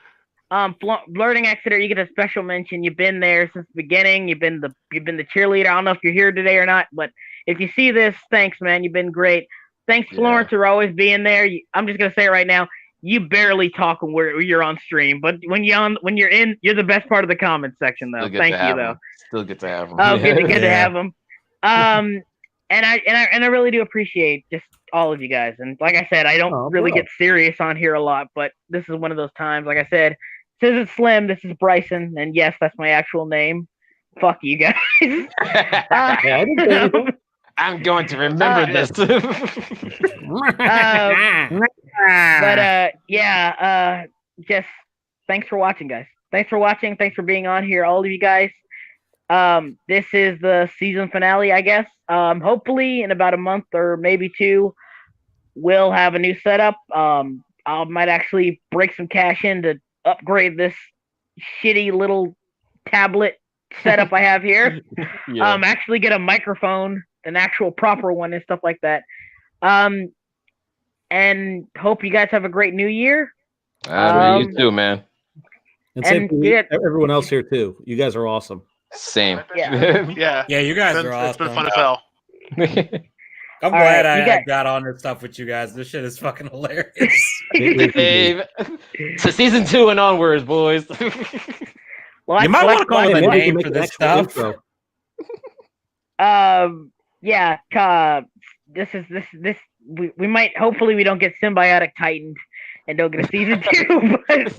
Flirting Exeter, you get a special mention. You've been there since the beginning. You've been the cheerleader. I don't know if you're here today or not, but if you see this, thanks, man. You've been great. Thanks, Florence, for always being there. I'm just gonna say it right now. You barely talk when you're on stream, but when you're in, you're the best part of the comments section, though. Thank you, though. Still good to have them. Oh, good to have them. And I really do appreciate just all of you guys. And like I said, I don't really get serious on here a lot, but this is one of those times. Like I said. This isn't Slim. This is Bryson, and yes, that's my actual name. Fuck you guys. I'm going to remember this. Just thanks for watching, guys. Thanks for watching. Thanks for being on here, all of you guys. This is the season finale, I guess. Hopefully, in about a month or maybe 2, we'll have a new setup. I might actually break some cash in to upgrade this shitty little tablet setup I have here. Actually get a microphone, an actual proper one and stuff like that. And hope you guys have a great new year. You too, man. And same for everyone else here too. You guys are awesome. Same. Yeah, you guys are awesome. It's been fun as hell. I'm glad I got on this stuff with you guys. This shit is fucking hilarious. Dave, to season 2 and onwards, boys. Well, you might want to call it a name for this stuff. We might. Hopefully, we don't get Symbiotic Titaned and don't get a season 2. But,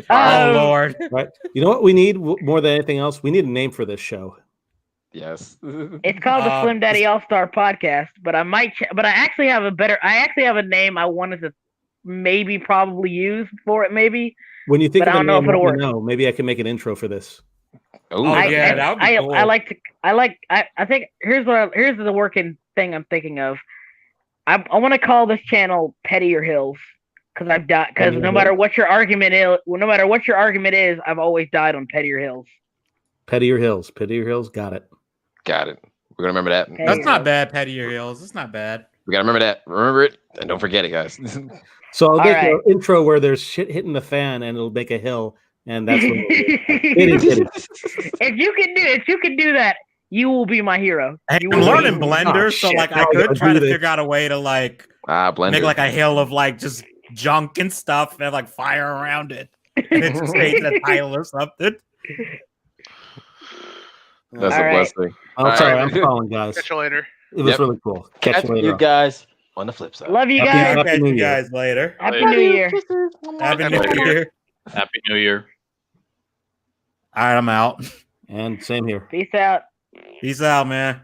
oh Lord! Right. You know what we need more than anything else? We need a name for this show. Yes. It's called the Slim Daddy All Star Podcast, but I actually have a name I wanted to probably use for it, maybe. When you think but of I don't know if it'll work. Maybe I can make an intro for this. That would be cool. I think here's the working thing I'm thinking of. I want to call this channel Pettier Hills because I've died. Because no matter what your argument is, I've always died on Pettier Hills. Pettier Hills, got it. Got it. We're gonna remember that. That's not bad, Pettier Hills. It's not bad. We gotta remember that. Remember it, and don't forget it, guys. So I'll make an intro where there's shit hitting the fan, and it'll make a hill, And that's what kidding. If you can do that, you will be my hero. Hey, You I'm will learning be- Blender, Oh, so shit. like I No, could I try do to this. figure out a way to like Blender. make like a hill of like just junk and stuff and like fire around it. And it just stays in a tile or something. That's All a right. blessing. I'm sorry, Alright. I'm calling, guys. Catch you later. It was Yep. really cool. Catch you later. you guys on the flip side. Love you Happy- guys. I'll catch New you Year. guys later. Happy Later. New Year. Happy Happy New New Year. Happy New Year. All right, I'm out. And same here. Peace out. Peace out, man.